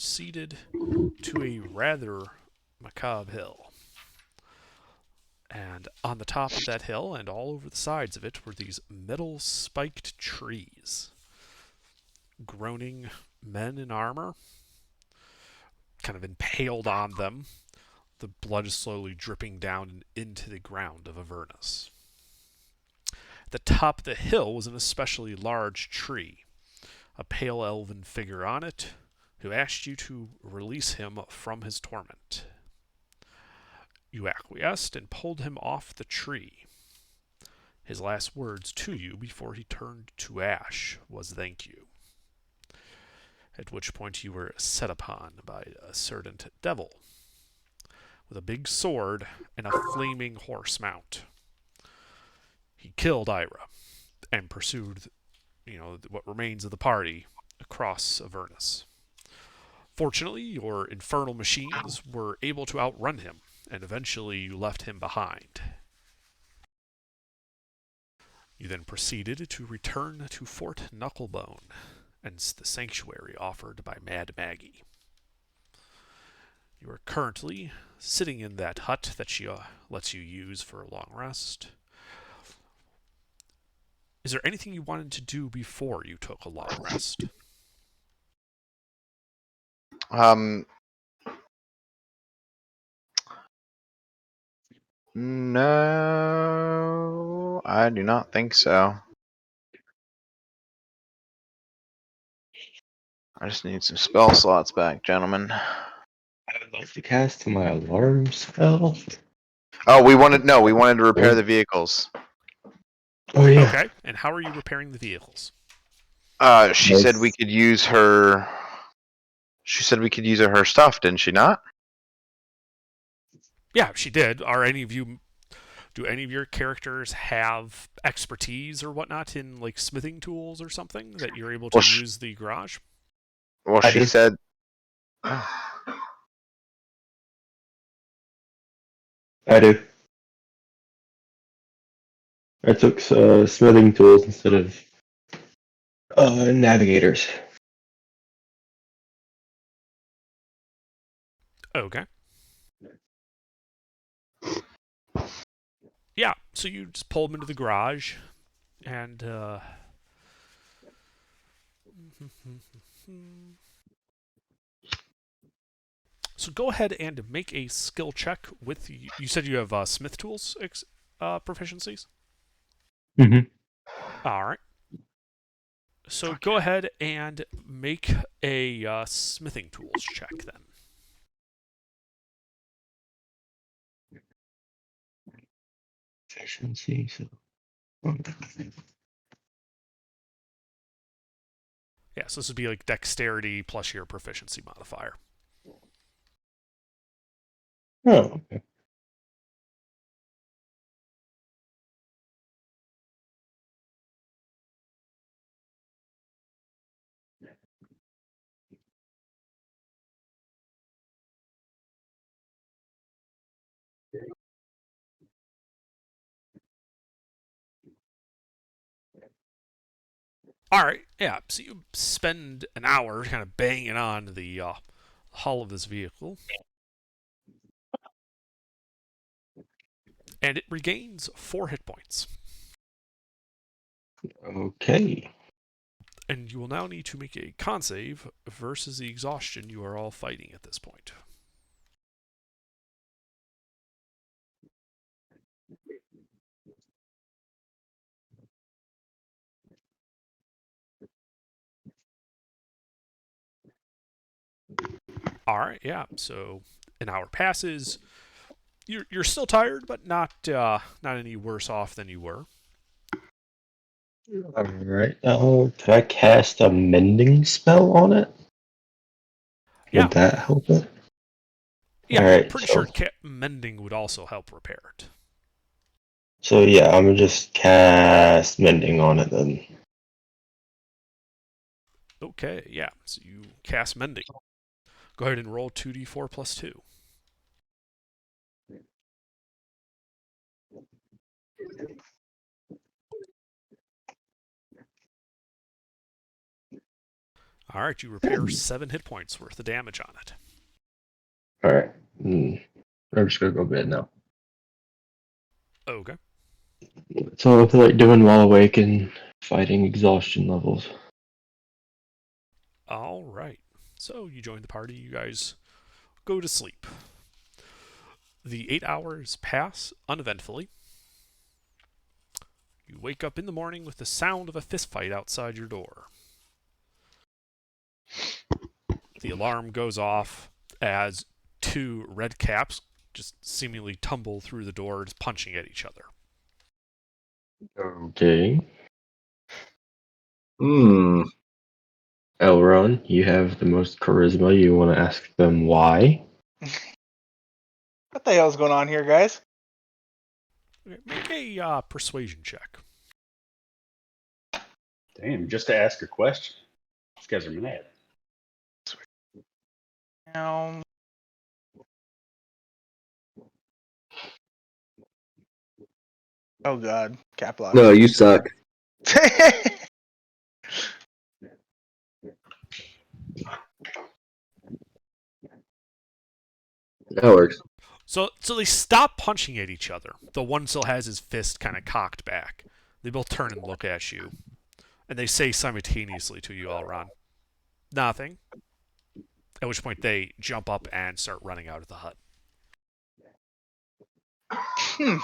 proceeded to a rather macabre hill. And on the top of that hill and all over the sides of it were these metal spiked trees. Groaning men in armor, kind of impaled on them, the blood is slowly dripping down into the ground of Avernus. At the top of the hill was an especially large tree, a pale elven figure on it, who asked you to release him from his torment. You acquiesced and pulled him off the tree. His last words to you before he turned to ash was thank you. At which point you were set upon by a certain devil with a big sword and a flaming horse mount. He killed Ira and pursued, what remains of the party across Avernus. Fortunately, your infernal machines were able to outrun him, and eventually you left him behind. You then proceeded to return to Fort Knucklebone and the sanctuary offered by Mad Maggie. You are currently sitting in that hut that she lets you use for a long rest. Is there anything you wanted to do before you took a long rest? Um, no, I do not think so. I just need some spell slots back, gentlemen. I'd like to cast my alarm spell. Oh, we wanted to repair the vehicles. Oh yeah. Okay, and how are you repairing the vehicles? She said we could use her. She said we could use her stuff, didn't she not? Yeah, she did. Do any of your characters have expertise or whatnot in like smithing tools or something that you're able to use the garage? Well, I she do. said. I do. I took smithing tools instead of navigators. Okay. Yeah, so you just pull them into the garage, and so go ahead and make a skill check with. You said you have smith tools proficiencies. Mm-hmm. All right. So go ahead and make a smithing tools check then. Efficiency. So. Yeah, so this would be like dexterity plus your proficiency modifier. Oh. Okay. All right, yeah. So you spend an hour kind of banging on the hull of this vehicle, and it regains 4 hit points. Okay. And you will now need to make a con save versus the exhaustion you are all fighting at this point. All right, yeah. So an hour passes. You're still tired, but not any worse off than you were. All right. Can I cast a mending spell on it? Yeah, Would that help it? yeah. All I'm right. pretty sure mending would also help repair it. So yeah, I'm gonna just cast mending on it then. Okay, yeah. So you cast mending. Go ahead and roll 2d4 plus 2. All right, you repair 7 hit points worth of damage on it. Alright. I'm just gonna go to bed now. Okay. So I feel like doing while awake and fighting exhaustion levels. All right. So you join the party. You guys go to sleep. The 8 hours pass uneventfully. You wake up in the morning with the sound of a fistfight outside your door. The alarm goes off as 2 red caps just seemingly tumble through the door, just punching at each other. Okay. Hmm. Elron, you have the most charisma. You want to ask them why? What the hell's going on here, guys? Okay, make a persuasion check. Damn, just to ask a question. These guys are mad. Um, oh god, cap lock. No, you suck. That works. So they stop punching at each other. The one still has his fist kind of cocked back. They both turn and look at you. And they say simultaneously to you, Elron, nothing. At which point they jump up and start running out of the hut. Hmm.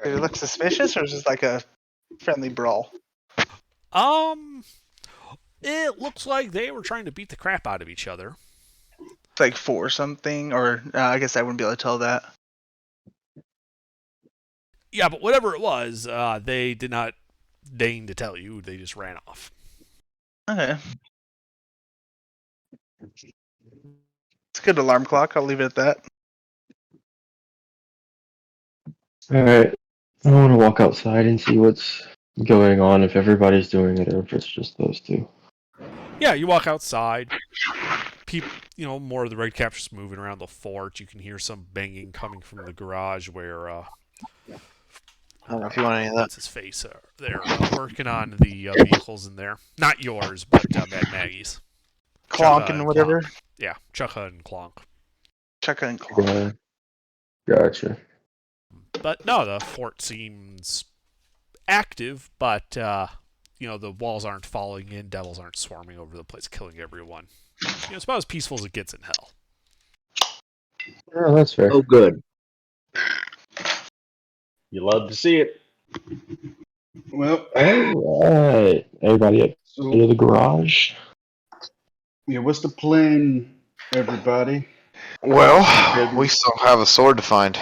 Did it look suspicious, or is this like a friendly brawl? It looks like they were trying to beat the crap out of each other. It's like for something, or I guess I wouldn't be able to tell that. Yeah, but whatever it was, they did not deign to tell you. They just ran off. Okay. It's a good alarm clock. I'll leave it at that. Alright. I want to walk outside and see what's going on, if everybody's doing it or if it's just those two. Yeah, you walk outside. People, more of the red caps just moving around the fort. You can hear some banging coming from the garage where I don't know if you want any of that. what's his face? They're working on the vehicles in there. Not yours, but Mad Maggie's. Clonk Chukka and whatever. Clonk. Yeah, Chukka and Clonk. Chukka and Clonk. Yeah. Gotcha. But no, the fort seems active, but the walls aren't falling in, devils aren't swarming over the place, killing everyone. It's about as peaceful as it gets in hell. Oh, that's fair. Oh, good. You love to see it. Well, Alright. Everybody up so into the garage. yeah, what's the plan, everybody? Well, we still have a sword to find.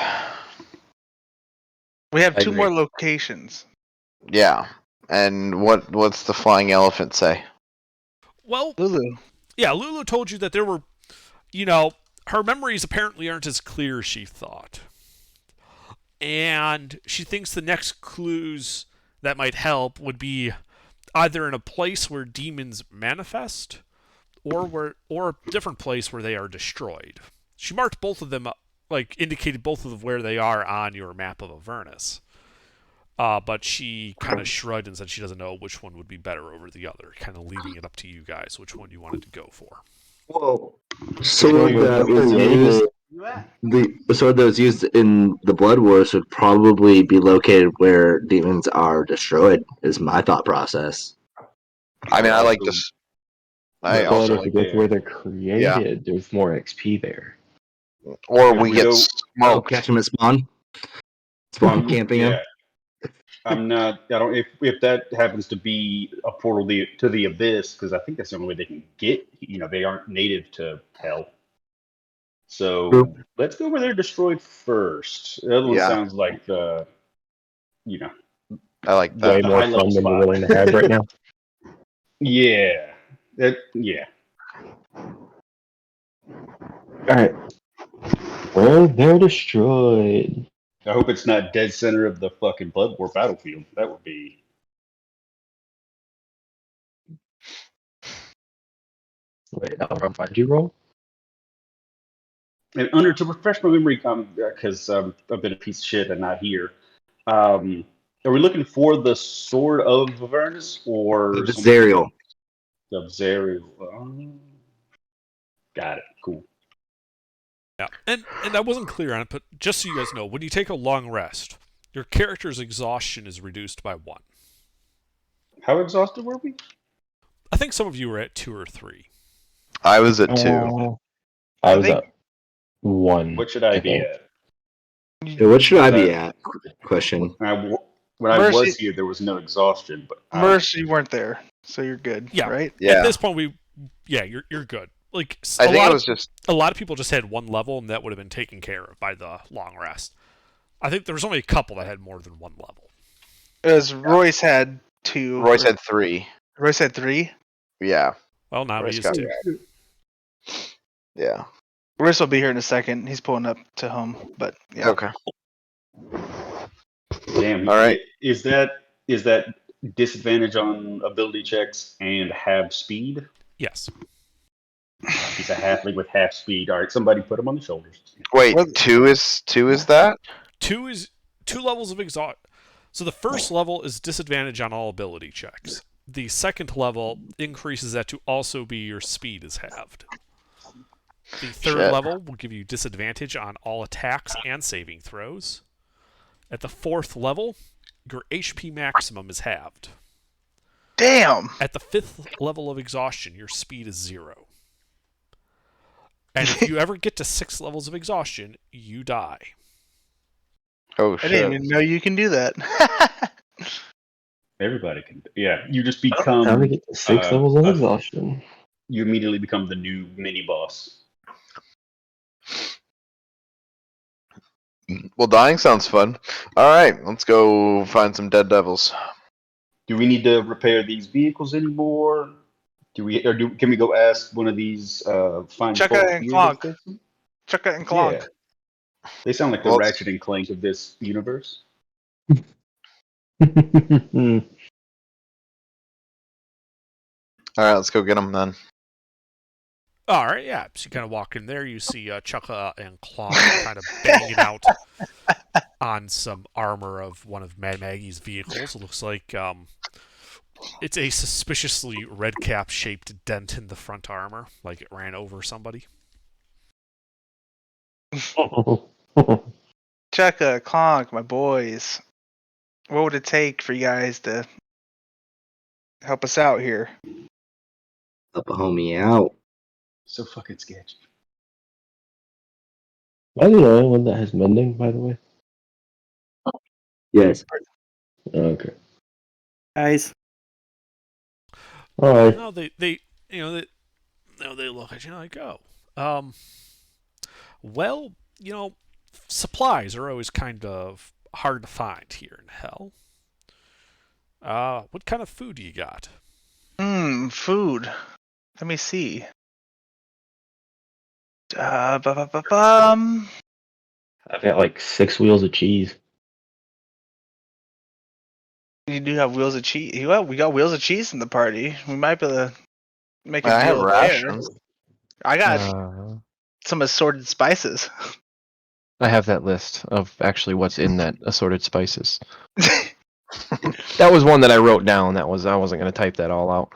We have I 2 agree. more locations. Yeah. And what's the flying elephant say? Well, Lulu. yeah, Lulu told you that there were, her memories apparently aren't as clear as she thought. And she thinks the next clues that might help would be either in a place where demons manifest or a different place where they are destroyed. She marked both of them up, indicated both of where they are on your map of Avernus. But she kind of shrugged and said she doesn't know which one would be better over the other, kind of leaving it up to you guys which one you wanted to go for. Well, sword that was used, the sword that was used in the Blood Wars would probably be located where demons are destroyed. Is my thought process. I mean, I like this. I But also if like, you go to where they're created, there's more XP there. or Yeah, we we get don't- smoked. Catch them at spawn. Spawn camping Yeah. them. I'm not. I don't. If that happens to be a portal to the abyss, because I think that's the only way they can get. They aren't native to hell. So True. let's go where they're destroyed first. The other one Yeah. sounds like the, I like Way that. the more high level fun than we're spot. willing to have right now. Yeah. Yeah. Alright. Well, they're destroyed. I hope it's not dead center of the fucking Blood War battlefield. That would be. Wait, how did you roll? And to refresh my memory, because I've been a piece of shit and not here. Are we looking for the Sword of Avernus or The something Zerial. of Zerial? Got it. Cool. Yeah, and I wasn't clear on it, but just so you guys know, when you take a long rest, your character's exhaustion is reduced by 1. How exhausted were we? I think some of you were at 2 or 3. I was at 2. I I was think- at 1. What should I be think. at? Yeah, what should I be That- at? Question. When I Mercy- was here, there was no exhaustion, but Mercy, you weren't there, so you're good. Yeah. Right. Yeah. At this point, you're good. Like I think it was just a lot of people just had 1 level, and that would have been taken care of by the long rest. I think there was only a couple that had more than 1 level. As Royce had 2. Royce had 3. Royce had 3. Yeah. Well, now Royce he is got 2. Yeah. Royce will be here in a second. He's pulling up to home, but yeah. Okay. damn. All right. Is that disadvantage on ability checks and half speed? Yes. He's a halfling with half speed. All right, somebody put him on the shoulders. Wait, What- 2 is that? 2 is 2 levels of exhaust. So the first level is disadvantage on all ability checks. The second level increases that to also be your speed is halved. The third Shit. level will give you disadvantage on all attacks and saving throws. At the fourth level, your HP maximum is halved. Damn. At the 5th level of exhaustion, your speed is 0. And if you ever get to 6 levels of exhaustion, you die. Oh I shit. didn't even know you can do that. Everybody can. Yeah, you just How to become. get to 6 uh, levels of uh, exhaustion. You immediately become the new mini boss. Well, dying sounds fun. All right, let's go find some dead devils. Do we need to repair these vehicles anymore? Can we go ask one of these fine Check folk it and here clonk. to fix them? Chuck it and clonk. Yeah. They sound like the Well, Ratchet and Clank of this universe. All right, let's go get them then. All right, yeah. So you kind of walk in there, you see Chukka and Claw kind of banging out on some armor of one of Mad Maggie's vehicles. It looks like it's a suspiciously red cap shaped dent in the front armor, like it ran over somebody. Chuck a clonk, my boys. What would it take for you guys to help us out here? Help a homie out. So fucking sketchy. Am I the only one that has mending, by the way? Yes. Okay. Guys, Alright. No, they look at you like, oh, well, supplies are always kind of hard to find here in hell. What kind of food do you got? Food. Let me see. I've got like 6 wheels of cheese. You do have wheels of cheese. We got wheels of cheese in the party. We might be able to make a I have deal there. rations. I got Uh, some assorted spices. I have that list of actually what's in that assorted spices. That was one that I wrote down. I wasn't going to type that all out.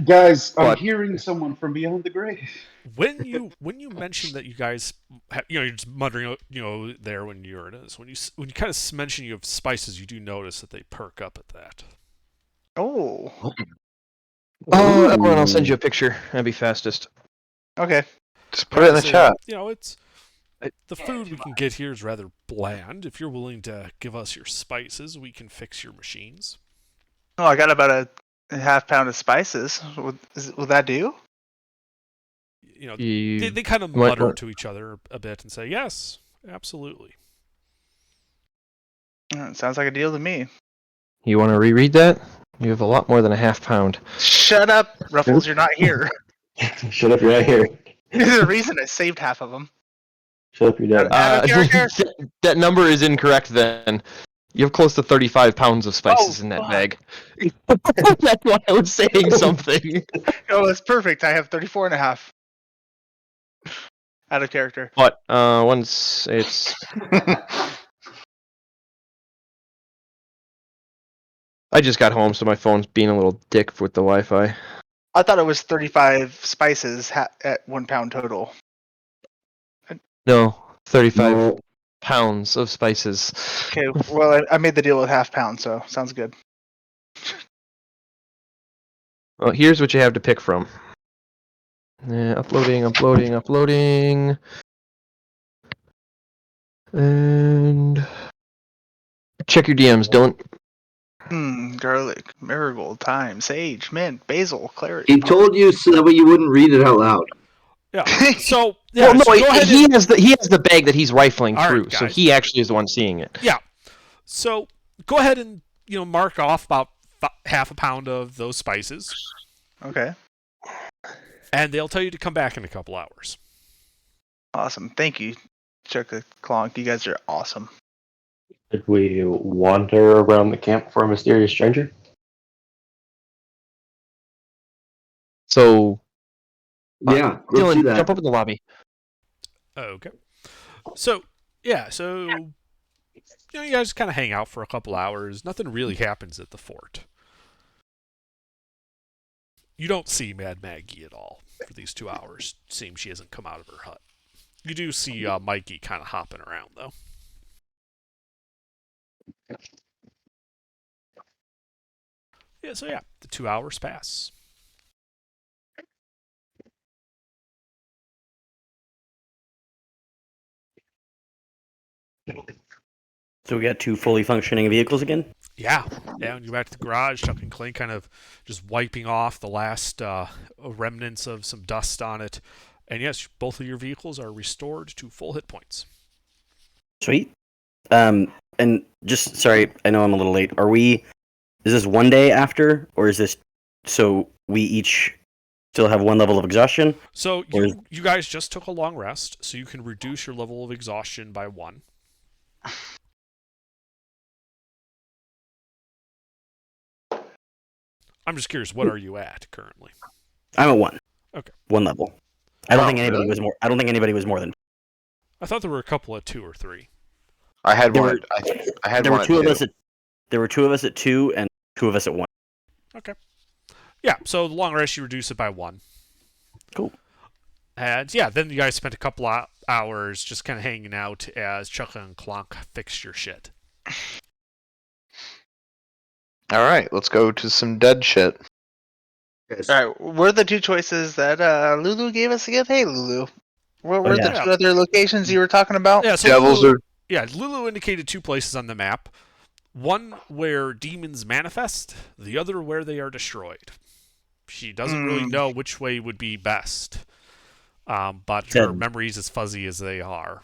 Guys, I'm But- hearing someone from beyond the grave. When you mention that you guys, you're just muttering, there when you're in this. When you kind of mention you have spices, you do notice that they perk up at that. Oh, Oh, everyone, I'll send you a picture. That'd be fastest. okay. Just put it in the Say, chat. It's the food we can get here is rather bland. If you're willing to give us your spices, we can fix your machines. Oh, I got about a half pound of spices. Would that do? You, They kind of might mutter want- to each other a bit and say, yes, absolutely. Sounds like a deal to me. you want to reread that? You have a lot more than a half pound. Shut up, Ruffles. You're not here. Shut up, you're not here. There's a reason I saved half of them. Shut up, you're dead. Out of character. That number is incorrect then. You have close to 35 pounds of spices in that fuck. bag. That's why I was saying something. Oh, that's perfect. I have 34 and a half. Out of character. But once it's I just got home, so my phone's being a little dick with the Wi-Fi. I thought it was 35 spices at 1 pound total. No, 35 No, pounds of spices. Okay, well, I made the deal with half pound, so sounds good. Well, here's what you have to pick from. Uploading. And check your DMs. Don't. Garlic, marigold, thyme, sage, mint, basil, clary. He told you so that way you wouldn't read it out loud. Yeah. So yeah, Well, no, so go ahead he and, has the bag that he's rifling All right, through, so guys. he actually is the one seeing it. yeah. So go ahead and mark off about half a pound of those spices, Okay, and they'll tell you to come back in a couple hours. awesome. Thank you, Chuck the Clonk. You guys are awesome. did we wander around the camp for a mysterious stranger? So, Yeah, let's Dylan, do that. jump up in the lobby. Okay. So yeah, so you guys kind of hang out for a couple hours. Nothing really happens at the fort. You don't see Mad Maggie at all for these 2 hours. Seems she hasn't come out of her hut. You do see Mikey kind of hopping around though. Yeah, so yeah, the 2 hours pass. So we got 2 fully functioning vehicles again? Yeah, when you go back to the garage, Chuck and Clink kind of just wiping off the last remnants of some dust on it. And yes, both of your vehicles are restored to full hit points. Sweet. And just, sorry, I know I'm a little late. Is this 1 day after, or is this so we each still have 1 level of exhaustion? So you guys just took a long rest, so you can reduce your level of exhaustion by 1. I'm just curious, what are you at currently? I'm at 1. Okay. 1 level. I don't Oh, think anybody really? was more. I don't think anybody was more than. I thought there were a couple at 2 or 3. I had There one. were- I had There one were at 2 of two. us at. There were 2 of us at 2 and 2 of us at 1. Okay. Yeah, so the long rest you reduce it by 1. Cool. And yeah, then you guys spent a couple hours just kind of hanging out as Chuck and Clonk fixed your shit. All right, let's go to some dead shit. Yes. All right, what are the 2 choices that Lulu gave us again? Hey, Lulu. What were yeah. the 2 other locations you were talking about? Yeah, so Devils Lulu, are. yeah, Lulu indicated 2 places on the map. One where demons manifest, the other where they are destroyed. She doesn't really know which way would be best. But her memories, as fuzzy as they are,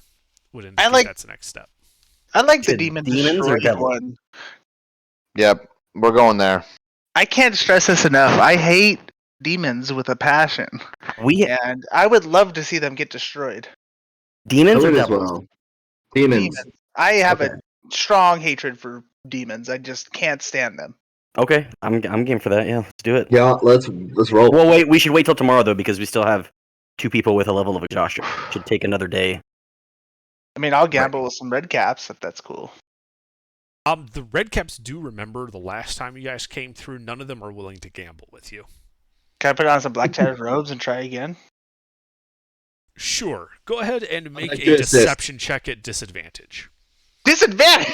would indicate that's the next step. I like the Said demon demons or destroyed devil? one. Yep, we're going there. I can't stress this enough. I hate demons with a passion, We and I would love to see them get destroyed. demons I or would as devils? well. Demons. I have Okay. a strong hatred for demons. I just can't stand them. Okay, I'm game for that. Yeah, let's do it. Yeah, let's roll. Well, wait. We should wait till tomorrow though, because we still have 2 people with a level of exhaustion. Should take another day. I mean, I'll gamble with some red caps if that's cool. The Redcaps do remember the last time you guys came through. None of them are willing to gamble with you. Can I put on some black tattered robes and try again? Sure. Go ahead and make like a to assist. deception check at disadvantage. Disadvantage.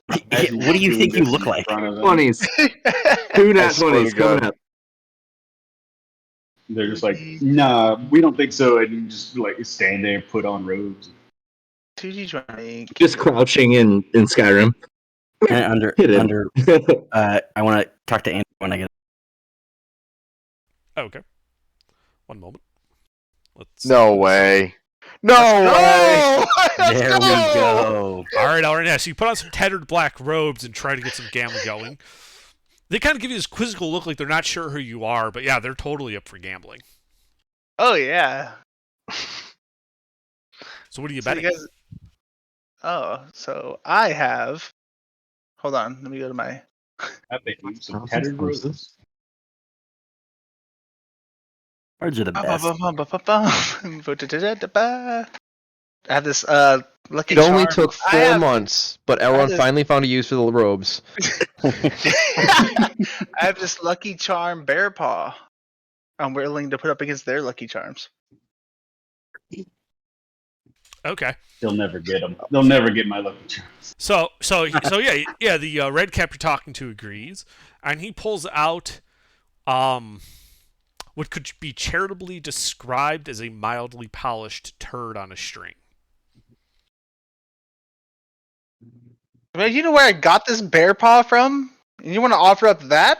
What do you think you look like? 20s. 2 nat swear 20s to coming God. up. They're just like, nah, we don't think so, and you just like stand there, put on robes. 2d20. Just crouching in Skyrim. And Hit him. I want to talk to Andrew when I get. Okay. One moment. Let's. No way. No way. There we go. All right. Yeah. So you put on some tattered black robes and try to get some gambling going. They kind of give you this quizzical look, like they're not sure who you are, but yeah, they're totally up for gambling. Oh yeah. So what are you So betting? you guys... Oh, so I have. Hold on. Let me go to my. I bet you some tattered roses. Cards are the best. I have this lucky It only charm. took I 4 have- months, but I have Elrond this- finally found a use for the robes. I have this lucky charm bear paw. I'm willing to put up against their lucky charms. Okay. They'll never get them. They'll never get my lucky charms. So yeah. The red cap you're talking to agrees, and he pulls out what could be charitably described as a mildly polished turd on a string. Man, you know where I got this bear paw from? And you want to offer up that?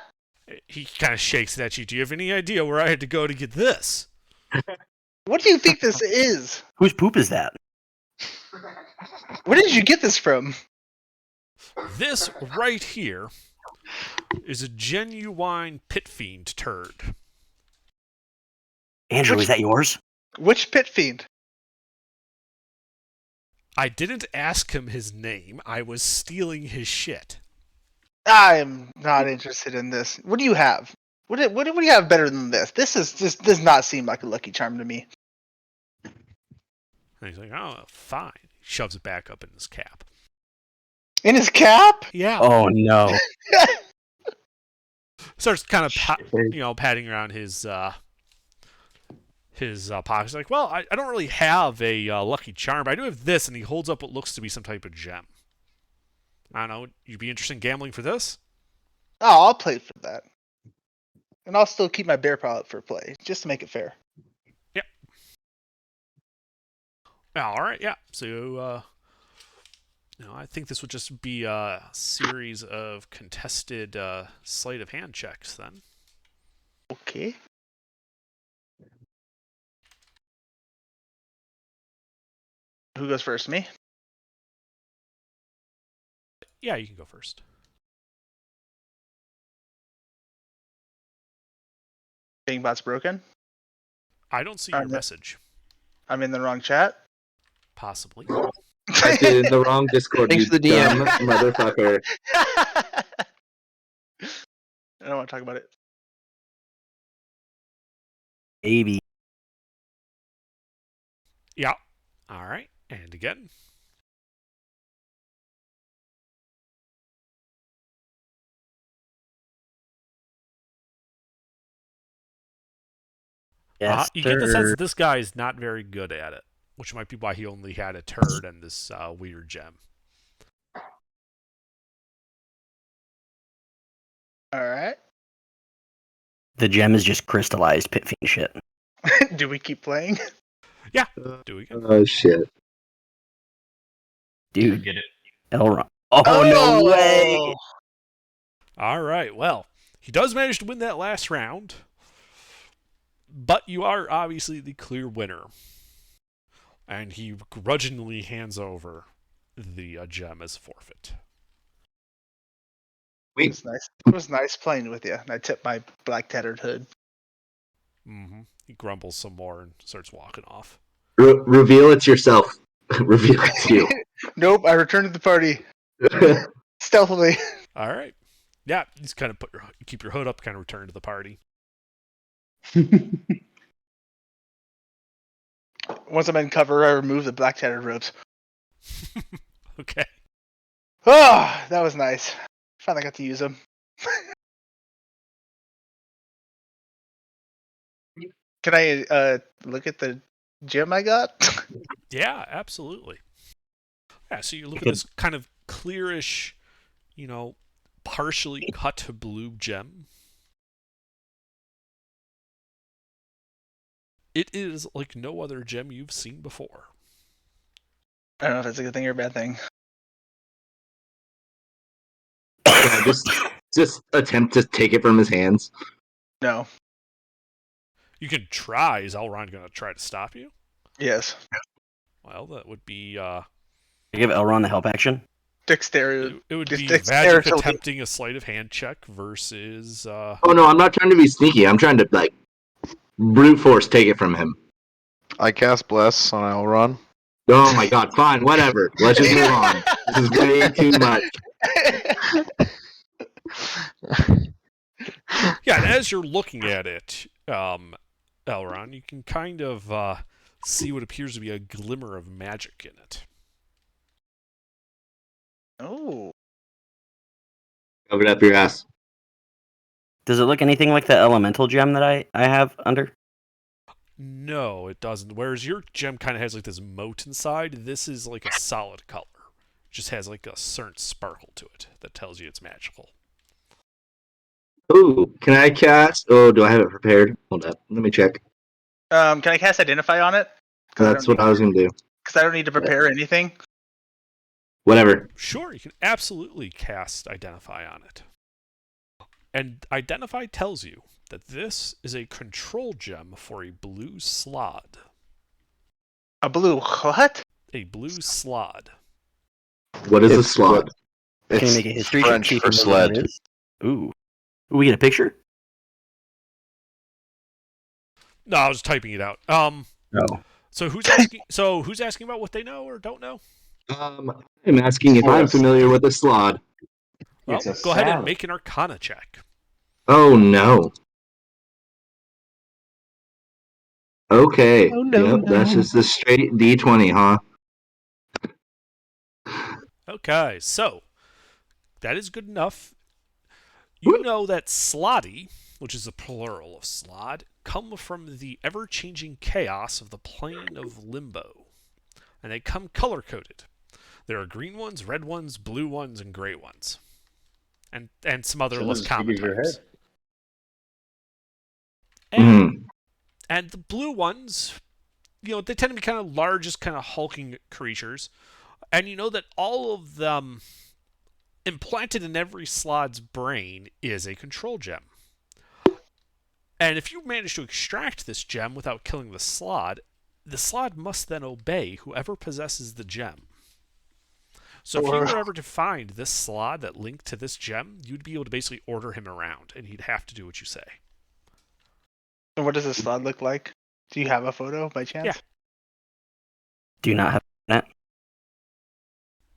He kind of shakes it at you. Do you have any idea where I had to go to get this? What do you think this is? Whose poop is that? Where did you get this from? This right here is a genuine pit fiend turd. Andrew, is that yours? Which pit fiend? I didn't ask him his name. I was stealing his shit. I am not interested in this. What do you have? What do you have better than this? This does not seem like a lucky charm to me. And he's like, oh, fine. He shoves it back up in his cap. In his cap? Yeah. Oh no. Starts kind of patting around his pockets. Like, well, I don't really have a lucky charm, but I do have this, and he holds up what looks to be some type of gem. I don't know. You'd be interested in gambling for this? Oh, I'll play for that. And I'll still keep my bear paw up for play, just to make it fair. Yep. All right, yeah. So, I think this would just be a series of contested sleight of hand checks then. Okay. Who goes first? Me? Yeah, you can go first. Bingbot's broken. I don't see your Alright. message. I'm in the wrong chat. Possibly. I did in the wrong Discord. Thanks You for the DM. dumb motherfucker. I don't want to talk about it. Baby. Yeah. All right. And again. Yes, You get the sense sir. that this guy is not very good at it, which might be why he only had a turd and this weird gem. All right. The gem is just crystallized pit fiend shit. Do we keep playing? Yeah. Do we? Oh shit. Dude, Get it. Elrond. Oh, no way! All right. Well, he does manage to win that last round, but you are obviously the clear winner. And he grudgingly hands over the gem as forfeit. It was nice. It was nice playing with you. And I tipped my black tattered hood. Mm-hmm. He grumbles some more and starts walking off. Reveal it's yourself. Reveal it's you. Nope, I returned to the party stealthily. All right. Yeah, you just kind of keep your hood up, kind of return to the party. Once I'm in cover, I remove the black tattered robes. Okay. Oh, that was nice. Finally got to use them. Can I look at the gem I got? Yeah, absolutely. Yeah, so you look at this kind of clearish, partially cut blue gem. It is like no other gem you've seen before. I don't know if that's a good thing or a bad thing. Yeah, just attempt to take it from his hands. No. You can try. Is Elrond going to try to stop you? Yes. Well, that would be... Give Elrond the help action. Dexterity. It would Just be dexterity. Magic attempting a sleight of hand check versus... Oh no, I'm not trying to be sneaky. I'm trying to brute force take it from him. I cast Bless on Elrond. Oh my god, fine, whatever. Let's just move on. This is way too much. Yeah, and as you're looking at it, Elrond, you can kind of see what appears to be a glimmer of magic in it. Oh. Cover it up your ass. Does it look anything like the elemental gem that I have under? No, it doesn't. Whereas your gem kind of has like this moat inside, this is like a solid color. It just has like a certain sparkle to it that tells you it's magical. Ooh, can I cast? Oh, do I have it prepared? Hold up, let me check. Can I cast Identify on it? That's what I was gonna do. Because I don't need to prepare anything. Whatever. Sure, you can absolutely cast Identify on it. And Identify tells you that this is a control gem for a blue slod. A blue what? A blue slod. What is a It's slot? what- Can you It's make a history check? French See if for you know what it sled. is? Ooh. We get a picture? No, I was typing it out. No. So who's asking? So who's asking about what they know or don't know? I'm asking if I'm familiar with a slot. Well, It's a go ahead and salad. make an Arcana check. Oh no. Okay. Oh, no, Yep, that's no. just a straight D20, huh? Okay, so that is good enough. You know that slotty, which is a plural of slod, come from the ever-changing chaos of the plane of limbo, and they come color-coded. There are green ones, red ones, blue ones, and gray ones, and some other less Sounds as big common as your types. head. And Mhm. and the blue ones, they tend to be kind of largest, kind of hulking creatures, and you know that all of them implanted in every slod's brain is a control gem. And if you manage to extract this gem without killing the slod must then obey whoever possesses the gem. So if you were ever to find this slod that linked to this gem, you'd be able to basically order him around, and he'd have to do what you say. And what does a slot look like? Do you have a photo by chance? Yeah. Do you not have that?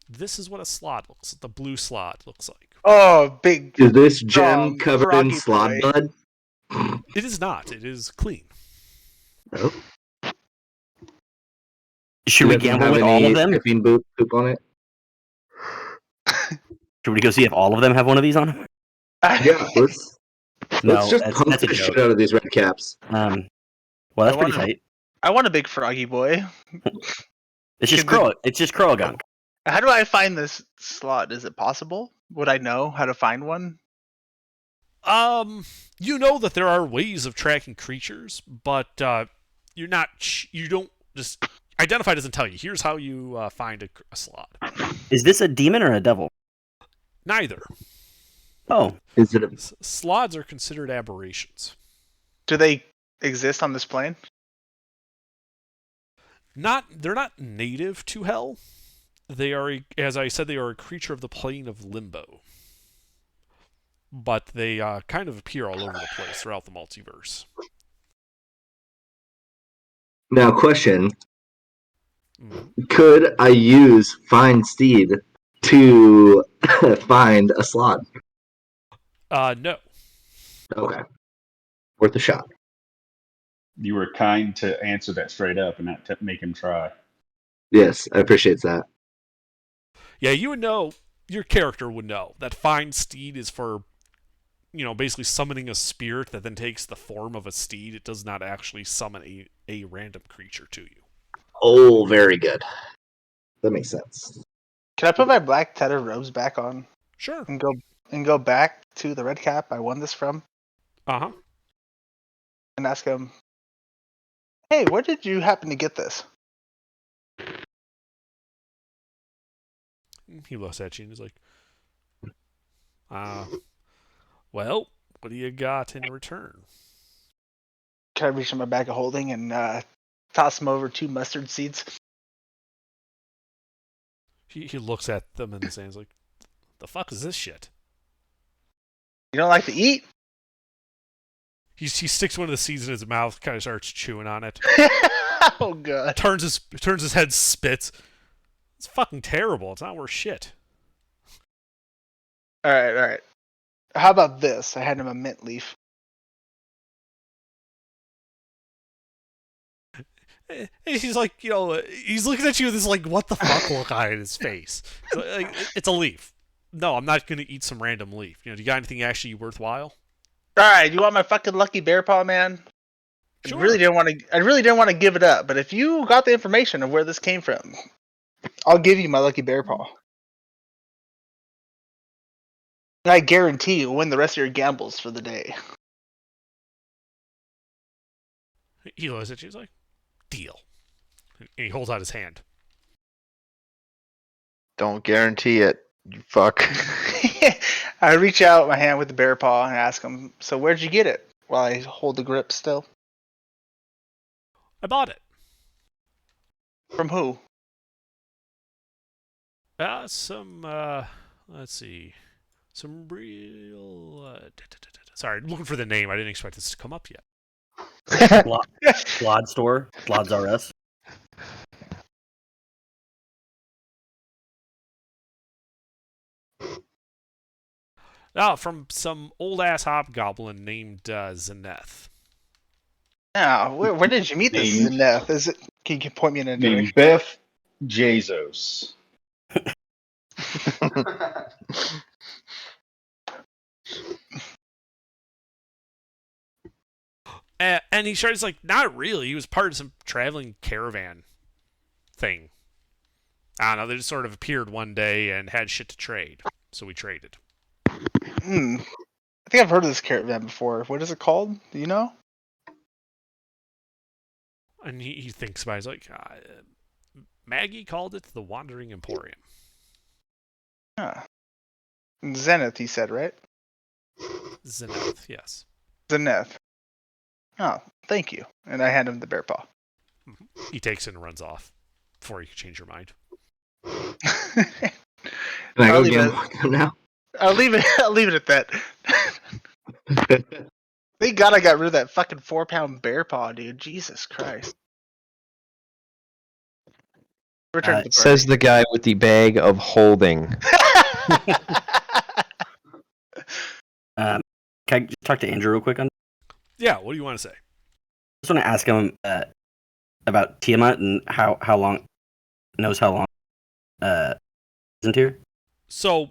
This is what a slod looks. The blue slod looks like. Oh, big. Is this gem Strong, covered in froggy slot boy. blood? It is not. It is clean. Oh. Should we Does it gamble have with all any of them? sniffing poop on it? Should we go see if all of them have one of these on them? Yeah, let's No, just that's punch a the shit joke. out of these red caps. Well, that's I pretty wanna- tight. I want a big froggy boy. It's just Can the- curl. It's just curl gunk. How do I find this slot? Is it possible? Would I know how to find one? You know that there are ways of tracking creatures, but you don't just Identify doesn't tell you. Here's how you find a slot. Is this a demon or a devil? Neither. Oh, Is it a Slots are considered aberrations. Do they exist on this plane? They're not native to hell. They are, as I said, they are a creature of the plane of limbo. But they kind of appear all over the place throughout the multiverse. now question? Mhm. Could I use Find Steed to find a slot? No. Okay, worth a shot. You were kind to answer that straight up and not make him try. Yes, I appreciate that. Yeah, you would know. Your character would know that Find Steed is for, basically summoning a spirit that then takes the form of a steed. It does not actually summon a random creature to you. Oh, very good. That makes sense. Can I put my black tether robes back on Sure. and go back to the red cap I won this from Uh-huh. and ask him, "Hey, where did you happen to get this?" He looks at you and is like, well, what do you got in return? Can I reach in my bag of holding and toss him over 2 mustard seeds? He looks at them in his hands like, the fuck is this shit? You don't like to eat? He sticks one of the seeds in his mouth, kind of starts chewing on it. Oh god. Turns his head, spits. It's fucking terrible. It's not worth shit. All right. How about this? I had him a mint leaf. And he's like, he's looking at you with this like, what the fuck look on his face. It's a leaf. No, I'm not gonna eat some random leaf. Do you got anything actually worthwhile? All right, you want my fucking lucky bear paw, man? Sure. I really didn't want to give it up, but if you got the information of where this came from, I'll give you my lucky bear paw. And I guarantee you'll win the rest of your gambles for the day. He looks at you. He's like, deal. And he holds out his hand. Don't guarantee it. You fuck. I reach out my hand with the bear paw and ask him, so where'd you get it? While I hold the grip still. I bought it. From who? Let's see. Some real... Sorry, I'm looking for the name. I didn't expect this to come up yet. Blod store. Blod's RS. From some old-ass hobgoblin named Zeneth. Now, where did you meet this Named- Zeneth? Can you point me in a direction? Named Beth Jesus. And he starts like, not really. He was part of some traveling caravan thing. I don't know. They just sort of appeared one day and had shit to trade. So we traded. I think I've heard of this caravan before. What is it called? Do you know? And he thinks about it. He's like, Maggie called it the Wandering Emporium. Huh. Zenith, he said, right? Zenith, yes. Zenith. Oh, thank you. And I hand him the bear paw. He takes it and runs off before you can change your mind. Can I I'll go leave gamble it. now? I'll leave it at that. Thank God I got rid of that fucking 4-pound bear paw, dude. Jesus Christ. Return to the Says the guy with the bag of holding. Can I just talk to Andrew real quick on? Yeah, what do you want to say? I just want to ask him about Tiamat and how long isn't here. So,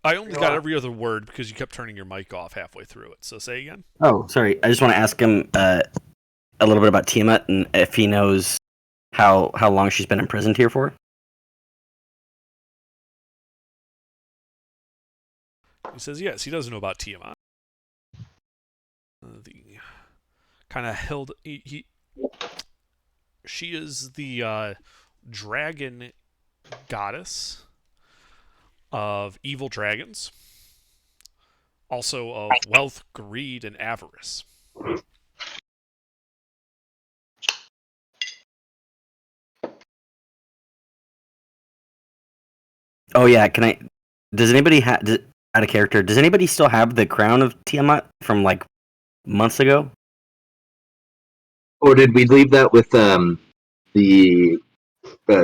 I only got every other word because you kept turning your mic off halfway through it. So say again. Oh, sorry. I just want to ask him a little bit about Tiamat and if he knows how long she's been imprisoned here for. He says yes, he does know about Tiamat. The kind of held... She is the dragon goddess of evil dragons. Also of wealth, greed, and avarice. Oh yeah, can I? Does anybody out of character? Does anybody still have the crown of Tiamat from like months ago? Or did we leave that with the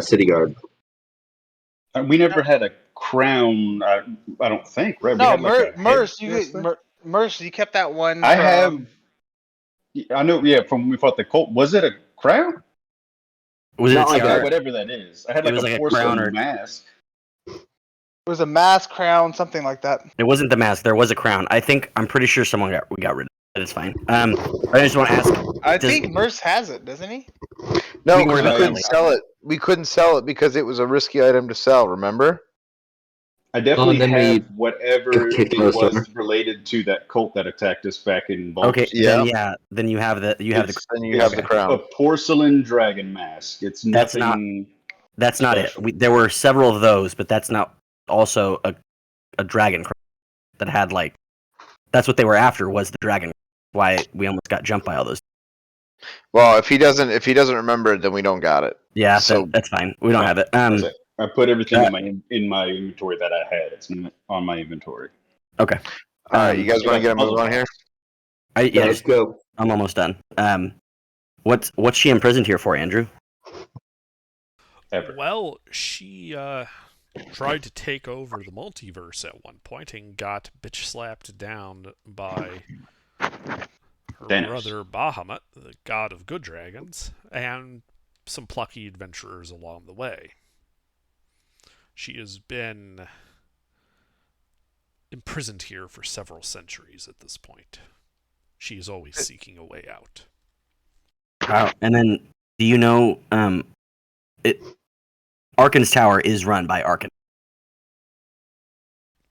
city guard? We never had a crown. I don't think. Right? No, we had like a Merce, head- Merce, you kept that one. I from- have. I know. Yeah, from when we fought the cult. Was it a crown? Was it Not a like tiara? that. Whatever that is. I had It like was a like a porcelain crown or- mask. It was a mask, crown, something like that. It wasn't the mask. There was a crown. I'm pretty sure we got rid of it. It's fine. I just want to ask. I think Merce has it, doesn't he? No, We can because worry we about that couldn't later. sell it. We couldn't sell it because it was a risky item to sell. Remember? I definitely then we have whatever got kicked it most was over. related to that cult that attacked us back in Okay, Baltimore. then you have the It's- Then you have the a crown. porcelain dragon mask. It's That's nothing. That's not special. it. There were several of those, but that's not also a dragon crown that had like. That's what they were after was the dragon. Why we almost got jumped by all those. Well, if he doesn't remember it, then we don't got it. Yeah, So- that's fine. We don't have it. That's it. I put everything Yeah. in my inventory that I had. It's on my inventory. Okay. All right, you guys want to get a move puzzle on here? Yeah, Let's go. I'm almost done. What's she imprisoned here for, Andrew? Ever. Well, she tried to take over the multiverse at one point and got bitch slapped down by her Thanos. brother Bahamut, the god of good dragons, and some plucky adventurers along the way. She has been imprisoned here for several centuries at this point. She is always seeking a way out. Wow. And then, do you know, Arkan's tower is run by Arkan?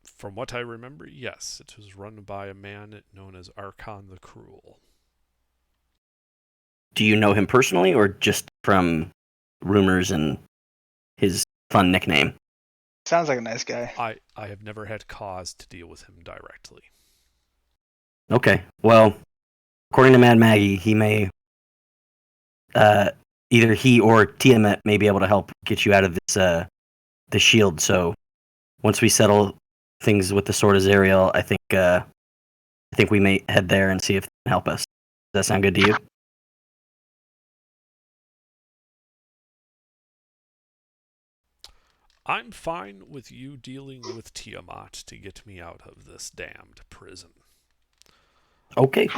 From what I remember, yes, it was run by a man known as Archon the Cruel. Do you know him personally, or just from rumors and his fun nickname? Sounds like a nice guy. I have never had cause to deal with him directly. Okay. Well, according to Mad Maggie, he may, either he or Tiamat may be able to help get you out of this, the shield. So, once we settle things with the Sword of Zariel, I think we may head there and see if they can help us. Does that sound good to you? I'm fine with you dealing with Tiamat to get me out of this damned prison. Okay.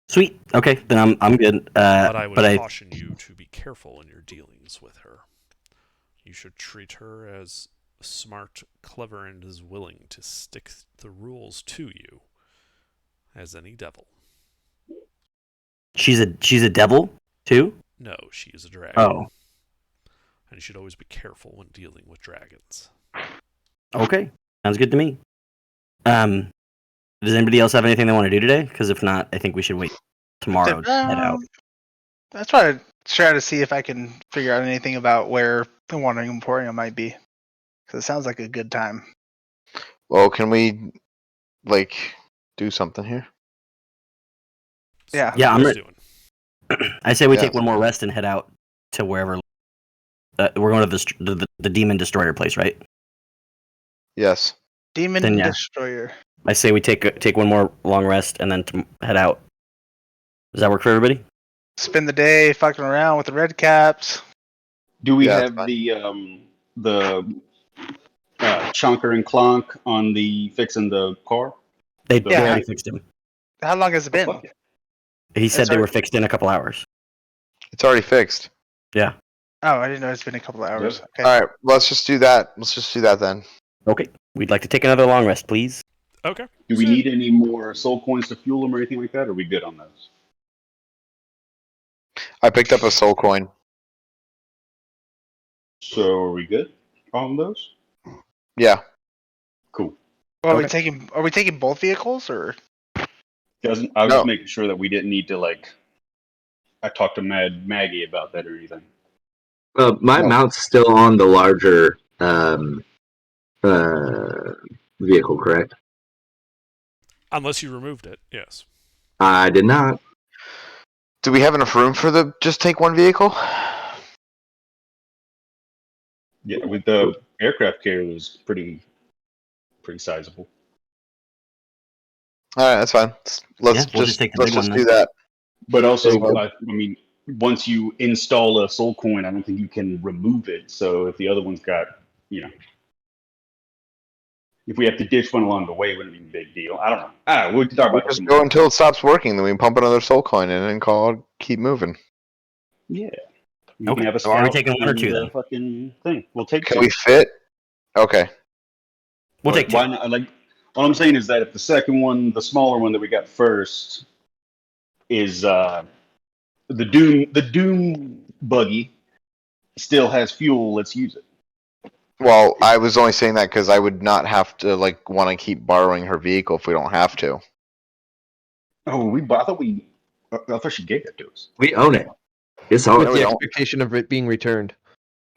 Sweet. Okay, then I'm good. But I would caution you to be careful in your dealings with her. You should treat her as smart, clever, and as willing to stick the rules to you as any devil. She's a devil too? No, she is a dragon. Oh. And you should always be careful when dealing with dragons. Okay. Sounds good to me. Does anybody else have anything they want to do today? Because if not, I think we should wait tomorrow to head out. That's why I try to see if I can figure out anything about where the Wandering Emporium might be. Because it sounds like a good time. Well, can we, do something here? So Yeah. what Yeah, are I'm you guys doing? I say we Yeah. take one more rest and head out to wherever. We're going to the demon destroyer place, right? Yes. Demon Then, yeah. Destroyer. I say we take one more long rest and then head out. Does that work for everybody? Spend the day fucking around with the red caps. Do we Yeah, have the chonker and clonk on the fixing the car? They Yeah. already fixed him. How long has it been? Fuck it. He said It's they were already- fixed in a couple hours. It's already fixed. Yeah. Oh, I didn't know it's been a couple of hours. Yep. Okay. All right, let's just do that. Let's just do that then. Okay. We'd like to take another long rest, please. Okay. Do we need any more soul coins to fuel them or anything like that? Or are we good on those? I picked up a soul coin. So are we good on those? Yeah. Cool. Well, Okay. are we taking both vehicles or? I was No. just making sure that we didn't need to I talked to Mad Maggie about that or anything. My No. mount's still on the larger vehicle, correct? Unless you removed it, yes. I did not. Do we have enough room for the just take one vehicle? Yeah, with the aircraft carrier was pretty sizable. All right, that's fine. Let's Yeah, we'll just take the let's big one just then. do that. But also, So- I mean, once you install a soul coin, I don't think you can remove it. So if the other one's got, if we have to ditch one along the way, it wouldn't be a big deal. I don't know. We can talk We about this. just go until it stops working, then we can pump another soul coin in and call it, keep moving. Yeah. We Okay. can have a So are we scout taking one or and two the then? fucking thing. We'll take Can two. we fit? Okay. We'll take two. Why not? All I'm saying is that if the second one, the smaller one that we got first, is the Doom buggy, still has fuel. Let's use it. Well, I was only saying that because I would not have to want to keep borrowing her vehicle if we don't have to. Oh, I thought she gave that to us. We own it. It's ours. With we the don't. expectation of it being returned.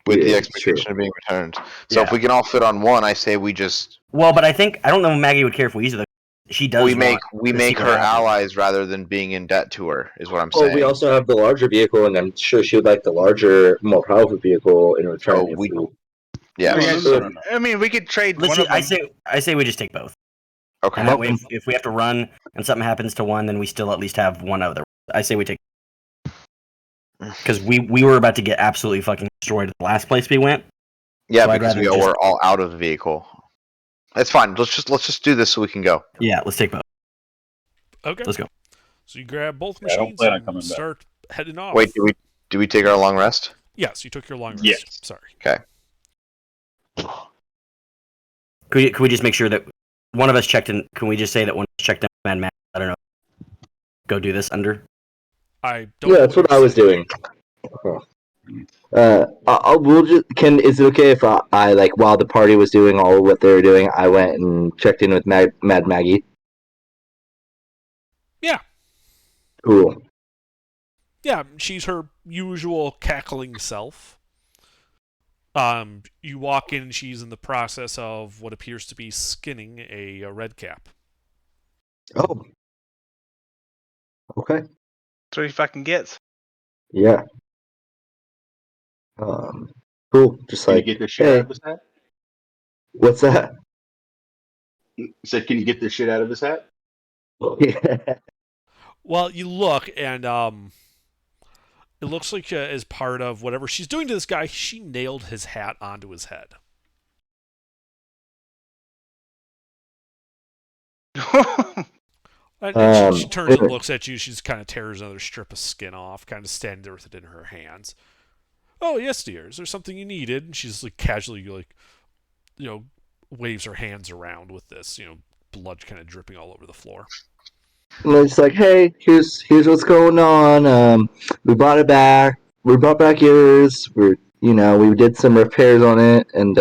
With the Yeah, it's expectation of being returned. So if Yeah. we can all fit on one, I say we just Well, but I don't know if Maggie would care if we use it. She does. we make want to make see her what happens. allies rather than being in debt to her. Is what I'm Well, saying. we also have the larger vehicle, and I'm sure she would like the larger, more powerful vehicle in return. So if we- we- Yeah. No. I mean, we could trade Let's one ju- of them. I say we just take both. Okay. And that way, if we have to run and something happens to one, then we still at least have one other. I say we take. Because we were about to get absolutely fucking destroyed at the last place we went. Yeah, So I'd because rather we just- were all out of the vehicle. That's fine. Let's just do this so we can go. Yeah, let's take both. Okay. Let's go. So you grab both Yeah, I don't machines plan on and coming back. start heading off. Wait, do we take our long rest? Yes, you took your long rest. Yes. Sorry. Okay. Could we just make sure that one of us checked in? Can we just say that one of us checked in? Man, I don't know. Go do this under. I don't. Yeah, that's what I was doing. We'll just is it okay if I like while the party was doing all of what they were doing, I went and checked in with Mad Maggie. Yeah. Cool. Yeah, she's her usual cackling self. You walk in, and she's in the process of what appears to be skinning a red cap. Oh. Okay. That's what he fucking gets. Yeah. Cool. Just Can you like, get this shit hey, out of his hat? what's that? He said, "Can you get this shit out of his hat?" Yeah. Well, you look, and it looks like as part of whatever she's doing to this guy, she nailed his hat onto his head. And she turns and looks at you. She's kind of tears another strip of skin off, kind of standing there with it in her hands. Oh, yes, dear. Is there something you needed? And she's like casually, like, waves her hands around with this, blood kind of dripping all over the floor. And it's like, hey, here's what's going on. We brought it back. We brought back yours. We did some repairs on it, and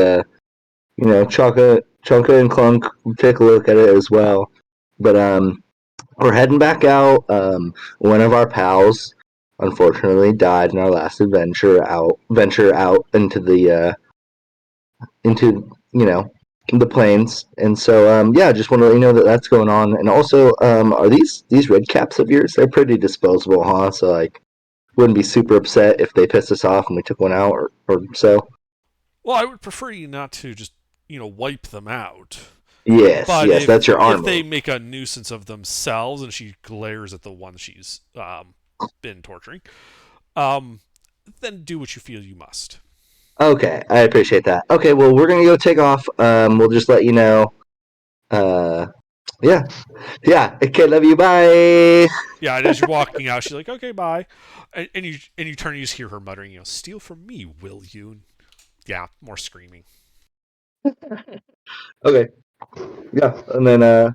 Chunka and Clunk take a look at it as well. But we're heading back out. One of our pals, unfortunately, died in our last venture out into the the plains. And so just want to let you know that that's going on. And also, are these red caps of yours? They're pretty disposable, huh? So like, wouldn't be super upset if they pissed us off and we took one out or so. Well, I would prefer you not to just, wipe them out. Yes, But yes, that's your armor. if they make a nuisance of themselves, and she glares at the one she's been torturing, then do what you feel you must. Okay, I appreciate that. Okay, well, we're gonna go take off. We'll just let you know. Yeah. Okay, love you. Bye. Yeah, and as you're walking out, she's like, "Okay, bye," and you turn, and you just hear her muttering, "Steal from me, will you?" Yeah, more screaming. Okay. Yeah, and then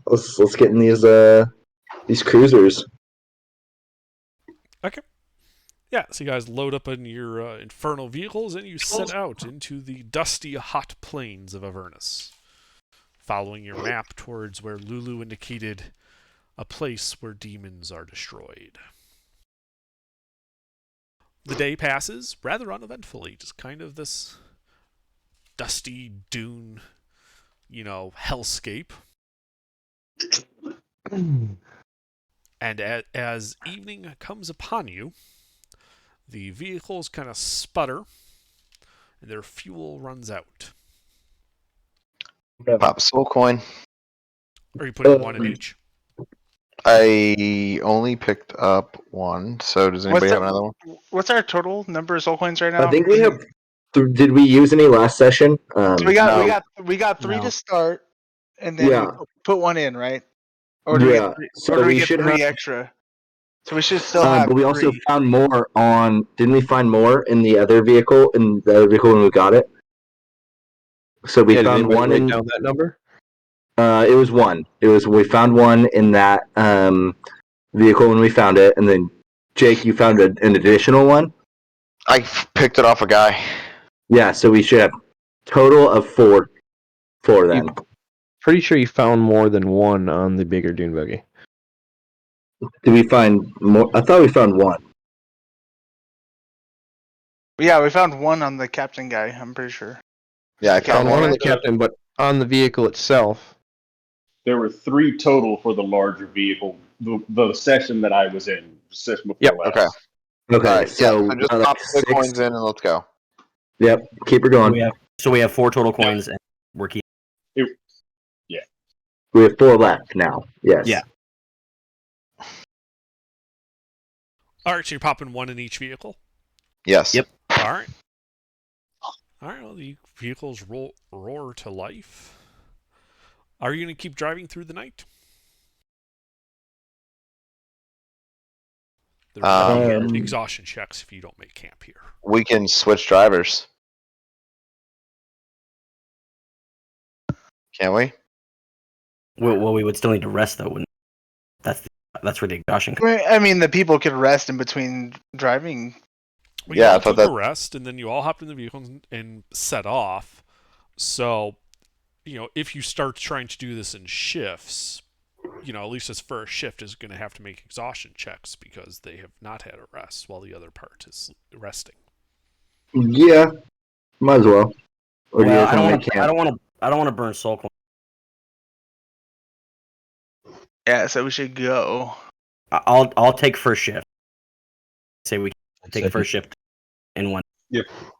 let's get in these cruisers. Okay. Yeah, so you guys load up in your infernal vehicles and you set out into the dusty, hot plains of Avernus, following your map towards where Lulu indicated a place where demons are destroyed. The day passes rather uneventfully, just kind of this dusty dune, hellscape. And as evening comes upon you, the vehicles kind of sputter and their fuel runs out. Pop a soul coin. Are you putting one in each? I only picked up one, so does anybody have another one? What's our total number of soul coins right now? I think we have. Did we use any last session? So we got No. we got three No. to start, and then Yeah. we put one in, right? Or do we Yeah. get, So or do we we get should three have. extra? So we should still have. But we also three. found more on. Didn't we find more in the other vehicle? In the other vehicle when we got it. So we Yeah, did found anybody one write in. down that number? It was one. We found one in that vehicle when we found it, and then Jake, you found an additional one. I picked it off a guy. Yeah, so we should have total of four then. Pretty sure you found more than one on the bigger dune buggy. Did we find more? I thought we found one. Yeah, we found one on the captain guy. I'm pretty sure. Yeah, I Found found one one. on the captain, but on the vehicle itself. There were 3 total for the larger vehicle. The session that I was in, the session before Yep. last. Okay. Okay, All right. so So just like pop the 6. coins in and let's go. Yep, keep her going. So we have 4 total coins, and we're keeping. We have 4 left now. Yes. Yeah. All right, so you're popping one in each vehicle? Yes. Yep. All right. All right, well, the vehicles roar to life. Are you going to keep driving through the night? There will be Um, exhaustion checks if you don't make camp here. We can switch drivers. Can't we? Well, we would still need to rest though. Wouldn't that's where the exhaustion comes. I mean, the people could rest in between driving. Well, you Yeah, I all thought took that. a rest, and then you all hopped in the vehicle and set off. So, if you start trying to do this in shifts, at least this first shift is going to have to make exhaustion checks because they have not had a rest while the other part is resting. Yeah, might as well. Or do you Well, guys want to make camp? I don't want to burn soul coin. Yeah, so we should go. I'll take first shift. Say we take Second. first shift in one.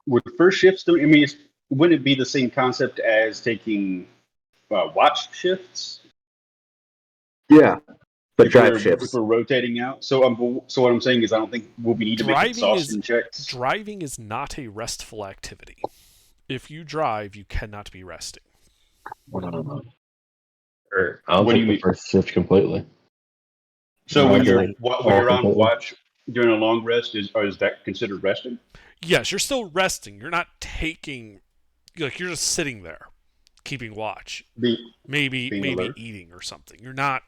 Would first shifts do? I mean, wouldn't it be the same concept as taking watch shifts? Yeah, but If drive we're, shifts. If we're rotating out. So what I'm saying is, I don't think we'll be need to make exhaustion checks. Driving is not a restful activity. If you drive, you cannot be resting. Or I'll What do take you the mean? first shift completely. So No, when okay. you're on completely. watch during a long rest, is that considered resting? Yes, you're still resting. You're not taking, you're just sitting there, keeping watch. Maybe Being alert. eating or something. You're not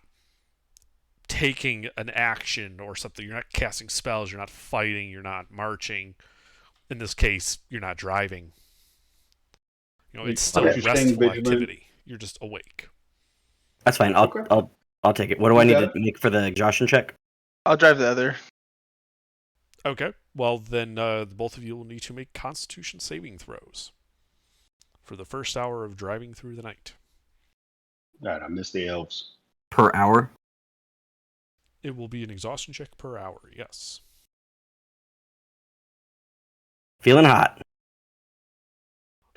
taking an action or something. You're not casting spells. You're not fighting. You're not marching. In this case, you're not driving. It's still a You're staying restful vigilant. activity. You're just awake. That's fine. I'll take it. What do I need to make for the exhaustion check? I'll drive the other. Okay. Well, then both of you will need to make Constitution saving throws for the first hour of driving through the night. God, I miss the elves. Per hour? It will be an exhaustion check per hour, yes. Feeling hot.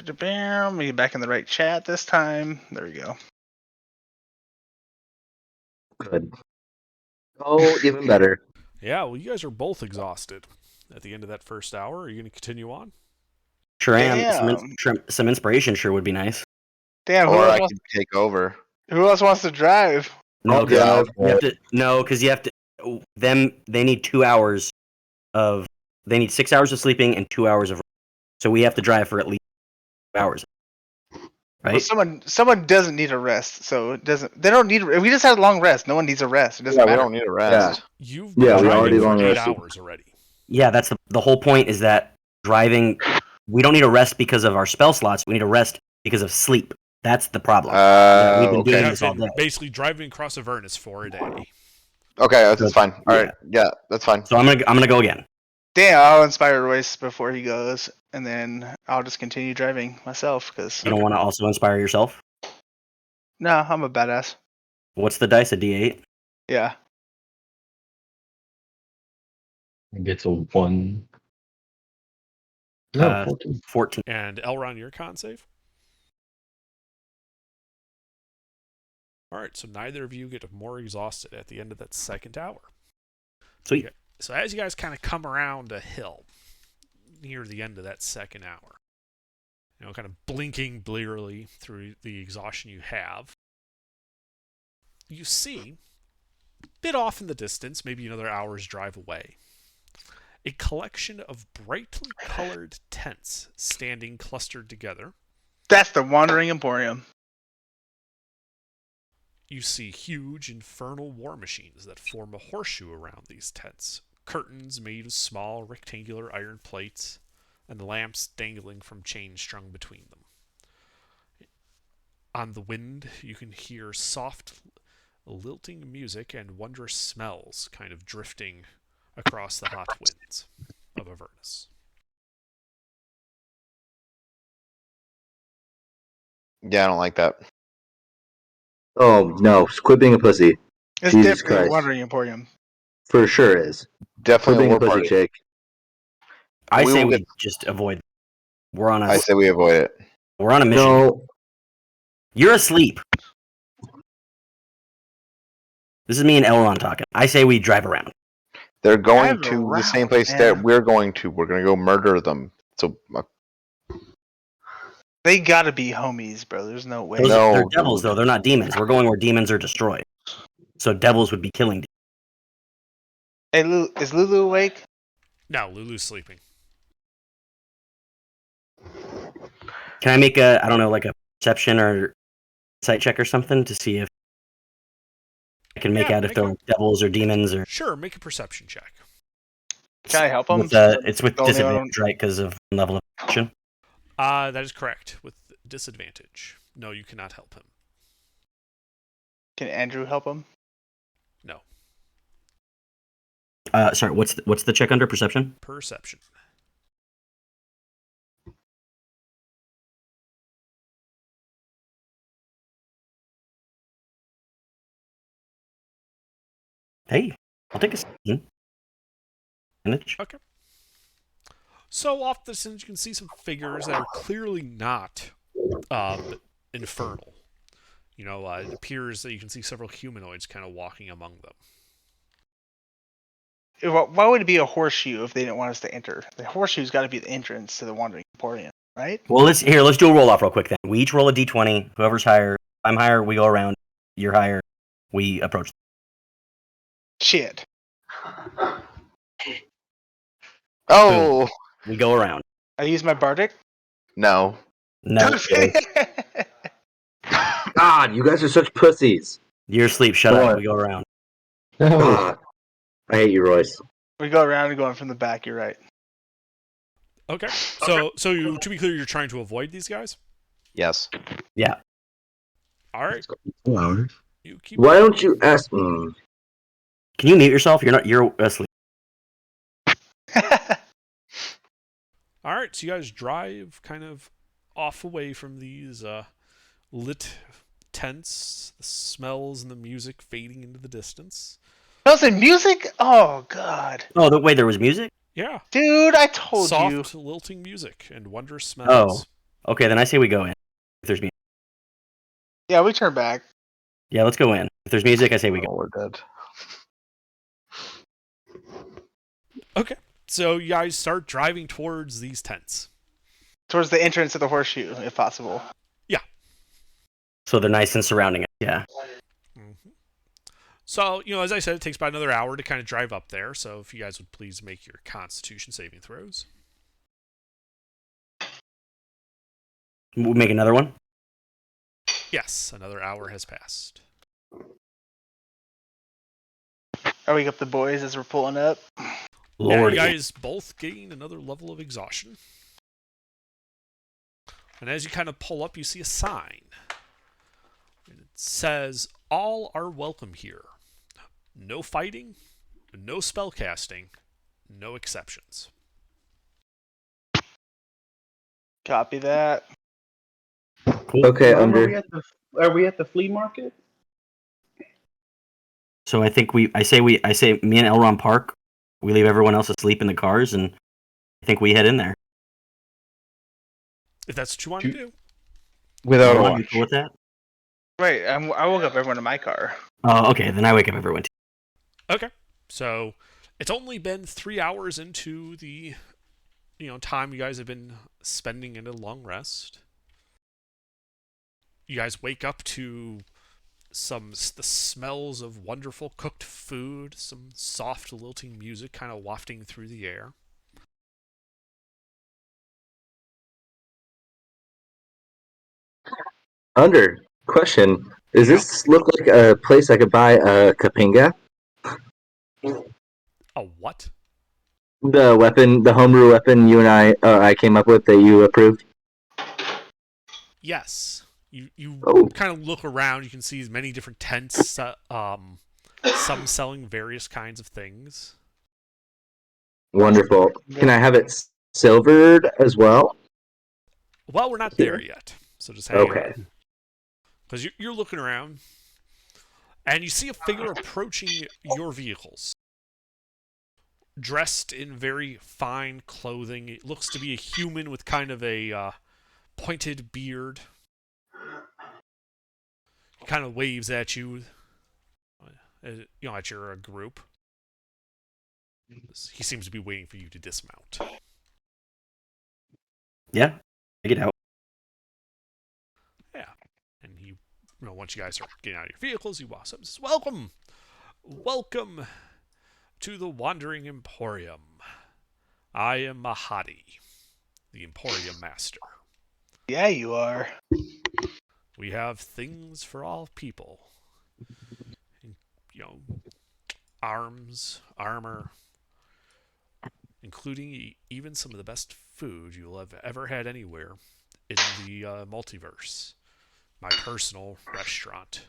Let me get back in the right chat this time. There we go. Good. Oh, even better. Yeah, well, you guys are both exhausted at the end of that first hour. Are you going to continue on? Sure am. Damn. Some inspiration sure would be nice. Damn, Or I could take over. who else wants to drive? No, I'll drive. because you have to. They need 2 hours of. They need 6 hours of sleeping and 2 hours of. So we have to drive for at least 2 hours. Right? Well, someone doesn't need a rest, so it doesn't. They don't need. We just had a long rest. No one needs a rest. It doesn't Yeah, we matter. don't need a rest. You've Yeah, been we driving already for long 8 rested. hours already. Yeah, that's the whole point is that driving. We don't need a rest because of our spell slots. We need a rest because of sleep. That's the problem. We've been You doing Okay. have this all been day. basically driving across Avernus for a day. Okay, that's So- fine. All yeah. right. Yeah, that's fine. So I'm gonna go again. Damn, I'll inspire Royce before he goes, and then I'll just continue driving myself. Because You don't want to also inspire yourself. no, I'm a badass. What's the dice? A D8. Yeah. It gets a 1. No, Uh, 14. 14. And Elron, your con save? Alright, so neither of you get more exhausted at the end of that second hour. Sweet. Okay, so as you guys kind of come around a hill near the end of that second hour, kind of blinking blearily through the exhaustion you have, you see, a bit off in the distance, maybe another hour's drive away, a collection of brightly colored tents standing clustered together. That's the Wandering Emporium. You see huge infernal war machines that form a horseshoe around these tents, curtains made of small rectangular iron plates, and lamps dangling from chains strung between them. On the wind, you can hear soft, lilting music and wondrous smells kind of drifting across the hot winds of Avernus. Yeah, I don't like that. Oh no! Quit being a pussy. It's Jesus definitely Christ. the Wandering Emporium. For sure is. Quit Definitely a being a war pussy, party. Jake. I We say will we get- just avoid. We're on a I say we avoid it. we're on a mission. No. You're asleep. This is me and Elron talking. I say we drive around. They're going Drive to the same around, place man. that we're going to. We're going to go murder them. So They gotta be homies, bro. There's no way. No, They're devils, dude. though. They're not demons. We're going where demons are destroyed. So devils would be killing. Hey, is Lulu awake? No, Lulu's sleeping. Can I make a, I don't know, like a perception or sight check or something to see if I can make Yeah, out if they're like devils or demons or? Sure, make a perception check. Can I help him? It's with The only one- disadvantage, right? Because of level of action. That is correct, with disadvantage. No, you cannot help him. Can Andrew help him? No. Sorry, what's the check under perception? Perception. Hey, I'll take a second. Okay. So off the distance, you can see some figures that are clearly not infernal. You know, it appears that you can see several humanoids kind of walking among them. Why would it be a horseshoe if they didn't want us to enter? The horseshoe's got to be the entrance to the Wandering Emporium, right? Well, let's do a roll off real quick then. We each roll a d20. Whoever's higher, I'm higher. We go around. You're higher. We approach. Shit. Oh We go around. I use my bardic. no. No, God, you guys are such pussies. you're asleep. Shut What? up. We go around. No. God, I hate you, Royce. We go around and going from the back. You're right. Okay. So you, to be clear, you're trying to avoid these guys? Yes. Yeah. All right. 2 hours. You keep. Why don't you ask? Can you mute yourself? You're asleep. All right. So you guys drive kind of off away from these lit tents, the smells and the music fading into the distance. Smells and music? Oh god. Oh, wait, there was music? Yeah. Dude, I told Soft, you. lilting music and wondrous smells. Oh. Okay, then I say we go in. If there's music. Yeah, we turn back. Yeah, let's go in. If there's music, I say we go. Oh, we're dead. Okay. So you guys start driving towards these tents. Towards the entrance of the horseshoe, if possible. So they're nice and surrounding it. Yeah. Mm-hmm. So, as I said, it takes about another hour to kind of drive up there. So if you guys would please make your Constitution saving throws. We'll make another one. Yes, another hour has passed. I wake up the boys as we're pulling up. Lord. You guys both gain another level of exhaustion. And as you kind of pull up, you see a sign. And it says, "All are welcome here. No fighting, no spell casting, no exceptions." Copy that. Cool. Okay, Are under. we at the flea market? So I think I say me and Elron park. We leave everyone else asleep in the cars, and I think we head in there. If that's what you want to do. Without a Elron, you watch. cool with that? Wait, I woke up everyone in my car. Oh, okay. Then I wake up everyone. Okay. So it's only been 3 hours into the time you guys have been spending in a long rest. You guys wake up to the smells of wonderful cooked food, some soft lilting music kind of wafting through the air. Under. Question. Does this look like a place I could buy a Kapinga? A what? The weapon, the homebrew weapon you and I came up with that you approved? Yes. You Oh. kind of look around, you can see many different tents, some selling various kinds of things. Wonderful. Can I have it silvered as well? Well, we're not Here. there yet, so just hang Okay. on. Because you're looking around, and you see a figure approaching your vehicles. Dressed in very fine clothing. It looks to be a human with kind of a pointed beard. He kind of waves at you, at your group. He seems to be waiting for you to dismount. Yeah. Take it out. Yeah. And he, once you guys are getting out of your vehicles, he walks up and says, "Welcome! Welcome to the Wandering Emporium. I am Mahadi, the Emporium Master. Yeah, you are. We have things for all people. You know, arms, armor, including even some of the best food you'll have ever had anywhere in the multiverse. My personal restaurant.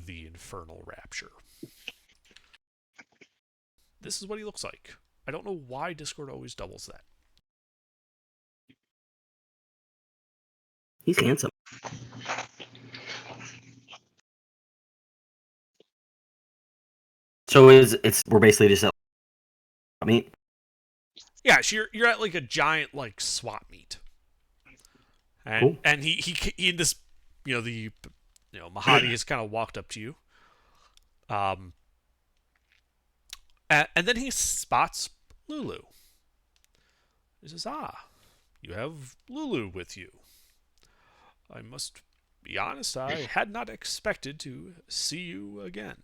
The Infernal Rapture. This is what he looks like. I don't know why Discord always doubles that. He's handsome. So we're basically just meat. Yeah, so you're at like a giant like swap meet, and Cool. and he in this, Mahadi has kind of walked up to you, and then he spots Lulu. He says, you have Lulu with you. I must be honest, I had not expected to see you again.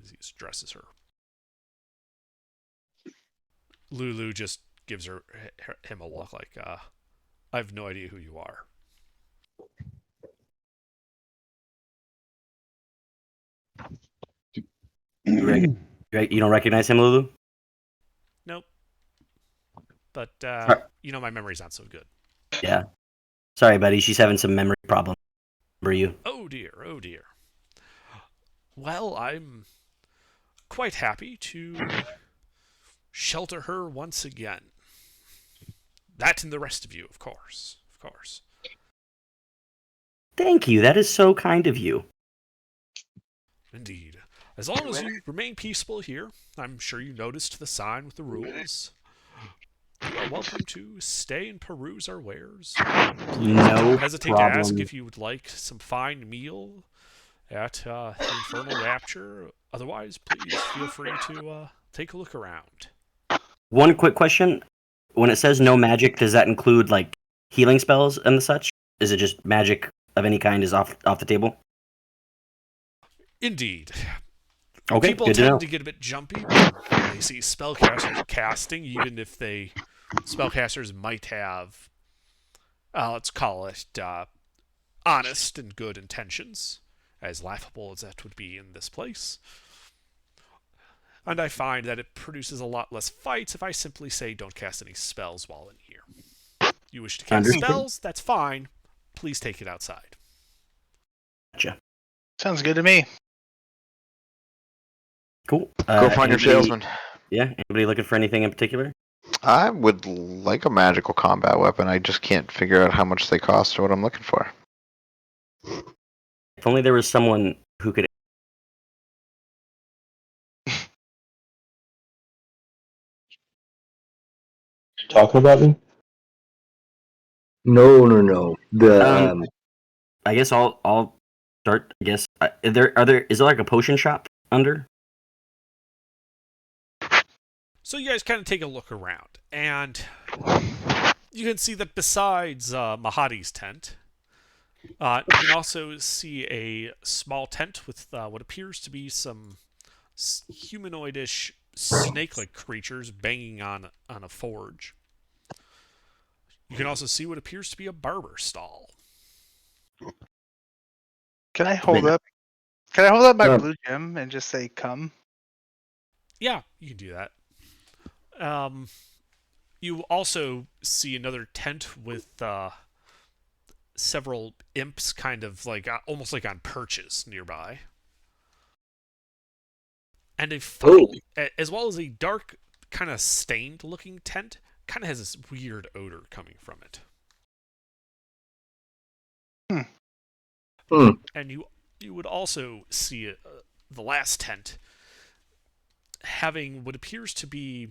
As he addresses her. Lulu just gives him a look like, I have no idea who you are. You don't recognize him, Lulu? Nope. But, my memory's not so good. Yeah. Sorry, buddy. She's having some memory problems. Remember you? Oh, dear. Oh, dear. Well, I'm quite happy to shelter her once again. That and the rest of you, of course. Of course. Thank you. That is so kind of you. Indeed. As long as you remain peaceful here, I'm sure you noticed the sign with the rules. You are welcome to stay and peruse our wares. Please don't hesitate to ask if you would like some fine meal at the Infernal Rapture. Otherwise, please feel free to take a look around. One quick question. When it says no magic, does that include like healing spells and the such? Is it just magic of any kind is off the table? Indeed. Okay, People tend to get a bit jumpy when they see spellcasters casting, even if spellcasters might have, let's call it, honest and good intentions, as laughable as that would be in this place. And I find that it produces a lot less fights if I simply say don't cast any spells while in here. You wish to cast spells? That's fine. Please take it outside. Gotcha. Sounds good to me. Cool. Go find your salesman. Yeah. Anybody looking for anything in particular? I would like a magical combat weapon. I just can't figure out how much they cost or what I'm looking for. If only there was someone who could. Talking about me? No. I guess I'll start. I guess is there like a potion shop under? So you guys kind of take a look around, and you can see that besides Mahadi's tent, you can also see a small tent with what appears to be some humanoidish snake-like creatures banging on a forge. You can also see what appears to be a barber stall. Can I hold up my blue gem and just say come? Yeah, you can do that. You also see another tent with several imps kind of like almost like on perches nearby. And a funnel, as well as a dark, kind of stained looking tent, kind of has this weird odor coming from it. And you would also see the last tent having what appears to be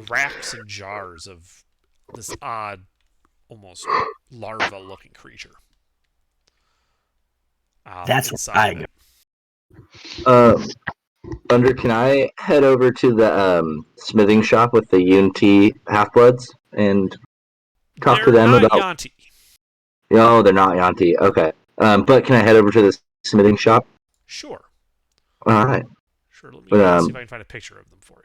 racks and jars of this odd, almost larva-looking creature. That's inside Can I head over to the smithing shop with the Unity half-bloods and talk to them about... Yanti. No, they're not Yanti. Okay. But can I head over to the smithing shop? Sure. All right. Sure. Let me But, see if I can find a picture of them for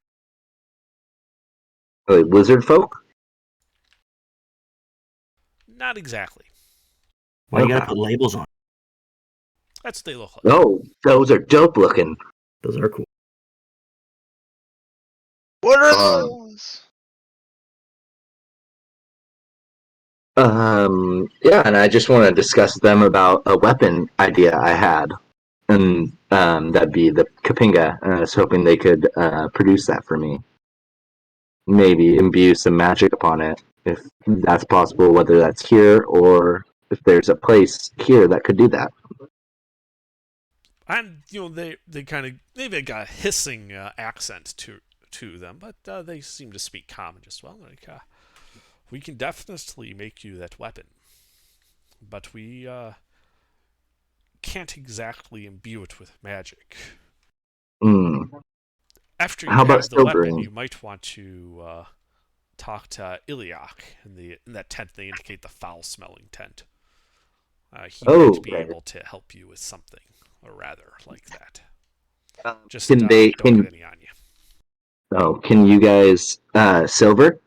are they lizard folk? you. Not exactly. Why you Okay. gotta put labels on? That's what they look like. Oh, those are dope looking. Those are cool. What are Um, those? Yeah, and I just want to discuss with them about a weapon idea I had, and that'd be the Kapinga. And I was hoping they could produce that for me. Maybe imbue some magic upon it, if that's possible. Whether that's here or if there's a place here that could do that. And they kind of they've got a hissing accent to them, but they seem to speak common just well. Like, we can definitely make you that weapon, but we can't exactly imbue it with magic. Hmm. After you How about have the weapon, silvering? you might want to talk to Iliak in that tent. They indicate the foul-smelling tent. He Oh, might be okay. able to help you with something, or rather, like that. Just Can they? don't get any on you. Oh, can you guys silver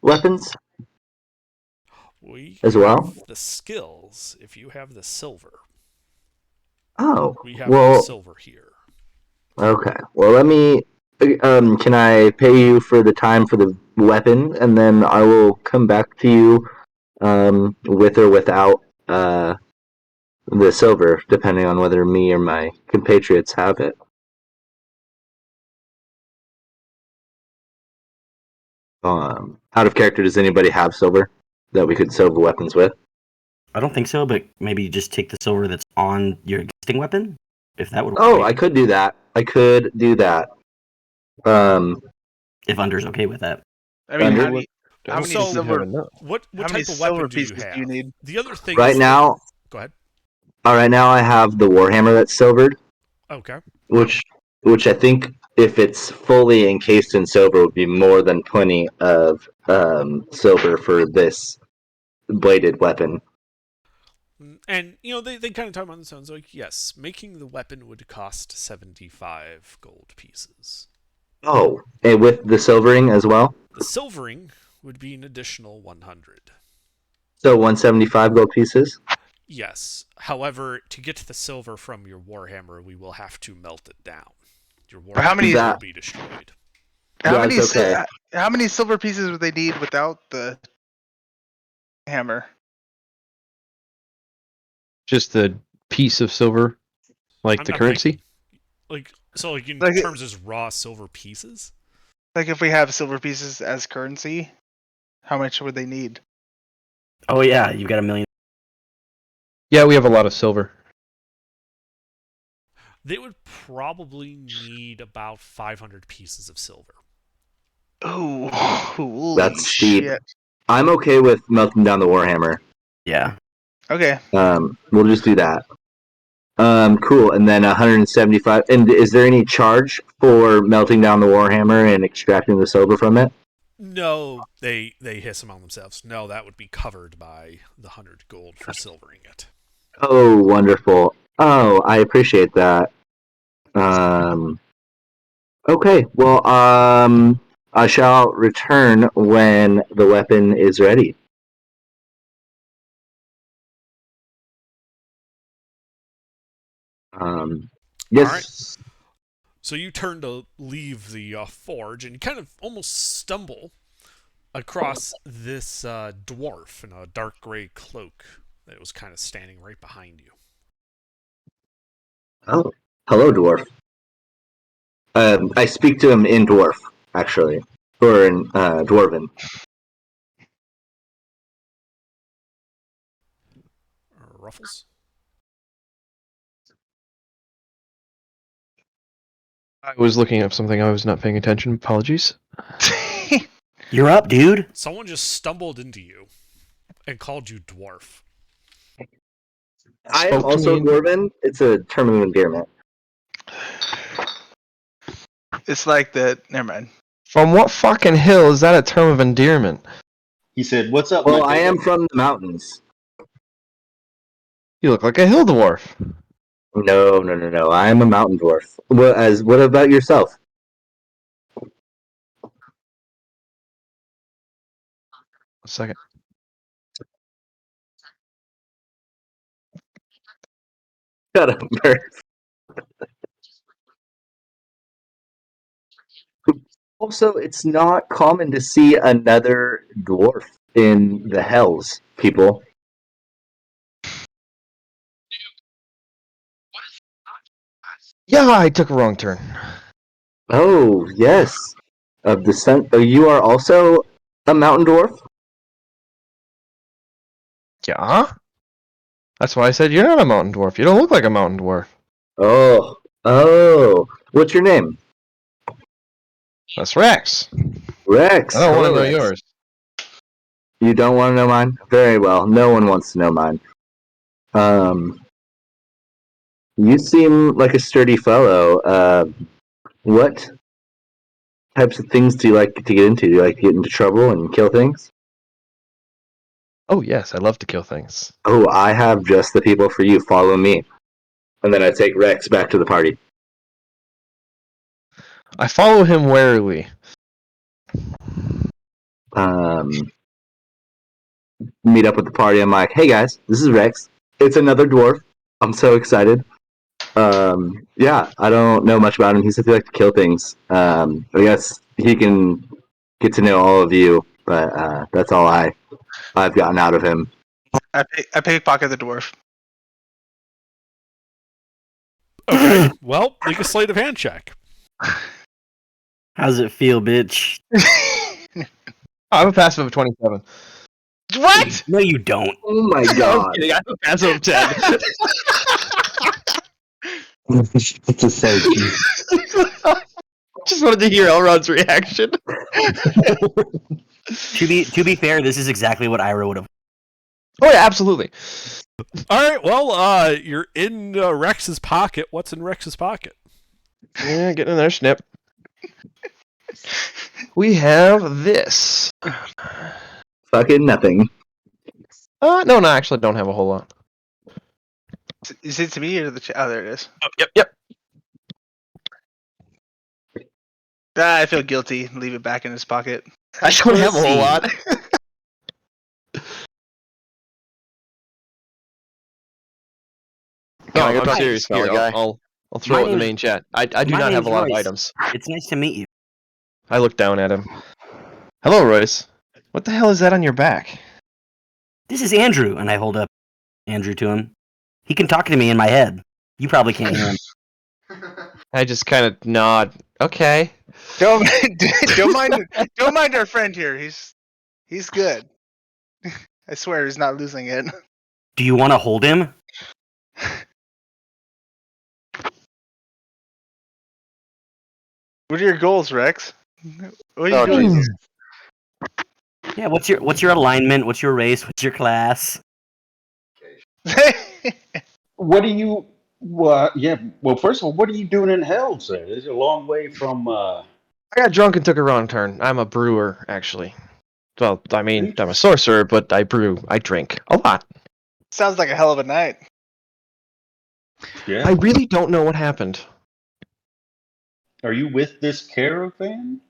weapons We as well? have the skills if you have the silver. Oh, We have no well, silver here. okay. Well, let me. Can I pay you for the time for the weapon, and then I will come back to you, with or without the silver, depending on whether me or my compatriots have it. Out of character, does anybody have silver that we could silver weapons with? I don't think so, but maybe just take the silver that's on your existing weapon, if that would work. Oh, I could do that. I could do that. If Under's okay with that. I mean, Under- how many Don't So- think we'd have silver? enough. What How many type of silver weapon do you pieces have? do you need? The other thing right is now, go ahead. right now I have the warhammer that's silvered, Okay. which I think if it's fully encased in silver would be more than plenty of silver for this bladed weapon. And they kind of talk about this. Sounds like yes, making the weapon would cost 75 gold pieces. Oh, and with the silvering as well. The silvering would be an additional 100. So 175 gold pieces. Yes. However, to get the silver from your warhammer, we will have to melt it down. Your How many- warhammer will be destroyed. How Yeah, many? it's okay. How many silver pieces would they need without the hammer? Just the piece of silver, like I'm the not currency. thinking- like in Like it- terms as raw silver pieces. Like if we have silver pieces as currency, how much would they need? Oh yeah, you've got 1,000,000. Yeah, we have a lot of silver. They would probably need about 500 pieces of silver. Ooh, holy That's steep. shit. I'm okay with melting down the warhammer. Yeah. Okay. We'll just do that. Cool. And then 175. And is there any charge for melting down the warhammer and extracting the silver from it? No, they hiss among themselves. No, that would be covered by the 100 gold for silvering it. Oh, wonderful. Oh, I appreciate that. Okay. Well, I shall return when the weapon is ready. Yes. So you turn to leave the forge, and you kind of almost stumble across this dwarf in a dark gray cloak that was kind of standing right behind you. Oh, hello, dwarf. I speak to him in dwarf, actually, or in dwarven. Ruffles? I was looking up something. I was not paying attention. Apologies. You're up, dude. Someone just stumbled into you and called you dwarf. I am Spoke to also me in- dwarven. It's a term of endearment. It's like the. Never mind. From what fucking hill is that a term of endearment? He said, "What's up, Well, my I nigga?" am from the mountains. You look like a hill dwarf. No. I am a mountain dwarf. What about yourself? A second. Shut up, Bert. Also, it's not common to see another dwarf in the hells, people. Yeah, I took a wrong turn. Oh, yes. Of the sun. Oh, you are also a mountain dwarf? Yeah? That's why I said you're not a mountain dwarf. You don't look like a mountain dwarf. Oh. What's your name? That's Rex. Rex. I don't want to Hello, know Rex. yours. You don't want to know mine? Very well. No one wants to know mine. You seem like a sturdy fellow. What types of things do you like to get into? Do you like to get into trouble and kill things? Oh, yes, I love to kill things. Oh, I have just the people for you. Follow me. And then I take Rex back to the party. I follow him warily. Meet up with the party. I'm like, hey guys, this is Rex. It's another dwarf. I'm so excited. Yeah, I don't know much about him. He said he likes to kill things. I guess he can get to know all of you, but that's all I've gotten out of him. I pickpocket the dwarf. Okay, well, make a sleight of hand check. How's it feel, bitch? I have a passive of 27. What? No, you don't. Oh my I'm god! kidding. I have a passive of 10. It's a sight. Just wanted to hear Elrod's reaction. To be fair, this is exactly what Ira would have. Oh, yeah, absolutely. All right, well, you're in Rex's pocket. What's in Rex's pocket? Yeah, getting in there, snip. We have this. Fucking nothing. No, I actually don't have a whole lot. Is it to me or to the chat? Oh, there it is. Oh, yep. I feel guilty. Leave it back in his pocket. I don't have a whole lot. No, Can I get I'm back to serious, you, here. guy? I'll throw My it in the name's- main chat. I do my not have a name's lot of Royce. items. It's nice to meet you. I look down at him. Hello, Royce. What the hell is that on your back? This is Andrew, and I hold up Andrew to him. He can talk to me in my head. You probably can't hear him. I just kind of nod. Okay. Don't mind our friend here. He's good. I swear he's not losing it. Do you want to hold him? What are your goals, Rex? What are you doing Jesus. Yeah. What's your alignment? What's your race? What's your class? here? What do you? Yeah. Well, first of all, what are you doing in hell, sir? This is a long way from. I got drunk and took a wrong turn. I'm a brewer, actually. Well, I mean, I'm a sorcerer, but I brew. I drink a lot. Sounds like a hell of a night. Yeah. I really don't know what happened. Are you with this caravan?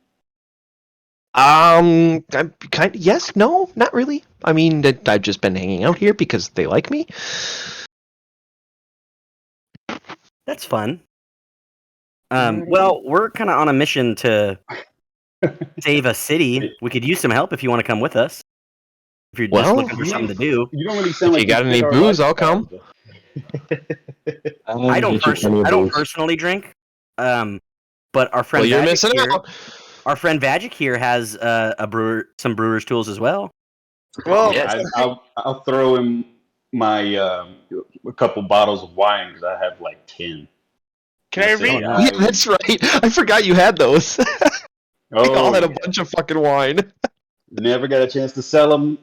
I'm kind of, yes, no, not really. I mean, I've just been hanging out here because they like me. That's fun. Well, we're kind of on a mission to save a city. We could use some help if you want to come with us. If you're just Well, looking for something to do. You don't really sound If like you got fit any our booze, I'll lifestyle. I don't personally drink. But our friend Well, you're Vagic missing here, out. our friend Vagic here has some brewer's tools as well. Well, I'll throw him my a couple bottles of wine because I have like 10. can I That's it. read? Yeah, that's right. I forgot you had those. We all had a bunch of fucking wine. Never got a chance to sell them,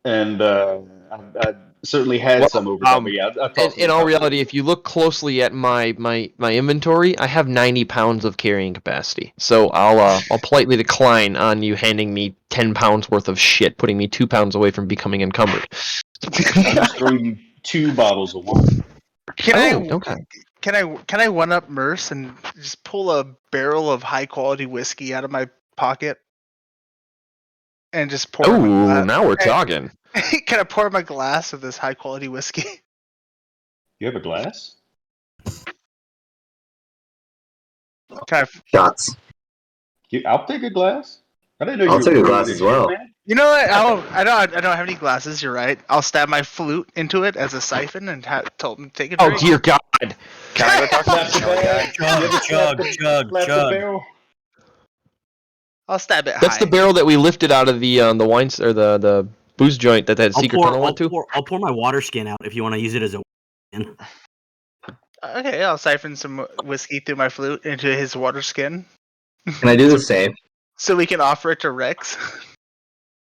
and I certainly had some over time. But yeah, I tossed In them all a reality, if you look closely at my inventory, I have 90 pounds of carrying capacity. So I'll politely decline on you handing me 10 pounds worth of shit, putting me 2 pounds away from becoming encumbered. I'll just throw you 2 bottles of wine. Okay. Can I one up Merce and just pull a barrel of high quality whiskey out of my pocket and just pour him a Oh, glass? now we're talking. Can I pour him a glass of this high quality whiskey? You have a glass? Can I, Shots. I'll take a glass. I didn't know I'll you take a were glass this as well. shit, man. you know what? I don't have any glasses. You're right. I'll stab my flute into it as a siphon and tell him to take a Oh drink. dear God! Can I go talk to Slap the the smelly guy? barrel. Chug. Slap the barrel. I'll stab it That's high. the barrel that we lifted out of the wine or the booze joint that secret tunnel went to. I'll pour my water skin out if you want to use it as a. Okay, I'll siphon some whiskey through my flute into his water skin, Can I do the same? so we can offer it to Rex.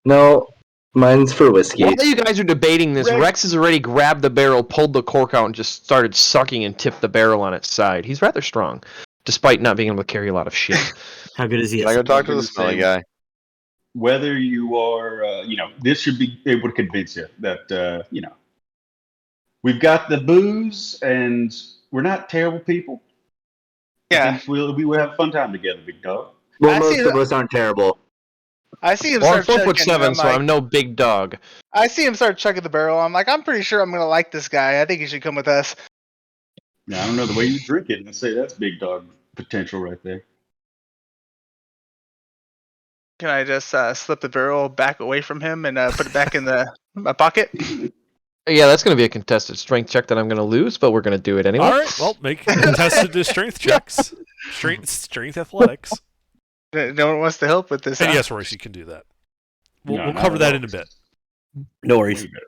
No, mine's for whiskey. While you guys are debating this, Rex- Rex has already grabbed the barrel, pulled the cork out, and just started sucking and tipped the barrel on its side. He's rather strong, despite not being able to carry a lot of shit. How good is he? Can I go talk to the Same. smelly guy? Whether you are, this should be able to convince you that, we've got the booze and we're not terrible people. I Yeah, think we will have a fun time together, big dog. Well, I most see of us aren't terrible. I see him Well, I'm start 4'7", chugging. so I'm no big dog. I see him start chugging the barrel. I'm like, I'm pretty sure I'm gonna like this guy. I think he should come with us. Now, I don't know the way you drink it and say that's big dog potential right there. Can I just slip the barrel back away from him and put it back in my pocket? Yeah, that's going to be a contested strength check that I'm going to lose, but we're going to do it anyway. All right. Well, make contested strength checks. Strength athletics. No one wants to help with this. And huh? yes, Royce, you can do that. We'll No, cover not that at in a all. bit. No worries. Way better.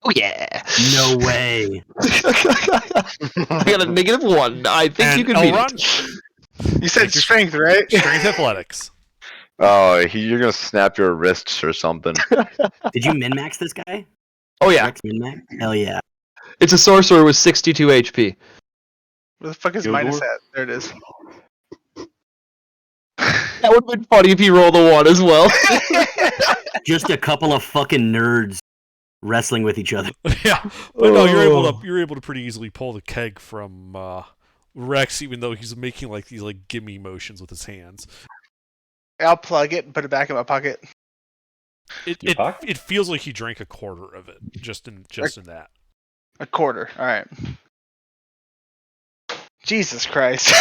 Oh, yeah. No way. I got a -1. I think And you can beat Elron, it. You said strength, right? strength athletics. Oh, you're gonna snap your wrists or something. Did you min max this guy? Oh, yeah. Rex min max? Hell yeah. It's a sorcerer with 62 HP. Where the fuck is Gildor? minus at? There it is. That would have been funny if he rolled a 1 as well. Just a couple of fucking nerds wrestling with each other. Yeah, but no, you're able to pretty easily pull the keg from Rex, even though he's making like these like gimme motions with his hands. I'll plug it and put it back in my pocket. Your pocket? It feels like he drank a quarter of it just in that. A quarter. All right. Jesus Christ.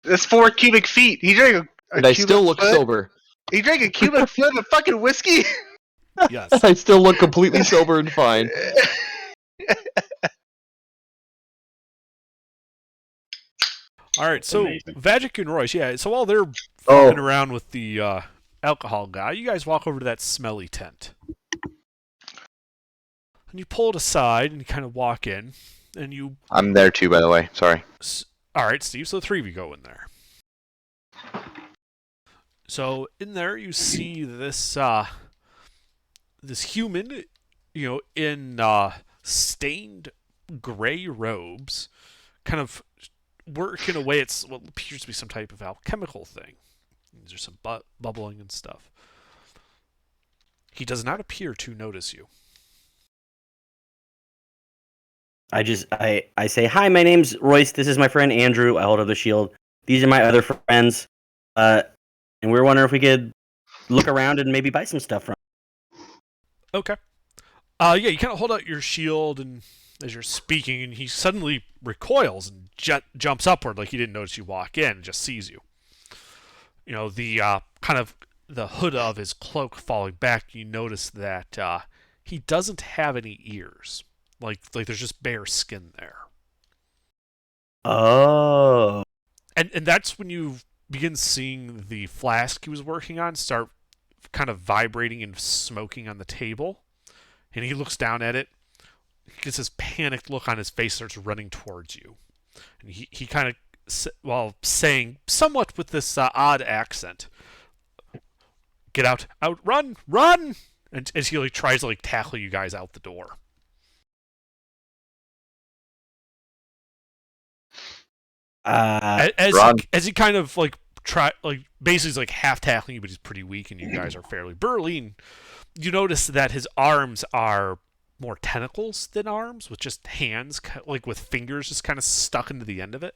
That's 4 cubic feet. He drank a And I cubic still look foot? sober. He drank a cubic foot of fucking whiskey? Yes. I still look completely sober and fine. All right, so Amazing. Vagic and Royce, yeah. So while they're fucking around with the alcohol guy, you guys walk over to that smelly tent, and you pull it aside and you kind of walk in, and you. I'm there too, by the way. Sorry. All right, Steve. So the 3 of you go in there. So in there you see this this human, in stained gray robes, kind of working away at what appears to be some type of alchemical thing. There's some bubbling and stuff. He does not appear to notice you. I say, hi, my name's Royce. This is my friend Andrew. I hold up the shield. These are my other friends. And we were wondering if we could look around and maybe buy some stuff from. Okay. Yeah, you kind of hold out your shield and as you're speaking, and he suddenly recoils and jumps upward like he didn't notice you walk in and just sees you. The kind of the hood of his cloak falling back, you notice that he doesn't have any ears. Like there's just bare skin there. Oh. And that's when you begin seeing the flask he was working on start kind of vibrating and smoking on the table. And he looks down at it. He gets this panicked look on his face, starts running towards you. And he kind of, while saying, somewhat with this odd accent, get out, run! And as he tries to tackle you guys out the door. As he kind of basically is half tackling you, but he's pretty weak, and you guys are fairly burly. And you notice that his arms are more tentacles than arms, with just hands, like with fingers just kind of stuck into the end of it.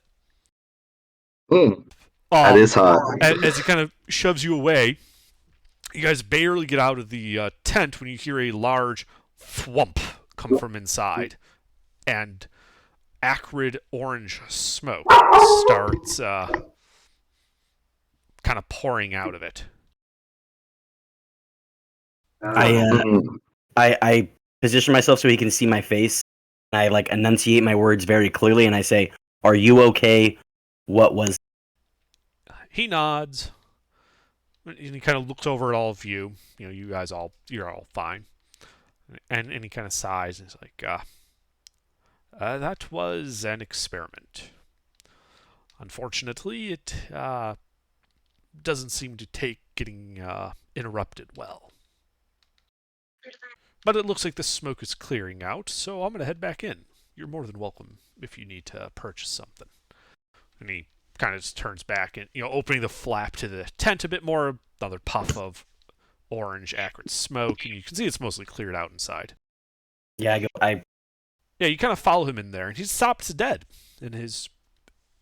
That is hot. As he kind of shoves you away, you guys barely get out of the tent when you hear a large thwump come from inside, and acrid orange smoke starts kind of pouring out of it. I position myself so he can see my face. And I like enunciate my words very clearly, and I say, "Are you okay? What was?" He nods, and he kind of looks over at all of you. You know, you're all fine. And he kind of sighs and he's like, that was an experiment. Unfortunately, it doesn't seem to take getting interrupted well. But it looks like the smoke is clearing out, so I'm going to head back in. You're more than welcome if you need to purchase something. And he kind of just turns back and, opening the flap to the tent a bit more, another puff of orange acrid smoke, and you can see it's mostly cleared out inside. Yeah, Yeah, you kind of follow him in there, and he stops dead in his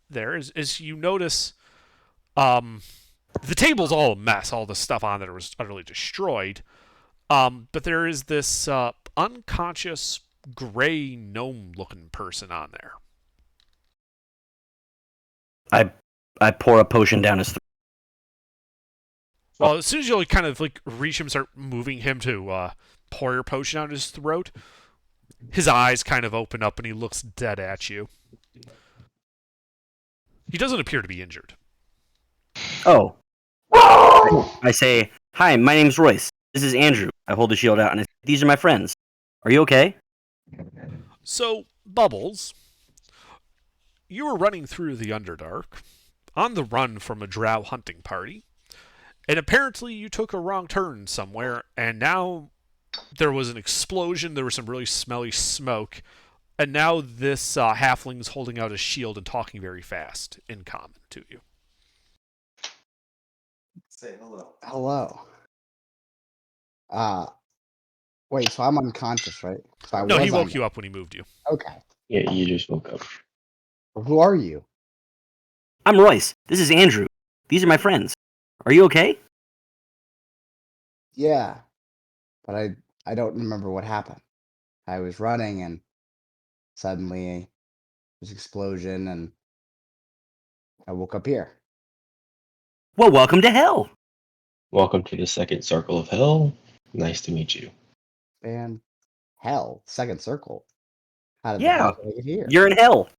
there as you notice the table's all a mess, all the stuff on there was utterly destroyed. But there is this unconscious gray gnome looking person on there. I pour a potion down his throat. Well, as soon as you kind of like reach him, start moving him to pour your potion down his throat, his eyes kind of open up and he looks dead at you. He doesn't appear to be injured. Oh. I say, "Hi, my name's Royce. This is Andrew." I hold the shield out and I say, "These are my friends. Are you okay?" So, Bubbles, you were running through the Underdark, on the run from a drow hunting party, and apparently you took a wrong turn somewhere, and now there was an explosion, there was some really smelly smoke, and now this halfling's holding out a shield and talking very fast in common to you. Say hello. Hello. Wait, so I'm unconscious, right? So No, he woke you up when he moved you. Okay. Yeah, you just woke up. Well, who are you? I'm Royce. This is Andrew. These are my friends. Are you okay? Yeah, but I don't remember what happened. I was running and suddenly there's an explosion and I woke up here. Well, welcome to hell. Welcome to the second circle of hell. Nice to meet you. And hell, second circle. How did the Yeah, hell did I get here? you're in hell.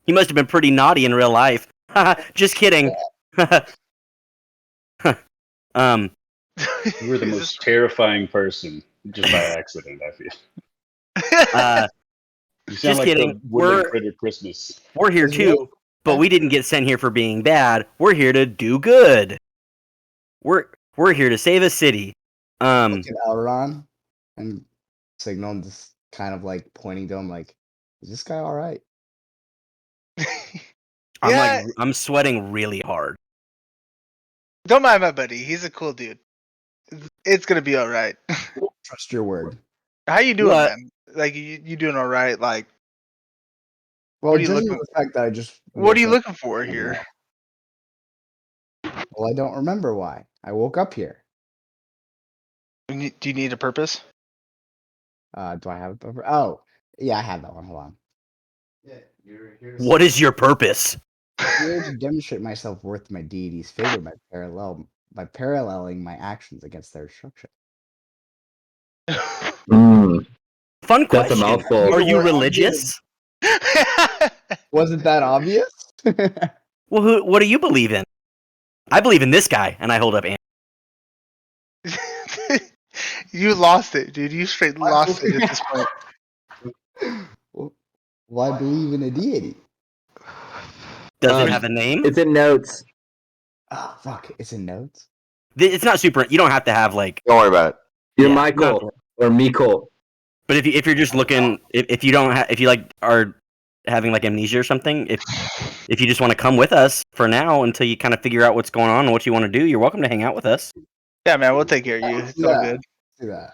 You must have been pretty naughty in real life. Just kidding. You were the most terrifying person just by accident, I feel. You sound just like kidding. the Woodland Critter Christmas. We're here too, but we didn't get sent here for being bad. We're here to do good. We're here to save a city. Look at Elron and Signal and just kind of like pointing to him like, is this guy all right? I'm sweating really hard. Don't mind my buddy. He's a cool dude. It's gonna be all right. Trust your word. How you doing, What? man? Like you doing all right? Like, Well, What are you just looking- the fact that I just what are you woke up- looking for here? Well, I don't remember why. I woke up here. Do you need a purpose? Do I have a purpose? Oh, yeah, I have that one. Hold on. Yeah, you're here. What is your purpose? Here to demonstrate myself worth my deity's favor by paralleling my actions against their destruction. Fun That's a question. mouthful. Are you religious? Wasn't that obvious? Well, what do you believe in? I believe in this guy, and I hold up Andrew. You lost it, dude. You straight lost it at this point. Well, I believe in a deity. Does it have a name? It's in notes. Oh, fuck. It's in notes. It's not super. You don't have to have like. Don't worry about it. You're Yeah, Michael or Mikol. But if you're just looking, if you don't if you like are having like amnesia or something, if you just want to come with us for now until you kind of figure out what's going on and what you want to do, you're welcome to hang out with us. Yeah, man. We'll take care of you. It's all Yeah. good. Do that.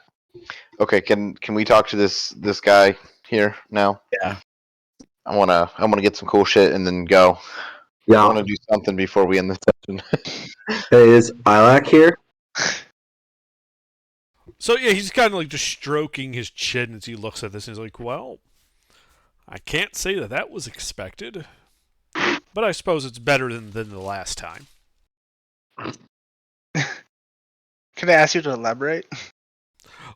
Okay, can we talk to this guy here now? Yeah. I wanna get some cool shit and then go. I Yeah. wanna do something before we end the session. Hey, is Ilak here? So yeah, he's kind of like just stroking his chin as he looks at this, and he's like, "Well, I can't say that was expected, but I suppose it's better than the last time." Can I ask you to elaborate?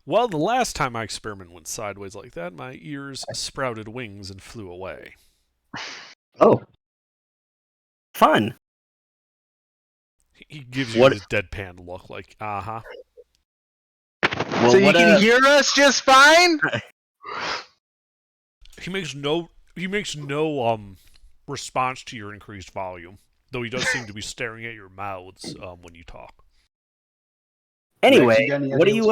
Well, the last time my experiment went sideways like that, my ears sprouted wings and flew away. Oh. Fun. He gives you What- this deadpan look, like, uh-huh. Well, so you what, can hear us just fine? He makes no response to your increased volume, though he does seem to be staring at your mouths when you talk. Anyway, Rex, you got any what do idea you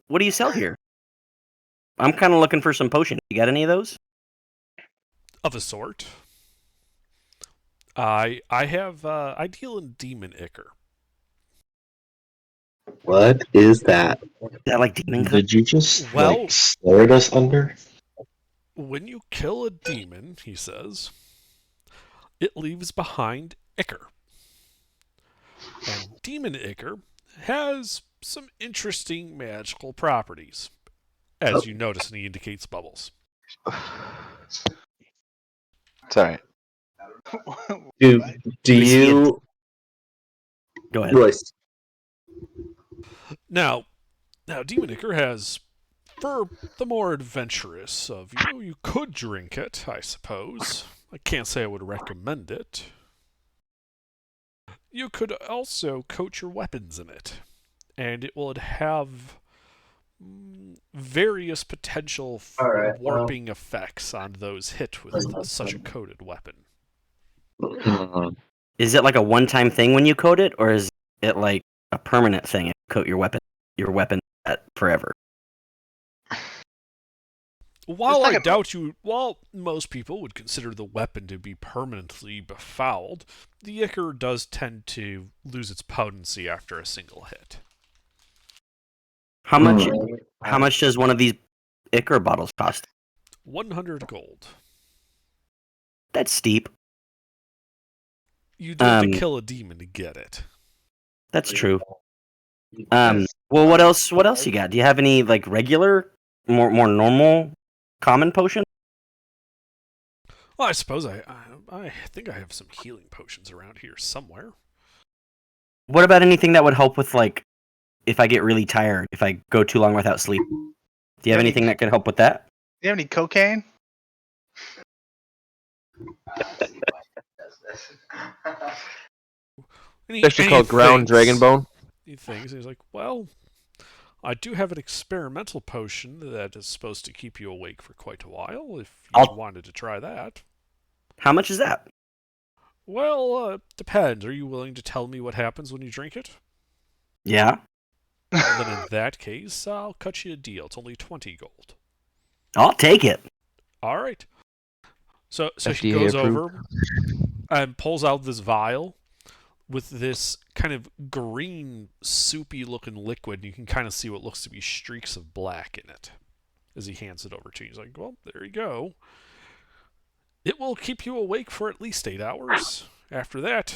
what's going on? sell here? I'm kind of looking for some potions. You got any of those? Of a sort. I deal in demon ichor. What is that? Is that like demon? Did you just Well- like stare at us under? When you kill a demon, he says, it leaves behind ichor. And demon ichor has some interesting magical properties, as you notice, and he indicates bubbles. It's alright. Do We see you? Go ahead. Royce, Now, demon ichor has, for the more adventurous of you, you could drink it, I suppose. I can't say I would recommend it. You could also coat your weapons in it, and it will have various potential warping effects on those hit with such a coated weapon. Is it like a one-time thing when you coat it, or is it like a permanent thing? You coat your weapon forever. While It's like while most people would consider the weapon to be permanently befouled, the ichor does tend to lose its potency after a single hit. How much? How much does one of these ichor bottles cost? 100 gold. That's steep. You do have to Um, kill a demon to get it. That's true. Well, what else? What else you got? Do you have any like regular, more normal, common potion? Well, I suppose I think I have some healing potions around here somewhere. What about anything that would help with like, if I get really tired, if I go too long without sleep? Do you have anything that could help with that? Do you have any cocaine? And It's actually called ground dragon bone. He thinks, he's like, well, I do have an experimental potion that is supposed to keep you awake for quite a while, if you wanted to try that. How much is that? Well, depends. Are you willing to tell me what happens when you drink it? Yeah, Well, then in that case, I'll cut you a deal. It's only 20 gold. I'll take it. All right. So he FDA goes approved. over and pulls out this vial with this kind of green, soupy-looking liquid. You can kind of see what looks to be streaks of black in it as he hands it over to you. He's like, well, there you go. It will keep you awake for at least 8 hours. After that,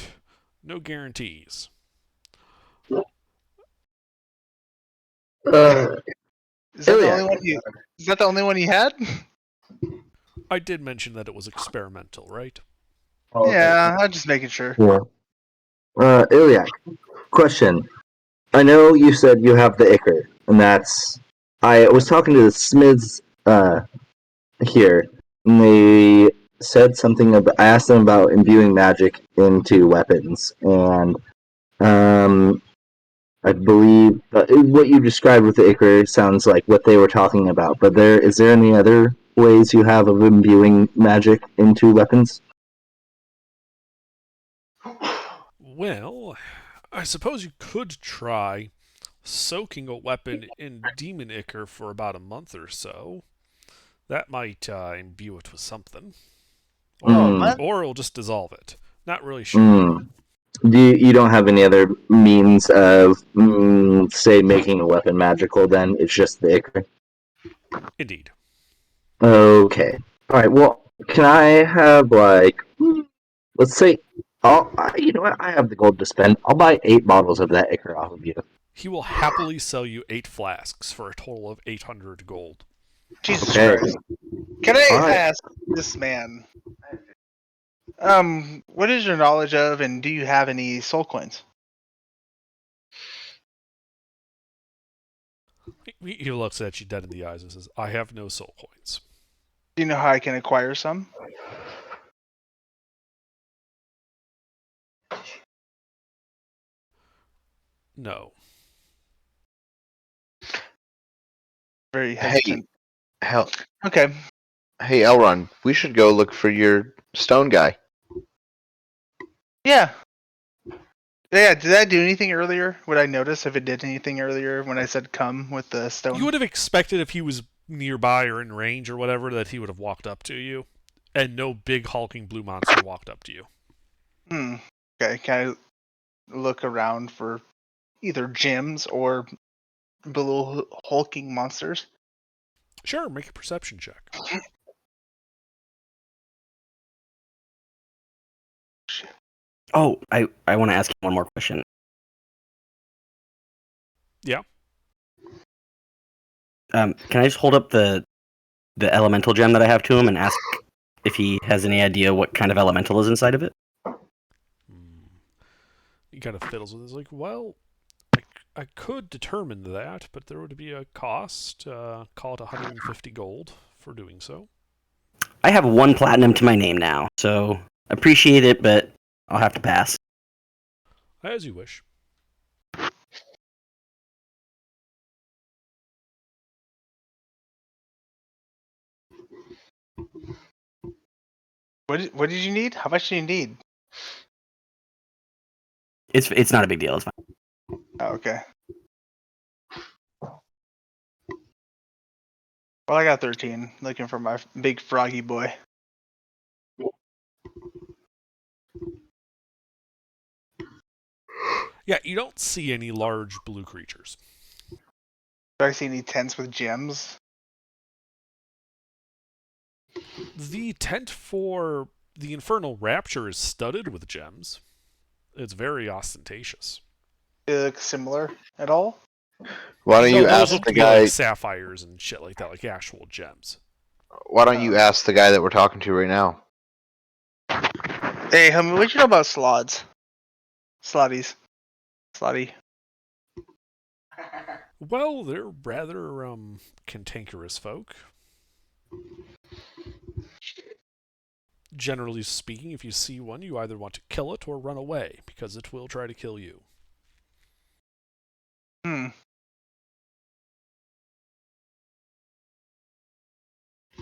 no guarantees. Is that the only one is that the only one you had? I did mention that it was experimental, right? Yeah, I'm just making sure. Yeah. Iliac, question. I know you said you have the ichor, and that's. I was talking to the Smiths here, and they said something about. I asked them about imbuing magic into weapons, and I believe what you described with the ichor sounds like what they were talking about. But is there any other ways you have of imbuing magic into weapons? Well, I suppose you could try soaking a weapon in demon ichor for about a month or so. That might imbue it with something. Oh, what? Or it'll just dissolve it. Not really sure. Mm. You don't have any other means of, say, making a weapon magical? Then it's just the ichor. Indeed. Okay. All right. Well, can I have let's say, you know what? I have the gold to spend. I'll buy 8 bottles of that ichor off of you. He will happily sell you 8 flasks for a total of 800 gold. Jesus Okay. Christ. Can I Alright. ask this man, what is your knowledge of, and do you have any soul coins? He looks at you dead in the eyes and says, I have no soul coins. Do you know how I can acquire some? No. Very Hey, hesitant. hell, Okay. hey, Elron, we should go look for your stone guy. Yeah. Yeah, did that do anything earlier? Would I notice if it did anything earlier when I said come with the stone? You would have expected if he was nearby or in range or whatever that he would have walked up to you, and no big hulking blue monster walked up to you. Okay, can I look around for either gems or below hulking monsters? Sure, make a perception check. Oh, I want to ask you one more question. Yeah. Can I just hold up the elemental gem that I have to him and ask if he has any idea what kind of elemental is inside of it? He kind of fiddles with it. He's like, well, I could determine that, but there would be a cost. Call it 150 gold for doing so. I have 1 platinum to my name now, so appreciate it, but I'll have to pass. As you wish. What did you need? How much do you need? It's not a big deal. It's fine. Oh, okay. Well, I got 13. Looking for my big froggy boy. Yeah, you don't see any large blue creatures. Do I see any tents with gems? The tent for the Infernal Rapture is studded with gems. It's very ostentatious. Do they look similar at all? Why don't No, you those ask look the to be guy? like sapphires and shit like that, like actual gems. Why don't you ask the guy that we're talking to right now? Hey, homie, what you know about slots? Slotties. Slotty. Well, they're rather cantankerous folk. Generally speaking, if you see one, you either want to kill it or run away, because it will try to kill you.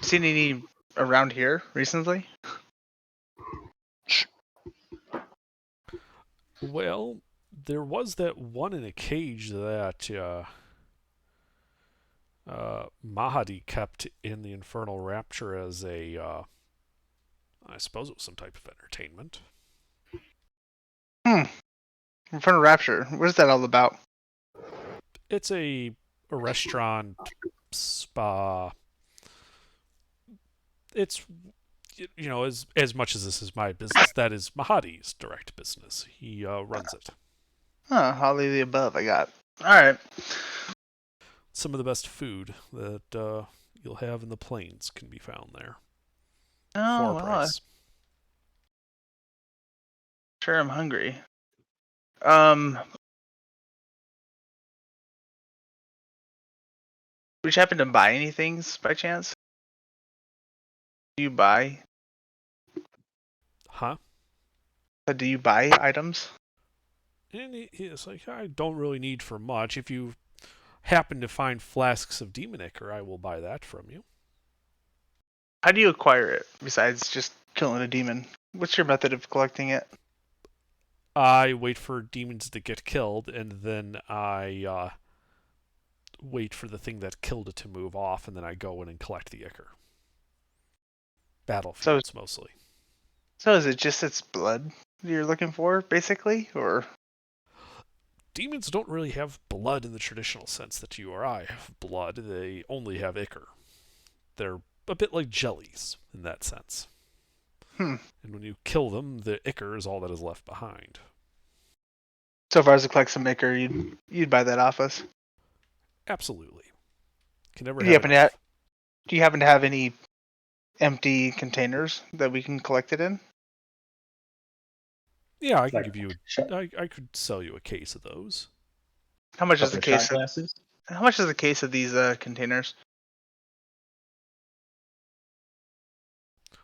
Seen any around here recently? Well, there was that one in a cage that Mahadi kept in the Infernal Rapture as I suppose it was some type of entertainment. Infernal Rapture. What is that all about? It's a restaurant, spa. It's, you know, as much as this is my business, that is Mahadi's direct business. He runs it. Huh, all of the above I got. Alright. Some of the best food that you'll have in the plains can be found there. Oh, For a well, price. Sure, I'm hungry. Would you happen to buy anything by chance? Do you buy? Huh? Do you buy items? And he's like, I don't really need for much. If you happen to find flasks of demon ichor, I will buy that from you. How do you acquire it besides just killing a demon? What's your method of collecting it? I wait for demons to get killed, and then I wait for the thing that killed it to move off, and then I go in and collect the ichor. Battlefields, mostly. So is it just its blood you're looking for, basically, or Demons don't really have blood in the traditional sense that you or I have blood. They only have ichor. They're a bit like jellies in that sense. Hmm. And when you kill them, the ichor is all that is left behind. so far as it collects some ichor, you'd buy that off us. Absolutely. Can never Do you have happen to enough. Do you happen to have any empty containers that we can collect it in? Yeah, I can Like give you. shot, I could sell you a case of those. How much is couple the of shot case? glasses. How much is the case of these containers?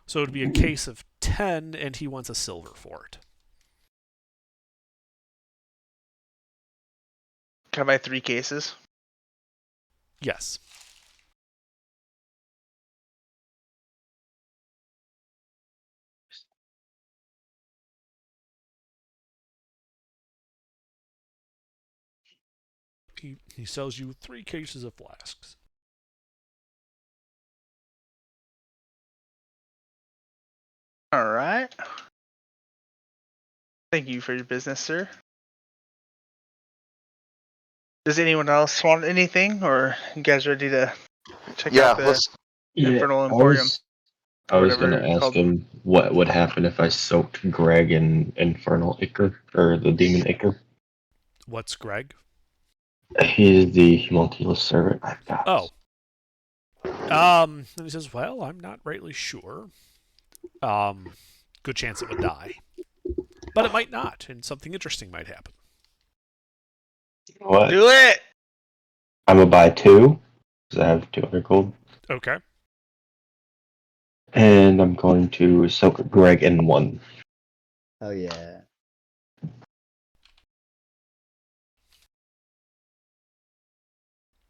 So it'd be a case of 10, and he wants a silver for it. Can I buy 3 cases? Yes. He sells you 3 cases of flasks. All right. Thank you for your business, sir. Does anyone else want anything, or you guys ready to check Yeah, out the let's. Infernal I Emporium was I or was whatever gonna it's ask called? him what would happen if I soaked Greg in Infernal Ichor or the Demon Ichor. What's Greg? He's the homunculus servant I've got. Oh. And he says, well, I'm not rightly sure. Good chance it would die. But it might not, and something interesting might happen. What? Do it! I'm gonna buy 2 because I have 200 gold, Okay. and I'm going to soak Greg in 1. Oh yeah.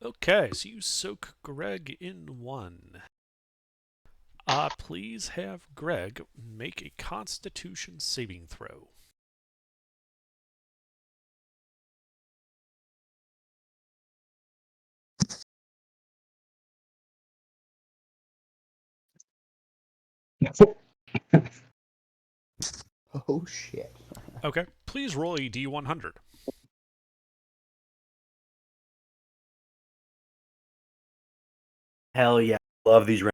Okay, so you soak Greg in 1. Please have Greg make a Constitution saving throw. Oh shit. Okay, please roll a D100. Hell yeah. Love these rounds.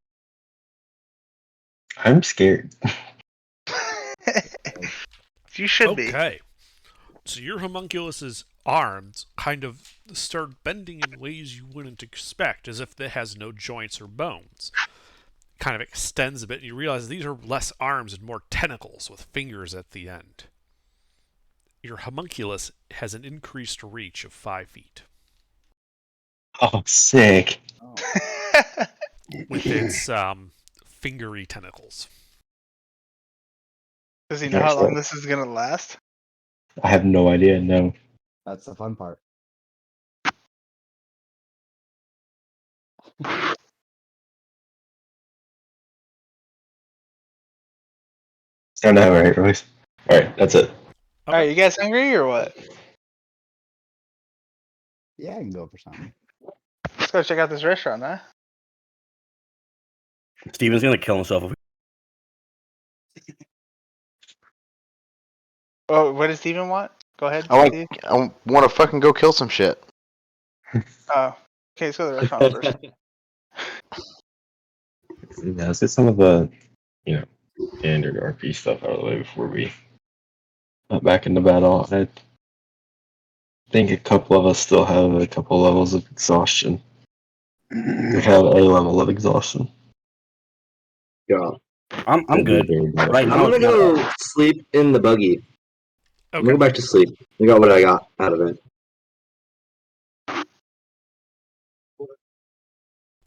I'm scared. You should be. Okay, so your homunculus's arms kind of start bending in ways you wouldn't expect, as if it has no joints or bones. Kind of extends a bit, and you realize these are less arms and more tentacles with fingers at the end. Your homunculus has an increased reach of 5 feet Oh, sick. Oh. with its fingery tentacles. Does he know how That's long right. this is gonna last? I have no idea. No. That's the fun part. I know, right, Royce? All right, that's it. All right, you guys hungry or what? Yeah, I can go for something. Let's go check out this restaurant, huh? Steven's gonna kill himself. Oh, what does Steven want? Go ahead, I Steve. want to fucking go kill some shit. Oh, okay, let's go to the restaurant first. Yeah, let's get some of the, standard RP stuff out of the way before we get back into battle. I think a couple of us still have a couple levels of exhaustion. We have a level of exhaustion. Yeah. I'm good. Right I'm now, gonna go sleep in the buggy. I'm gonna Okay. go back to sleep. I got what I got out of it.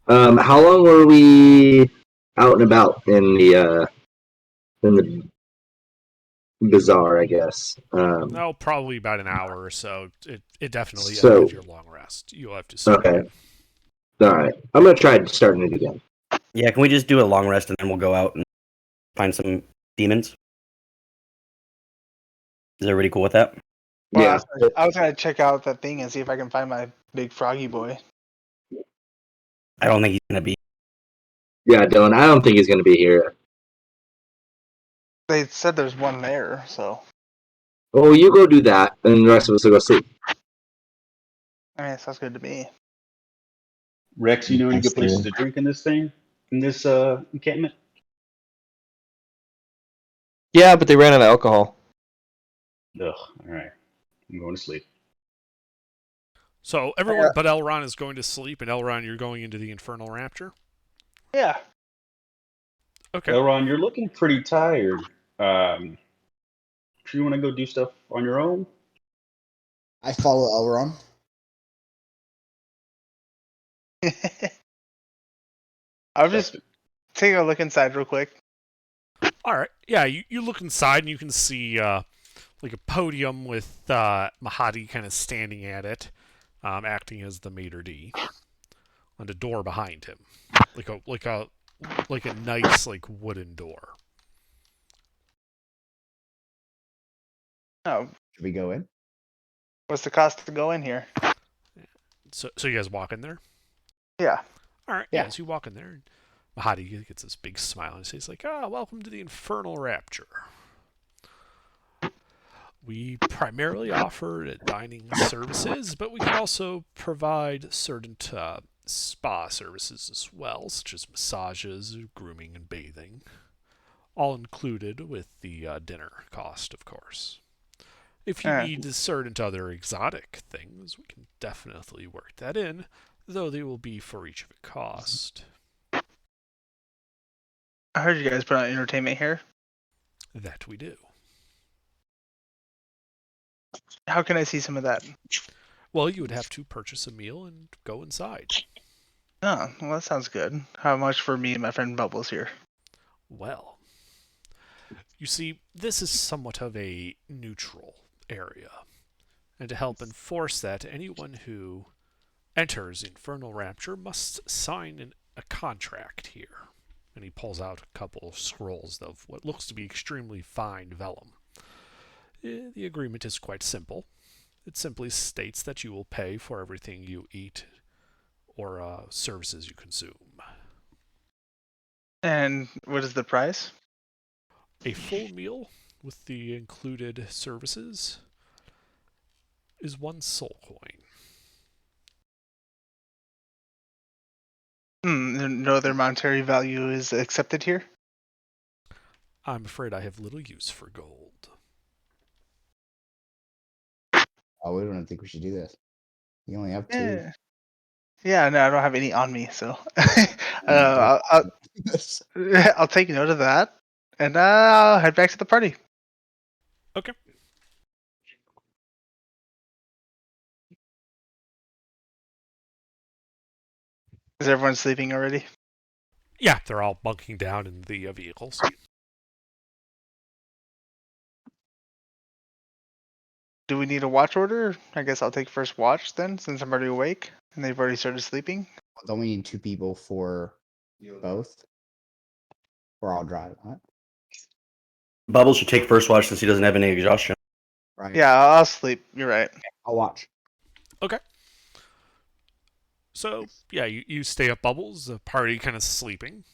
How long were we out and about in the bazaar? I guess. No, probably about an hour or so. It definitely So ended your long rest. You'll have to soak okay, again. all right. I'm gonna try starting it again. yeah, can we just do a long rest and then we'll go out and find some demons? Is everybody cool with that? Well, Yeah, I was gonna check out that thing and see if I can find my big froggy boy. I don't think he's gonna be. yeah, Dylan. I don't think he's gonna be here. They said there's one there, so Oh, you go do that, and the rest of us will go sleep. I mean, it sounds good to me. Rex, you know any That's good places true. to drink in this encampment? Yeah, but they ran out of alcohol. Ugh. All right. I'm going to sleep. So everyone but Elron is going to sleep, and Elron, you're going into the Infernal Rapture? Yeah. Okay. Elron, you're looking pretty tired. Do you want to go do stuff on your own? I follow Elron. I'll just take a look inside real quick. All right. Yeah, you look inside, and you can see like a podium with Mahadi kind of standing at it, acting as the maitre d', and a door behind him, like a nice like wooden door. Oh, Should we go in? what's the cost to go in here? So you guys walk in there? Yeah. All right. Yeah. Yeah. So you walk in there, and Mahadi gets this big smile and says like, welcome to the Infernal Rapture. We primarily offer dining services, but we can also provide certain spa services as well, such as massages, grooming, and bathing. All included with the dinner cost, of course. If you need certain other exotic things, we can definitely work that in, though they will be for each of a cost. I heard you guys put on entertainment here. That we do. How can I see some of that? Well, you would have to purchase a meal and go inside. Oh, well, that sounds good. How much for me and my friend Bubbles here? Well, you see, this is somewhat of a neutral area. And to help enforce that, anyone who enters Infernal Rapture must sign a contract here. And he pulls out a couple of scrolls of what looks to be extremely fine vellum. The agreement is quite simple. It simply states that you will pay for everything you eat or services you consume. And what is the price? A full meal with the included services is 1 soul coin. No other monetary value is accepted here? I'm afraid I have little use for gold. Oh, we don't think we should do this. You only have 2. Yeah, no, I don't have any on me, so Don't- I'll take note of that, and I'll head back to the party. Okay. Is everyone sleeping already? Yeah, they're all bunking down in the vehicles. Do we need a watch order? I guess I'll take first watch then, since I'm already awake and they've already started sleeping. Don't we need 2 people for both? Or I'll drive, right? Bubbles should take first watch since he doesn't have any exhaustion. Right. Yeah, I'll sleep. You're right. I'll watch. Okay. So, yeah, you stay up, Bubbles, the party kind of sleeping.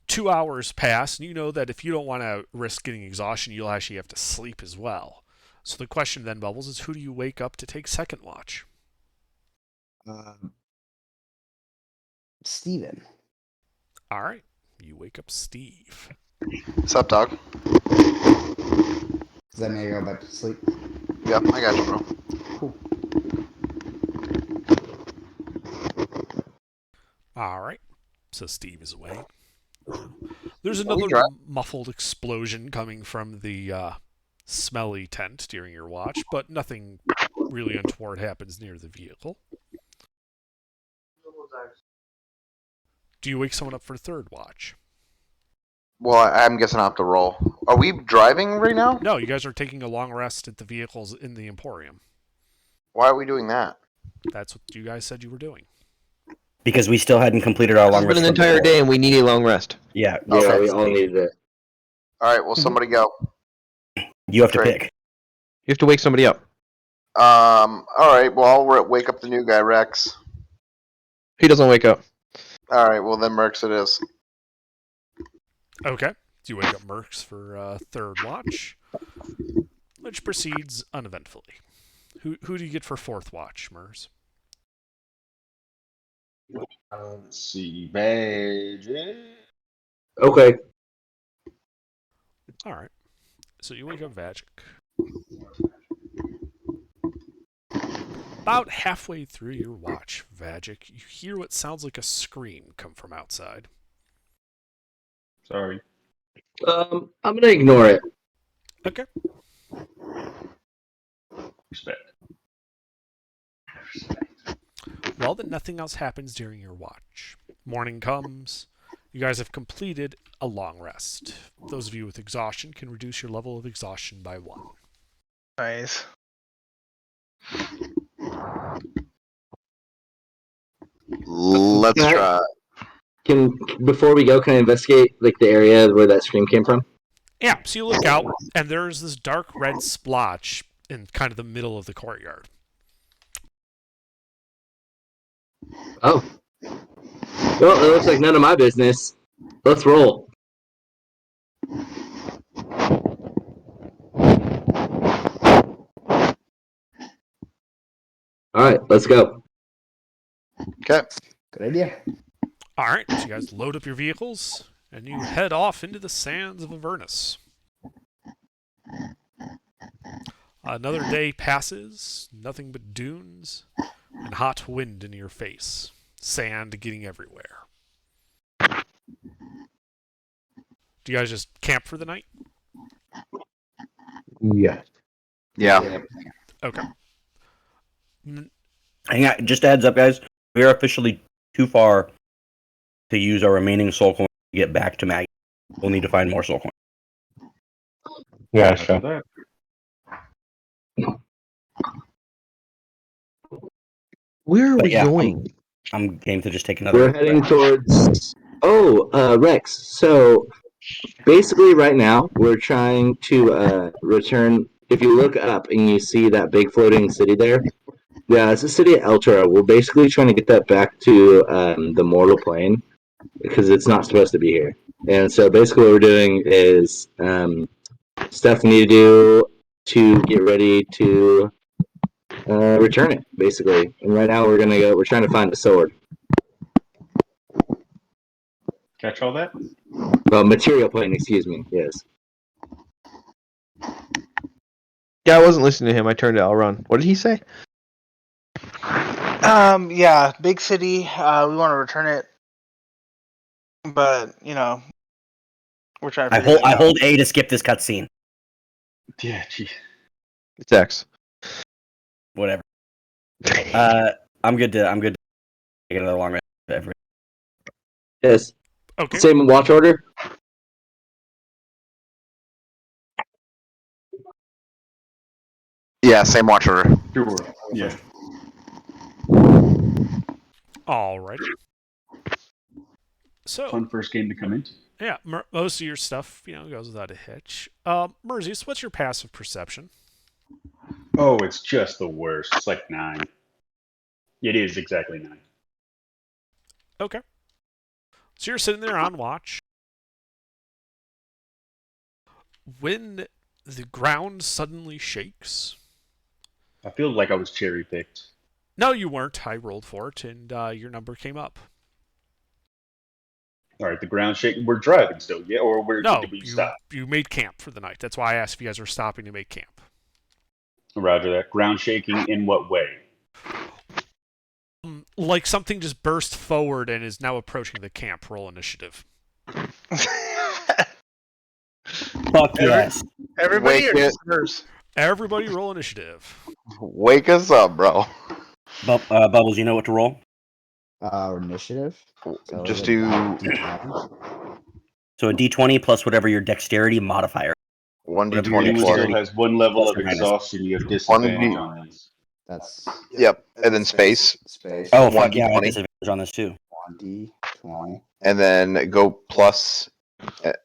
2 hours pass, and you know that if you don't want to risk getting exhaustion, you'll actually have to sleep as well. So the question then, Bubbles, is who do you wake up to take second watch? Steven. All right. You wake up Steve. What's up, dog? Does that mean I go back to sleep? Yep, I got you, bro. Cool. All right. So Steve is away. There's Well, we another try. muffled explosion coming from the smelly tent during your watch, but nothing really untoward happens near the vehicle. Do you wake someone up for third watch? Well, I'm guessing I have to roll. Are we driving right now? No, you guys are taking a long rest at the vehicles in the Emporium. Why are we doing that? That's what you guys said you were doing. Because we still hadn't completed our long It's rest. been an from entire before. day and we need a long rest. Yeah. Yeah, Okay. we all needed it. All right, well, somebody go. You have to Great. pick. You have to wake somebody up. All right, well, I'll wake up the new guy, Rex. He doesn't wake up. All right, well, then Rex it is. Okay. Do you wake up Mercs for third watch? which proceeds uneventfully. Who do you get for fourth watch, Mers? Let's see. Badge. Okay. All right. So you wake up Vagic. About halfway through your watch, Vagic, you hear what sounds like a scream come from outside. Sorry. I'm gonna ignore it. Okay. Respect. Well, then nothing else happens during your watch. Morning comes. You guys have completed a long rest. Those of you with exhaustion can reduce your level of exhaustion by 1. Nice. Let's Can I- try. Before we go, can I investigate like the area where that scream came from? Yeah, so you look out, and there's this dark red splotch in kind of the middle of the courtyard. Oh. Well, it looks like none of my business. Let's roll. All right, let's go. Okay. Good idea. All right, so you guys load up your vehicles, and you head off into the sands of Avernus. Another day passes, nothing but dunes and hot wind in your face, sand getting everywhere. Do you guys just camp for the night? Yeah. Yeah. Okay. Hang on, just a heads up, guys. We are officially too far to use our remaining soul coins to get back to Maggie. We'll need to find more soul coins. Yeah, After sure. that. Where are But we yeah, going? I'm game to just take another. We're heading towards. Oh, Rex. So basically, right now we're trying to return. If you look up and you see that big floating city there, yeah, it's the city of Eltura. We're basically trying to get that back to the mortal plane because it's not supposed to be here. And so basically, what we're doing is stuff we need to do to get ready to return it, basically. And right now, we're trying to find a sword. Catch all that? Well, material plane, excuse me. Yes. Yeah, I wasn't listening to him. I turned to Elrond. What did he say? Yeah, big city. We want to return it, but we're trying to I figure hold that out. hold A to skip this cutscene. Yeah, gee. It's X. Whatever. I'm good to take another long rest. Yes. Okay. Same watch order. Yeah, same watch order. Sure. Yeah. Alrighty. So, Fun first game to come into. yeah, most of your stuff, goes without a hitch. Merzius, what's your passive perception? Oh, it's just the worst. It's like 9. It is exactly 9. Okay. So you're sitting there on watch. When the ground suddenly shakes. I feel like I was cherry picked. No, you weren't. I rolled for it, and your number came up. All right, the ground shaking. We're driving still, yeah? Or No, did we stop? you made camp for the night. That's why I asked if you guys were stopping to make camp. Roger that. Ground shaking in what way? Like something just burst forward and is now approaching the camp. Roll initiative. Fuck yes. Everybody Wake or it. just hers? Everybody roll initiative. Wake us up, bro. Bubbles, you know what to roll? Initiative. So Just is it do. D20? So a D20 plus whatever your dexterity modifier. 1d20 Everyone plus. still has one level Plus of or minus. exhaustion. You have disadvantage 1d. on these. That's Yep, and then space. space. Oh, fuck yeah, I have 1d20. disadvantage on this too. 1d20. And then go plus. And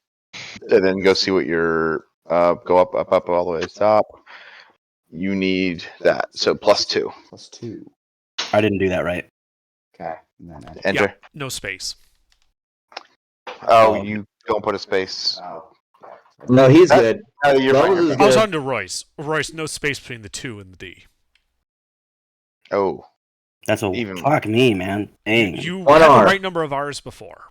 then go see what your. Go up, all the way to the top. You need that. So plus 2. Plus 2. I didn't do that right. Okay. And then enter. Enter. Yeah, no space. Oh, you don't put a space. Oh. No, he's good. Oh, you're fine. Bubbles You're is fine. I was good. on to Royce. Royce, no space between the 2 and the D. Oh, That's a Even- fuck me, man. Dang. You One had the R. right number of R's before.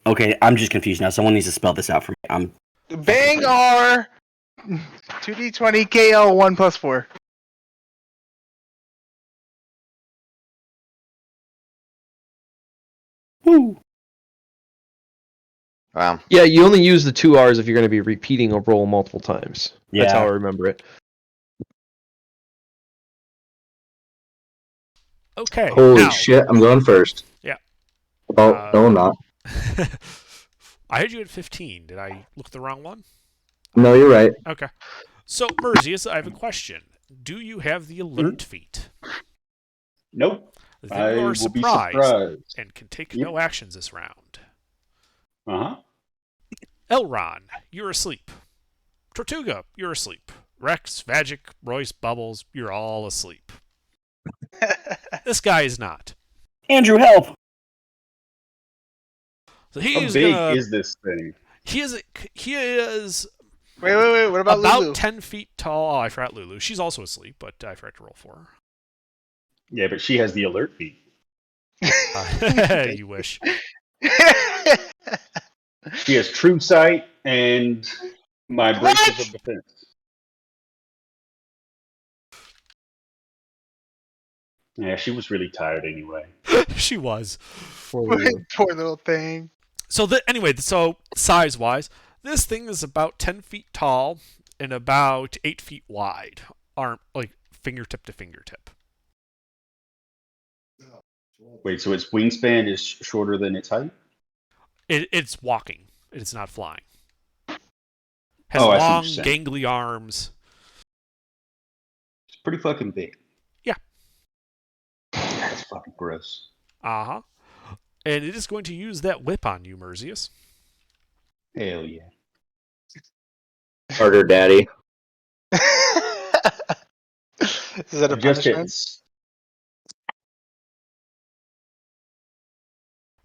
Okay, I'm just confused now. Someone needs to spell this out for me. I'm Bang R 2d20 KL 1 plus 4. Woo. wow. Yeah, you only use the 2 R's if you're going to be repeating a roll multiple times. That's Yeah. how I remember it. Okay. Holy now, shit! I'm going first. Yeah. Oh no, I'm not. I had you at 15. Did I look at the wrong one? No, you're right. Okay. So, Merzius, I have a question. Do you have the alert feat? Nope. Then I you are will be surprised surprised. and can take Yep. no actions this round. Uh huh. Elron, you're asleep. Tortuga, you're asleep. Rex, Vagic, Royce, Bubbles, you're all asleep. This guy is not. Andrew, help! So How he's big gonna. is this thing? He is Wait. What about about Lulu? 10 feet tall. Oh, I forgot Lulu. She's also asleep, but I forgot to roll for Yeah, but she has the alert feat. her. You wish. She has true sight and my braces of defense. Yeah, she was really tired anyway. She was. Poor Lulu. Poor little thing. So anyway, so size-wise, this thing is about 10 feet tall and about 8 feet wide, arm like fingertip to fingertip. Wait, so its wingspan is shorter than its height? It's walking. It's not flying. Has Oh, I see what long, you're saying. gangly arms. It's pretty fucking big. Yeah. That's fucking gross. Uh-huh. And it is going to use that whip on you, Merzius. Hell yeah. Harder, Daddy. Is that a Just punishment? hits.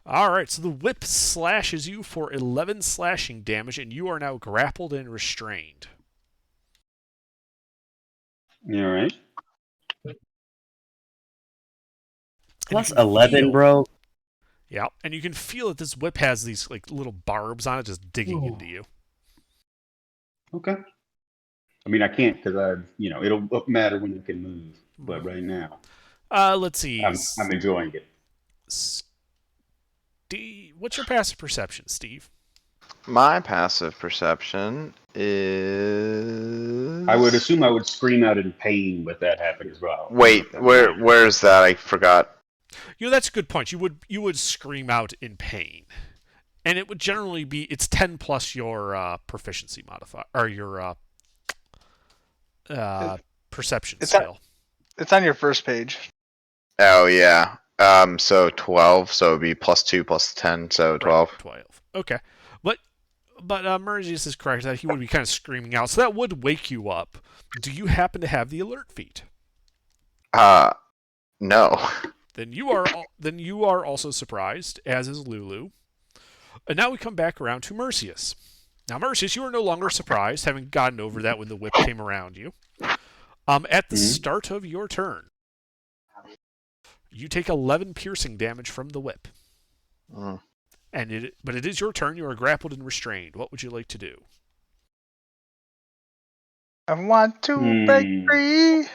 Alright, so the whip slashes you for 11 slashing damage, and you are now grappled and restrained. All right. Plus And you can 11, feel- bro. Yeah, and you can feel that this whip has these like little barbs on it just digging into you. Okay. I mean, I can't because it'll matter when I can move. But right now, Let's see. I'm enjoying it. Steve, what's your passive perception, Steve? My passive perception is. I would assume I would scream out in pain with that happen as well. Wait, where's that? I forgot. That's a good point. You would scream out in pain, and it would generally be it's 10 plus your proficiency modifier or your perception It's skill. It's on your first page. Oh yeah. So 12. So it'd be +2 + 10. So 12. Right, 12. Okay, but Merzius is correct that he would be kind of screaming out, so that would wake you up. Do you happen to have the alert feat? No. Then you are also surprised, as is Lulu. And now we come back around to Mercius. Now, Mercius, you are no longer surprised, having gotten over that when the whip came around you. At the start of your turn, you take 11 piercing damage from the whip. Mm. But it is your turn. You are grappled and restrained. What would you like to do? I want to break free.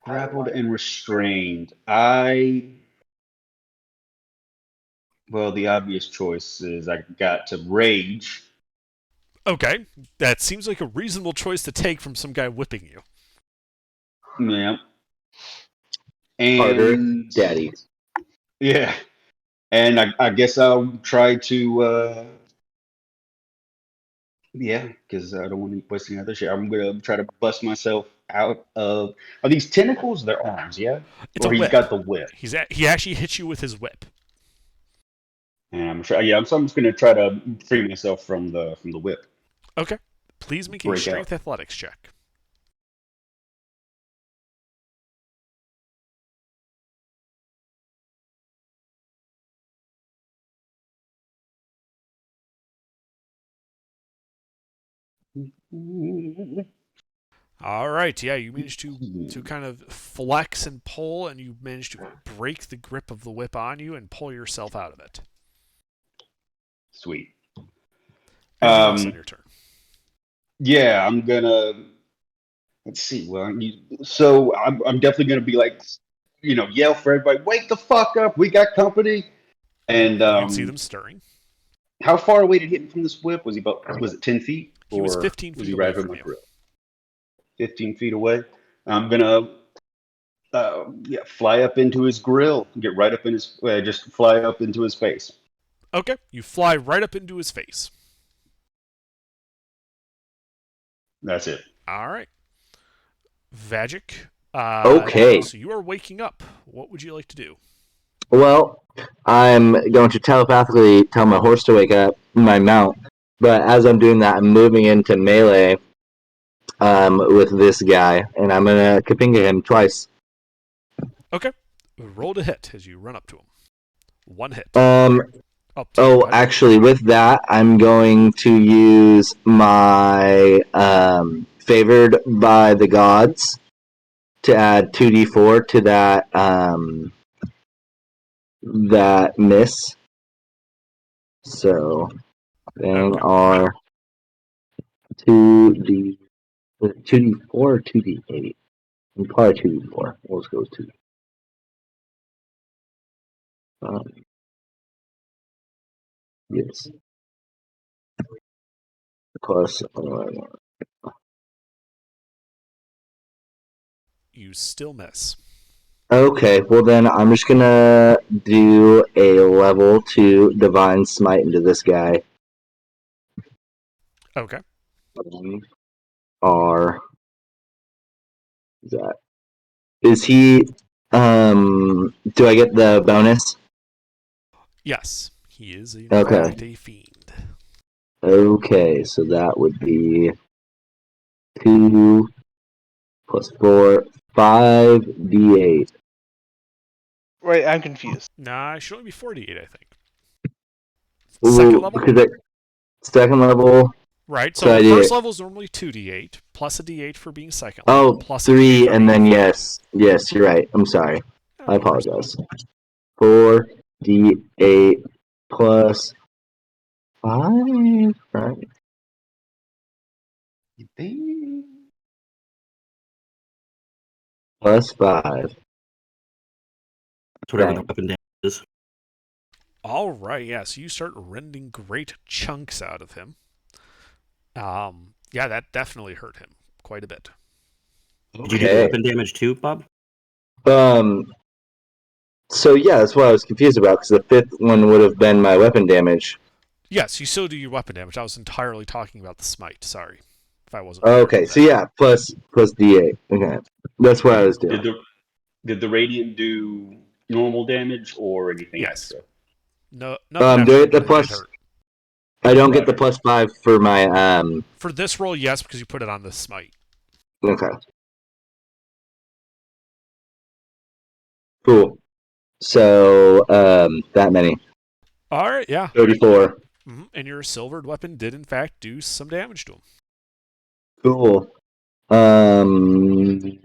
Grappled and restrained. Well, the obvious choice is I got to rage. Okay, that seems like a reasonable choice to take from some guy whipping you. Yeah. And Harder, Daddy. Yeah. And I guess I'll try to because I don't want to waste any other shit. I'm gonna try to bust myself out of. Are these tentacles? They're arms, yeah. It's or a he's whip. got the whip. He actually hits you with his whip. And so I'm just gonna try to free myself from the whip. Okay. Please make a Break strength out. athletics check. All right, yeah, you managed to kind of flex and pull, and you managed to break the grip of the whip on you and pull yourself out of it. Sweet. Anything else on your turn? Yeah, I'm gonna. Let's see. Well, so I'm definitely gonna be like, yell for everybody, wake the fuck up, we got company. And You can see them stirring. how far away did he hit me from this whip? Was it 10 feet, He was or 15 was feet he away right over from my you. grill? 15 feet away. I'm gonna fly up into his grill, get right up in his, just fly up into his face. Okay, you fly right up into his face. That's it. All right. Vagic. Okay. So you are waking up. What would you like to do? Well, I'm going to telepathically tell my horse to wake up, my mount. But as I'm doing that, I'm moving into melee with this guy, and I'm gonna Kapinga him twice. Okay. Roll to hit as you run up to him. One hit. Um. Up to you, Oh, bud. actually, with that, I'm going to use my favored by the gods to add 2d4 to that miss. So thing Okay. are 2d4 or 2d8. Probably 2d4. Let's go with 2. Yes. Plus. You still miss. Okay, well then I'm just gonna do a level 2 divine smite into this guy. Okay. R. That is he. Do I get the bonus? Yes. He is, in Okay. fact, a fiend. Okay, so that would be 2 plus 4, 5d8. Wait, I'm confused. Nah, it should only be 48, I think. Second Ooh, level? because it second level. Right, So so I did. first level is normally 2d8, plus a d8 for being second level, Oh, plus a d8 3, for and being a then fiend. yes, you're right. I'm sorry. Oh, I no worries. apologize. 4d8 plus 5. Right. Plus 5. It's whatever the Dang. weapon damage is. All right, yeah, so you start rending great chunks out of him. Yeah, that definitely hurt him quite a bit. Did you do the Okay. weapon damage too, Bob? So yeah, that's what I was confused about, because the fifth one would have been my weapon damage. Yes, you still do your weapon damage. I was entirely talking about the smite. Sorry if I wasn't clear Okay, about so that. yeah, plus d8. Okay, that's what I was doing. Did the radiant do normal damage or anything Yes. extra? No, nothing Do I extra, get the but it did plus? hurt. I don't get the Okay. plus 5 for my For this roll, yes, because you put it on the smite. Okay. Cool. So that many. All right, yeah. 34. And your silvered weapon did, in fact, do some damage to him. Cool. And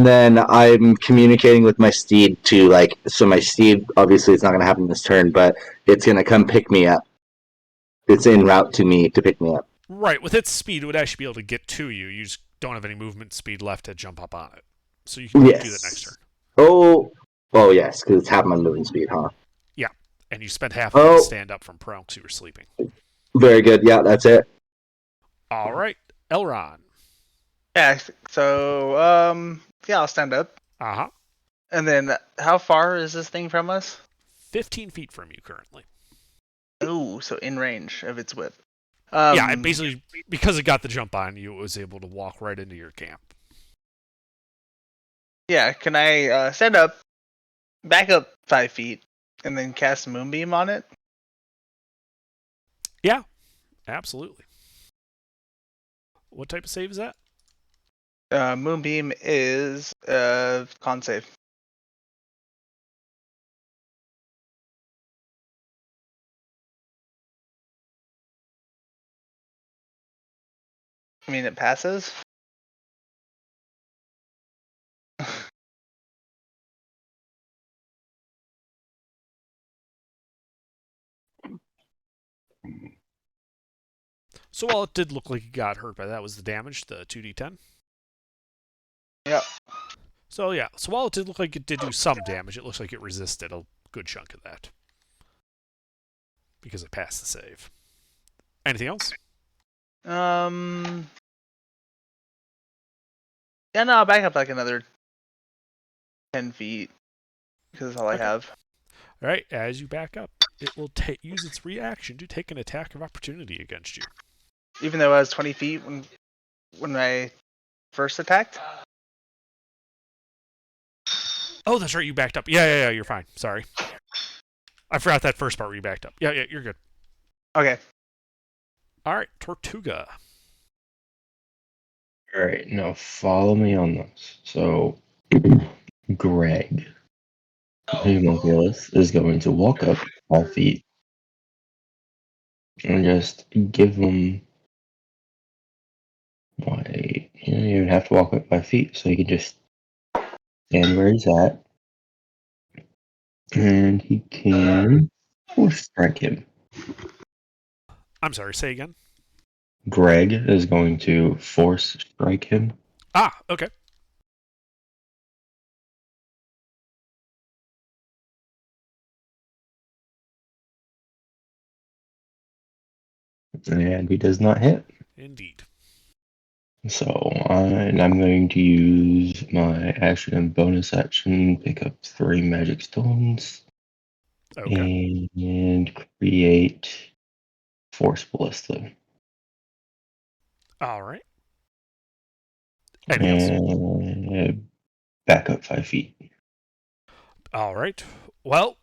then I'm communicating with my steed so my steed, obviously it's not going to happen this turn, but it's going to come pick me up. It's en route to me to pick me up. Right, with its speed, it would actually be able to get to you. You just don't have any movement speed left to jump up on it. So you can do that next turn. Yes. Oh yes, because it's half my moving speed, huh? Yeah, and you spent half of it to Oh, stand up from prone because you were sleeping. very good. Yeah, that's it. All right, Elron. Yeah. So yeah, I'll stand up. Uh-huh. And then, how far is this thing from us? 15 feet from you currently. Oh, so in range of its whip. Yeah, it basically, because it got the jump on you, it was able to walk right into your camp. Yeah. Can I stand up, back up 5 feet, and then cast Moonbeam on it? Yeah, absolutely. What type of save is that? Moonbeam is con save. I mean, it passes. So while it did look like he got hurt by that, was the damage the 2d10? Yep. So yeah, so while it did look like it did do some damage, it looks like it resisted a good chunk of that. Because it passed the save. Anything else? Yeah, no, I'll back up like another 10 feet. Because that's all I Okay. have. Alright, as you back up, it will use its reaction to take an attack of opportunity against you. Even though I was 20 feet when I first attacked. Oh, that's right, you backed up. Yeah, you're fine. Sorry. I forgot that first part where you backed up. Yeah, you're good. Okay. Alright, Tortuga. All right, now follow me on this. So, Greg, Homunculus, is going to walk up 5 feet and just give him. Why? You don't even have to walk up 5 feet, so he can just stand where he's at, and he can strike him. I'm sorry, say again. Greg is going to force strike him. Ah, okay. And he does not hit. Indeed. So I'm going to use my action and bonus action, pick up 3 magic stones, Okay. and create Force Ballista. Alright. Anything else? And back up 5 feet. Alright. Well,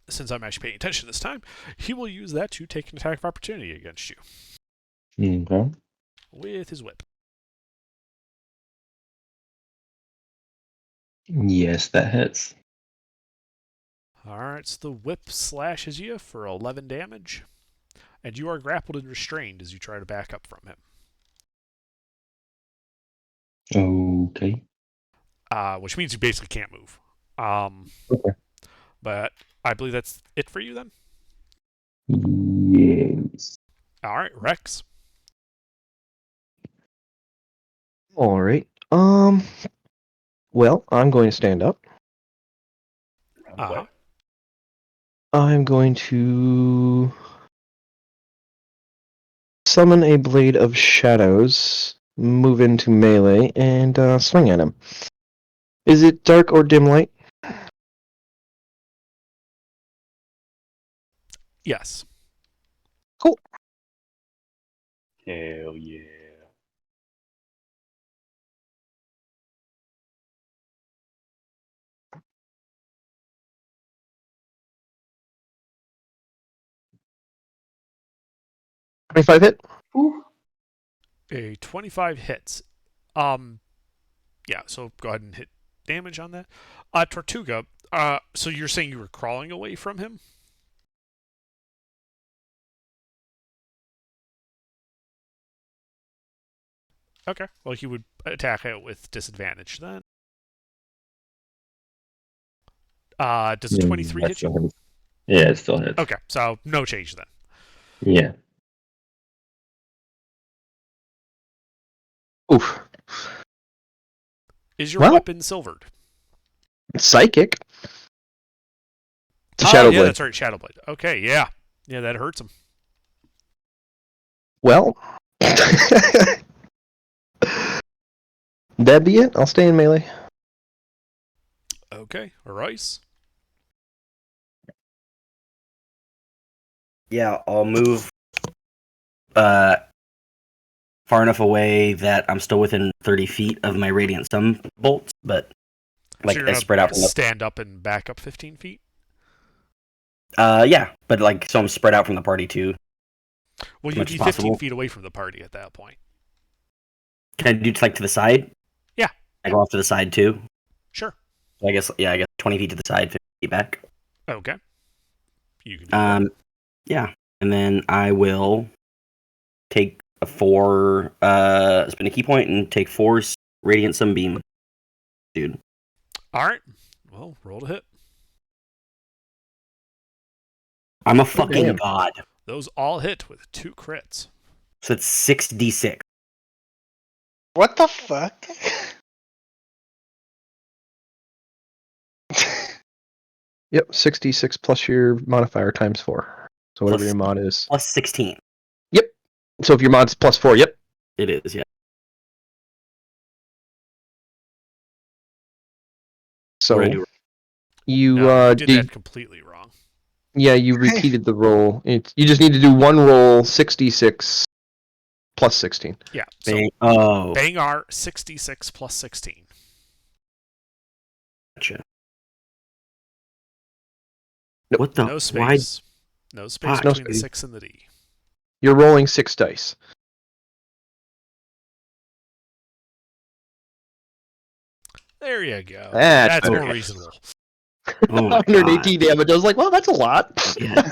since I'm actually paying attention this time, he will use that to take an attack of opportunity against you. Okay. With his whip. Yes, that hits. Alright, so the whip slashes you for 11 damage. And you are grappled and restrained as you try to back up from him. Okay. Which means you basically can't move. Okay. But I believe that's it for you then? Yes. Alright, Rex. All right. Well, I'm going to stand up. Uh-huh. I'm going to summon a Blade of Shadows, move into melee, and swing at him. Is it dark or dim light? Yes. Cool. Hell yeah. $25 hit? A 25 hits. Yeah, so go ahead and hit damage on that. Tortuga, so you're saying you were crawling away from him? Okay, well, he would attack it with disadvantage then. Does a 23 hit you? Hits. Yeah, it still hits. Okay, so no change then. Yeah. Oof. Is your Well- weapon silvered? It's psychic. It's a Oh, Shadow yeah, Blade. that's right, Shadow Blade. Okay, yeah. Yeah, that hurts him. Well, that be it. I'll stay in melee. Okay, Rice. Yeah, I'll move far enough away that I'm still within 30 feet of my radiant sun bolts, but like so you're gonna spread out from the stand up and back up 15 feet? yeah, but like so I'm spread out from the party too. Well, As you'd much be as 15 possible. feet away from the party at that point. Can I do like to the side? Yeah. I go off to the side too. Sure. So I guess 20 feet to the side, 50 feet back. Okay. You can do that. Yeah, and then I will take spend a key point and take 4 radiant sunbeam, dude. All right. Well, roll to hit. I'm a fucking damn. god. Those all hit with 2 crits. So it's 6d6. What the fuck? Yep, 66 plus your modifier times 4. So whatever Plus- your mod is. Plus 16. Yep. So if your mod's plus 4, yep. It is, yeah. So What do I do? you No, you did did that completely wrong. yeah, you repeated the roll. You just need to do one roll, 66 plus 16. Yeah. So Oh, Bangar 66 plus 16. gotcha. Nope. What the? No Why? space. No space Fuck. No between the space. 6 and the D. You're rolling 6 dice. There you go. That's That's more okay. reasonable. Oh my god. 118 damage. I was like, well, that's a lot. Yeah.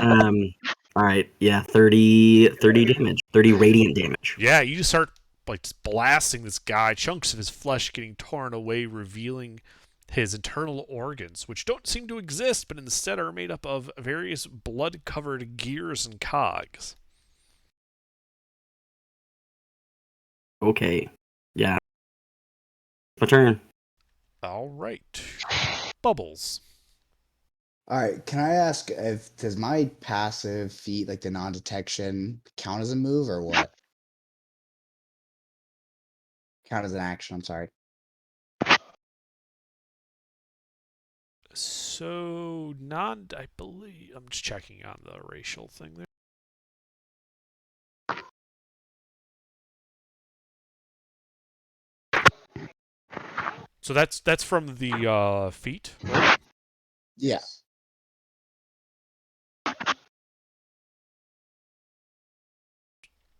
All right. Yeah. 30 damage. 30 radiant damage. Yeah, you just start like just blasting this guy, chunks of his flesh getting torn away, revealing his internal organs, which don't seem to exist, but instead are made up of various blood-covered gears and cogs. Okay. Yeah. My turn. All right. Bubbles. All right. Can I ask if does my passive feat, like the non-detection, count as a move or what? Count as an action. I'm sorry. So, I believe, I'm just checking on the racial thing there. So that's from the feet, right? Yeah.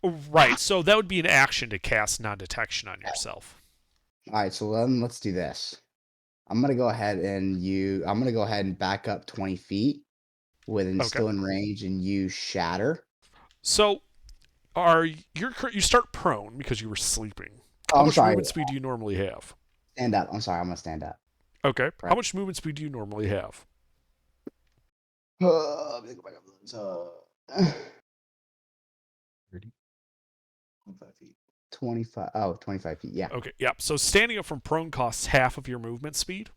Right. So that would be an action to cast non-detection on yourself. All right. So then let's do this. I'm gonna go ahead and back up 20 feet within Okay. still in range and use shatter. So, you start prone because you were sleeping? Oh, How I'm much sorry. movement speed do you normally have? Stand up. I'm sorry. I'm gonna stand up. Okay. How Right. much movement speed do you normally have? Let me go back up. So, 25 feet. 25. Oh, 25 feet. Yeah. Okay. Yep. So standing up from prone costs half of your movement speed.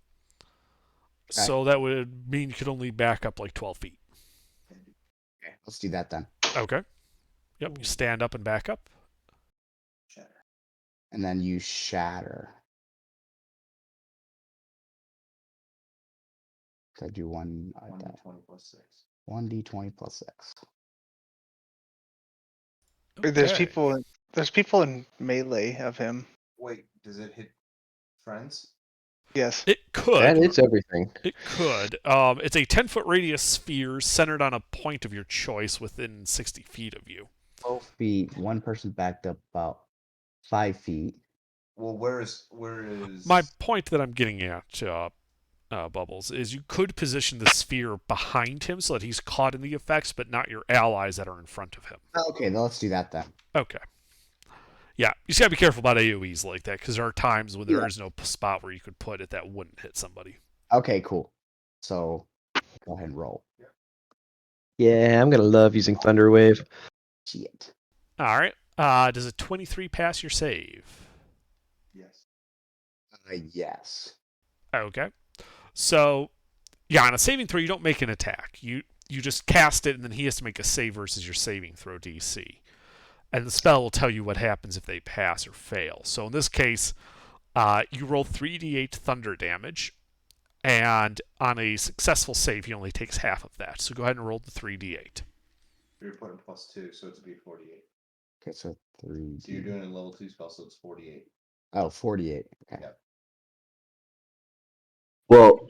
So that would mean you could only back up like 12 feet. Okay. Let's do that then. Okay. Yep. You stand up and back up. Shatter. And then use shatter. So I do 1d20 plus 6. 1d20 plus 6. There's Okay. people in melee of him. Wait, does it hit friends? Yes. It could. That is everything. It could. It's a 10-foot radius sphere centered on a point of your choice within 60 feet of you. 12 feet. One person backed up about 5 feet. Well, where is My point that I'm getting at, Bubbles, is you could position the sphere behind him so that he's caught in the effects, but not your allies that are in front of him. Okay, then let's do that then. Okay. Yeah, you just gotta be careful about AoEs like that, because there are times when there is no spot where you could put it that wouldn't hit somebody. Okay, cool. So go ahead and roll. Yeah, I'm gonna love using Thunder Wave. Shit. All right. Does a 23 pass your save? Yes. Yes. Okay. So, yeah, on a saving throw, you don't make an attack. You just cast it, and then he has to make a save versus your saving throw DC. And the spell will tell you what happens if they pass or fail. So in this case, you roll 3d8 thunder damage, and on a successful save, he only takes half of that. So go ahead and roll the 3d8. You're putting +2, so it's be 48. Okay, so 3. So you're doing a level 2 spell, so it's 48. Oh, 48. Okay. Yeah. Well,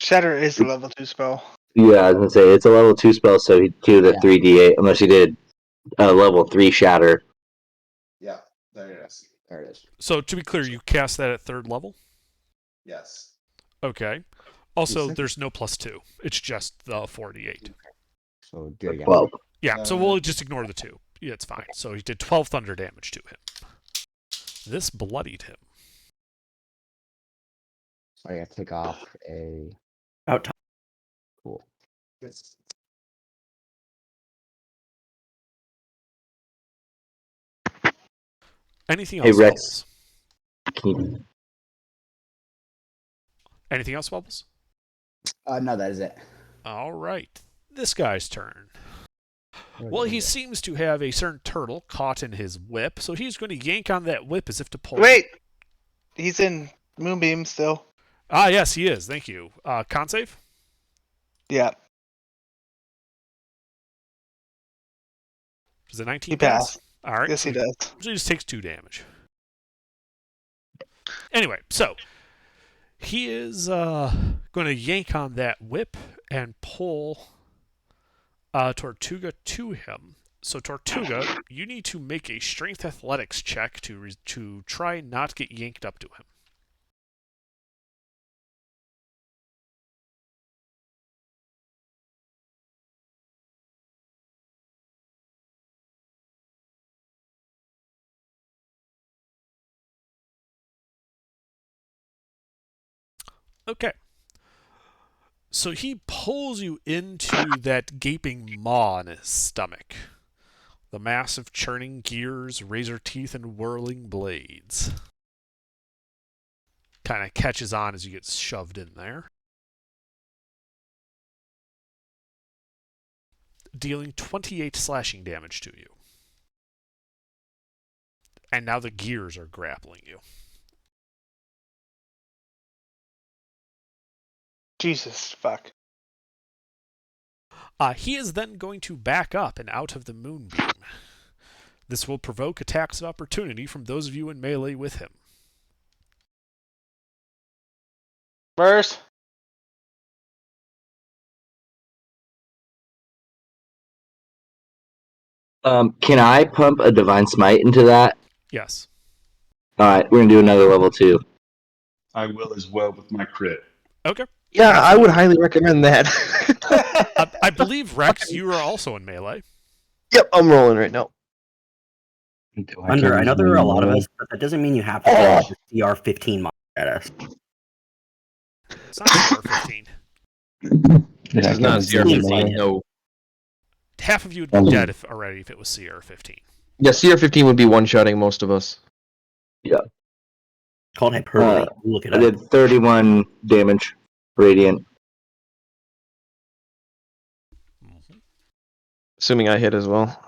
Shatter is a level 2 spell. yeah, I was gonna say it's a level 2 spell, so he do the Yeah. 3d8 unless he did a level 3 shatter. Yeah, there it is. There it is. So to be clear, you cast that at 3rd level? Yes. Okay. Also, Is it? there's no +2. It's just the 48. So do it again. 12. Yeah, so we'll just ignore the 2. Yeah, it's fine. So he did 12 thunder damage to him. This bloodied him. So I gotta take off a About time. cool. Anything Hey, else, Rex. Bubbles? Anything else, Bubbles? No, that is it. All right. This guy's turn. Where Well, is he it? seems to have a certain turtle caught in his whip, so he's going to yank on that whip as if to pull. Wait, he's in Moonbeam still. Ah, yes, he is. Thank you. Con save? Yeah, Does a 19 he pass? passed. All right. Yes, so he does. So he just takes 2 damage. Anyway, so he is going to yank on that whip and pull Tortuga to him. So Tortuga, you need to make a strength athletics check to try not get yanked up to him. Okay. So he pulls you into that gaping maw in his stomach. The massive churning gears, razor teeth, and whirling blades. Kind of catches on as you get shoved in there. Dealing 28 slashing damage to you. And now the gears are grappling you. Jesus, fuck. He is then going to back up and out of the moonbeam. This will provoke attacks of opportunity from those of you in melee with him. Burst. Can I pump a divine smite into that? Yes. All right, we're gonna do another level 2. I will as well with my crit. Okay. Yeah, I would highly recommend that. I believe, Rex, you are also in melee. Yep, I'm rolling right now. Under, I know there are a lot of us, but that doesn't mean you have to throw like a CR 15 monster at us. It's not CR15. This is not CR15, no. Half of you would be dead already if it was CR15. Yeah, CR15 would be one-shotting most of us. Called hyperbole. Look it I up. did 31 damage, radiant. Assuming I hit as well.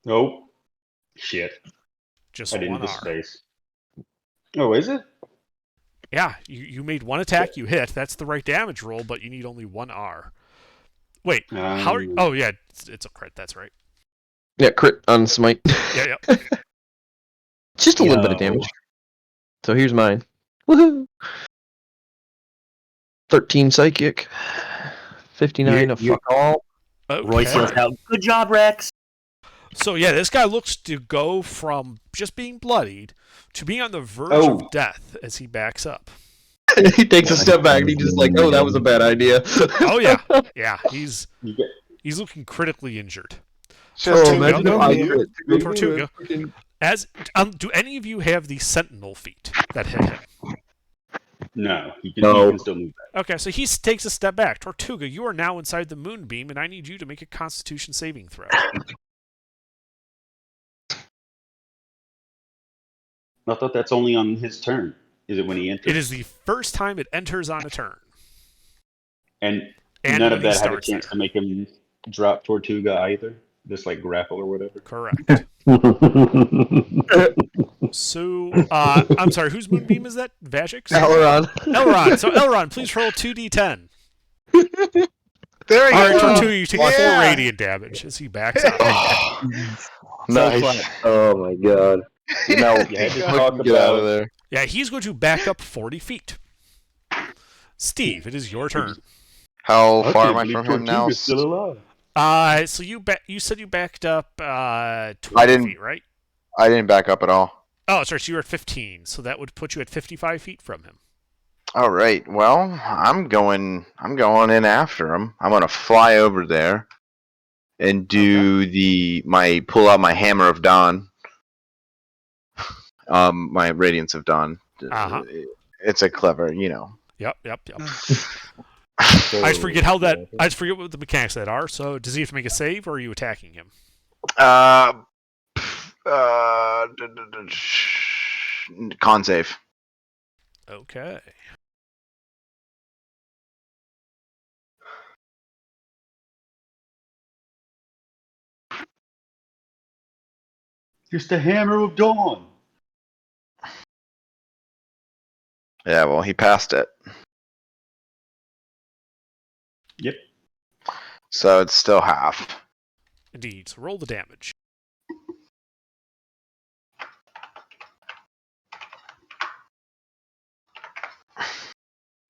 Oh, shit. Just I didn't one hit R. space. Oh, is it? Yeah, you made one attack, you hit. That's the right damage roll, but you need only 1 R. Wait, how are you? Oh, yeah, it's a crit, that's right. Yeah, crit on smite. Yeah, yeah. Just a little bit of damage. So here's mine. Woohoo! 13 psychic. 59 of fuck all. Okay. Royce yells out, "Good job, Rex!" So yeah, this guy looks to go from just being bloodied to being on the verge of death as he backs up. He takes a step back and he's just like, oh, that was a bad idea. Oh yeah. Yeah, he's looking critically injured. Just imagine if I crit. Tortuga. Do any of you have the sentinel feat that hit him? No, he can still move back. Okay, so he takes a step back. Tortuga, you are now inside the moonbeam, and I need you to make a Constitution saving throw. I thought that's only on his turn. Is it when he enters? It is the first time it enters on a turn. And And none when of he that had a starts chance there. to make him drop Tortuga either? Just like grapple or whatever? Correct. So, I'm sorry, whose moonbeam is that? Vajix? Elrond. Elrond. So, Elrond, please roll 2d10. There we All right, go. Tortuga, you take 4 radiant damage as he backs up. Nice. Oh my god. You know, you had to talk Get out of about there. Yeah, he's going to back up 40 feet. Steve, it is your turn. How I far can't am I believe from him now? Tortuga's still alive. So you said you backed up 20 didn't- feet, right? I didn't back up at all. Oh, sorry, so you were at 15, so that would put you at 55 feet from him. All right. Well, I'm going in after him. I'm gonna fly over there and do pull out my hammer of dawn. My radiance of dawn. Uh-huh. It's a clever, Yep. I forget what the mechanics that are. So does he have to make a save, or are you attacking him? Uh, con save. Okay. Just a hammer of dawn. Yeah, well, he passed it. Yep. So it's still half. Indeed. So roll the damage.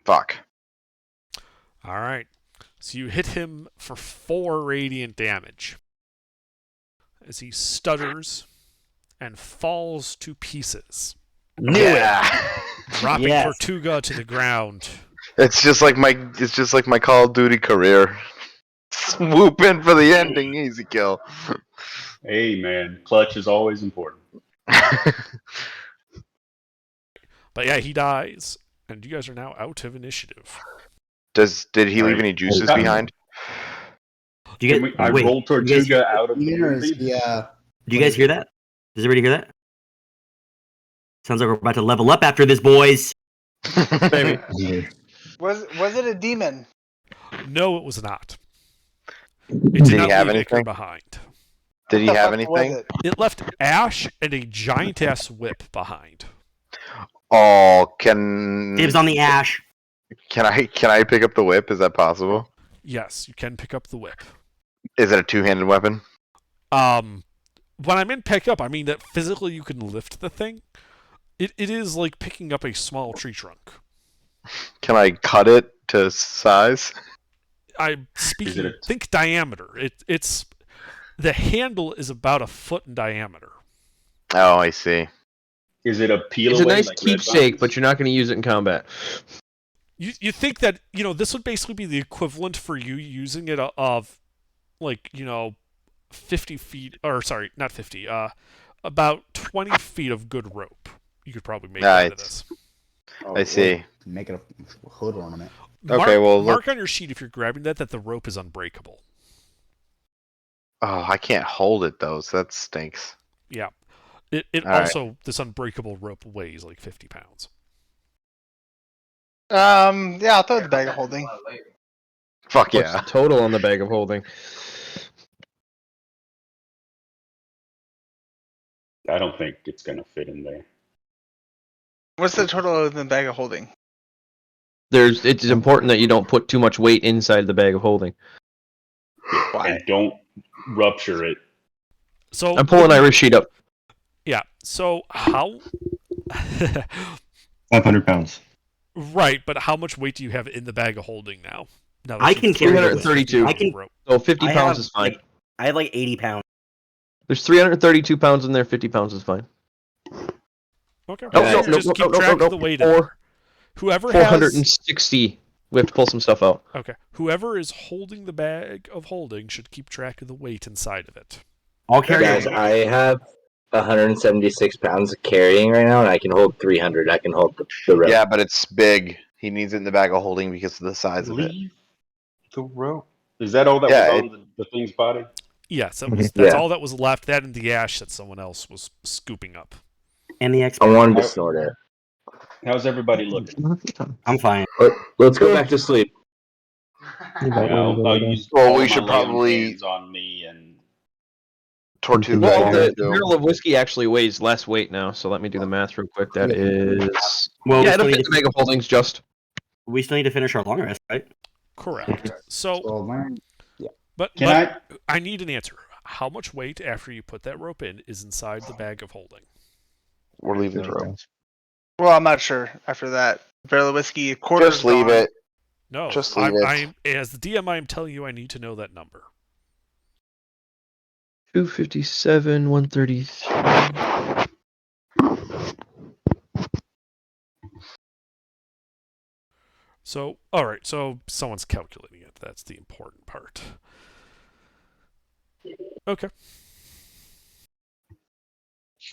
Fuck. All right. So you hit him for 4 radiant damage as he stutters and falls to pieces, dropping Yes. Tortuga to the ground. It's just like my Call of Duty career. Swoop in for the ending, easy kill. Hey, man. Clutch is always important. But yeah, he dies, and you guys are now out of initiative. Did he leave Right. any juices Oh. behind? Do you Can guys, I wait, rolled do you guys hear- Tortuga out of the Or is movie? he, Do you guys hear that? Does everybody hear that? Sounds like we're about to level up after this, boys. Maybe. Was it a demon? No, it was not. Did It did he not have leave Icar anything? behind. Did he What the have fuck was anything? it? It left ash and a giant ass whip behind. Oh, can Dibs on the ash. I pick up the whip? Is that possible? Yes, you can pick up the whip. Is it a two-handed weapon? When I meant pick up, I mean that physically you can lift the thing. It is like picking up a small tree trunk. Can I cut it to size? I'm speaking. Think diameter. It's the handle is about a foot in diameter. Oh, I see. Is it a peel It's a away nice like red keepsake, vines? but you're not going to use it in combat. You think that this would basically be the equivalent for you using it of 50 feet, or sorry, not 50. About 20 feet of good rope. You could probably make out of this. I see. Make it a hood ornament. Okay, well, mark on your sheet if you're grabbing that the rope is unbreakable. Oh, I can't hold it though, so that stinks. Yeah. It All also, right. This unbreakable rope weighs like 50 pounds. Yeah, I'll throw the bag of holding. Fuck What's yeah. the total on the bag of holding? I don't think it's going to fit in there. What's the total of the bag of holding? It's important that you don't put too much weight inside the bag of holding. Why? And don't rupture it. So I'm pulling Irish sheet up. Yeah. So how? 500 pounds. Right, but how much weight do you have in the bag of holding now? I can carry 332. I can. So 50 pounds is fine. I have like 80 pounds. There's 332 pounds in there. 50 pounds is fine. Okay. No, Just keep track of the weight in there. Whoever 460. We have to pull some stuff out. Okay. Whoever is holding the bag of holding should keep track of the weight inside of it. I'll carry Guys, it. I have 176 pounds of carrying right now, and I can hold 300. I can hold the rope. Yeah, but it's big. He needs it in the bag of holding because of the size of it. Leave the rope. Is that all that was on the thing's body? Yes, that's all that was left. That and the ash that someone else was scooping up. And the I expert. wanted to snort it. How's everybody looking? I'm fine. Let's go back to sleep. I'll use Well, all we my should lay-on probably- hands on me and Tortuga. Well, here, the too. barrel of whiskey actually weighs less weight now, so let me do the math real quick. That is. Well, Yeah, we it'll still, fit need the bag of holdings just. we still need to finish our long rest, right? Correct. So, Well, but I need an answer. How much weight after you put that rope in is inside the bag of holding? We're leaving the rope. Well, I'm not sure after that. Barrel of whiskey, quarter. Just leave it. No, Just leave it. I'm as the DM. I'm telling you, I need to know that number. 257, 133. So, all right. So someone's calculating it. That's the important part. Okay.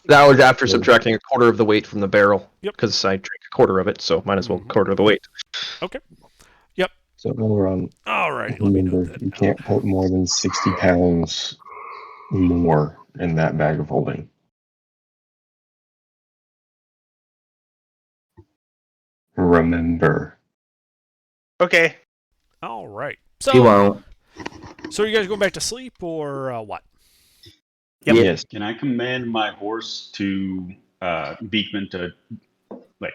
That was after subtracting a quarter of the weight from the barrel. Yep. Because I drank a quarter of it, so might as well quarter of the weight. Okay. Yep. So when we're on, All right. Let me note remember, that you down. can't put more than 60 pounds more in that bag of holding. Remember. Okay. All right. He So, won't. so are you guys going back to sleep or what? Yep. Yes. Can I command my horse to Beekman to like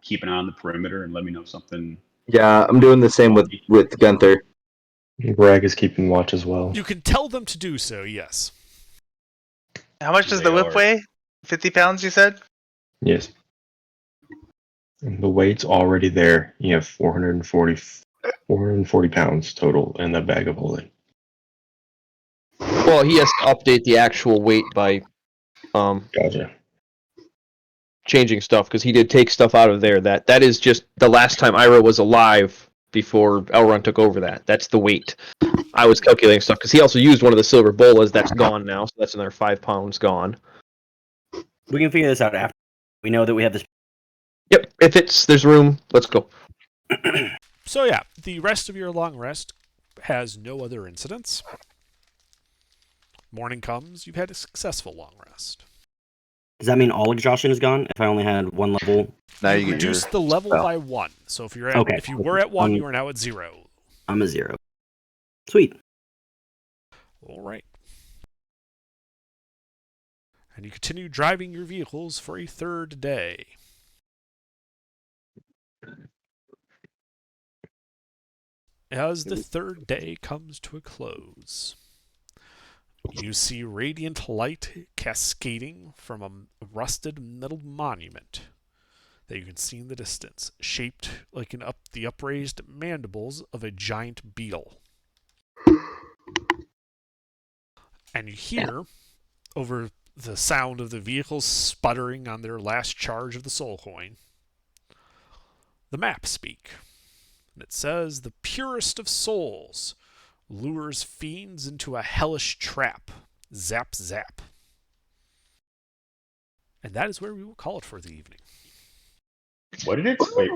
keep an eye on the perimeter and let me know something? Yeah, I'm doing the same with Gunther. Greg is keeping watch as well. You can tell them to do so. Yes. How much does They the whip are- weigh? 50 pounds, you said? Yes. And the weight's already there. You have 440 pounds total in the bag of holding. Well, he has to update the actual weight by Gotcha. changing stuff because he did take stuff out of there. That is just the last time Ira was alive before Elrond took over. That's the weight. I was calculating stuff because he also used one of the silver bolas that's gone now, so that's another 5 pounds gone. We can figure this out after. We know that we have this. Yep, if there's room, let's go. So yeah, the rest of your long rest has no other incidents. Morning comes, you've had a successful long rest. Does that mean all exhaustion is gone? If I only had one level, Now you you get reduce your the level spell. by 1. So if you're at, Okay. if you were at 1, Um, you are now at 0. I'm a 0. Sweet. All right. And you continue driving your vehicles for a third day. As the third day comes to a close, you see radiant light cascading from a rusted metal monument that you can see in the distance, shaped like the upraised mandibles of a giant beetle. And you hear, over the sound of the vehicles sputtering on their last charge of the soul coin, the map speak. And it says, "The purest of souls lures fiends into a hellish trap. Zap, zap." And that is where we will call it for the evening. What did it? Wait,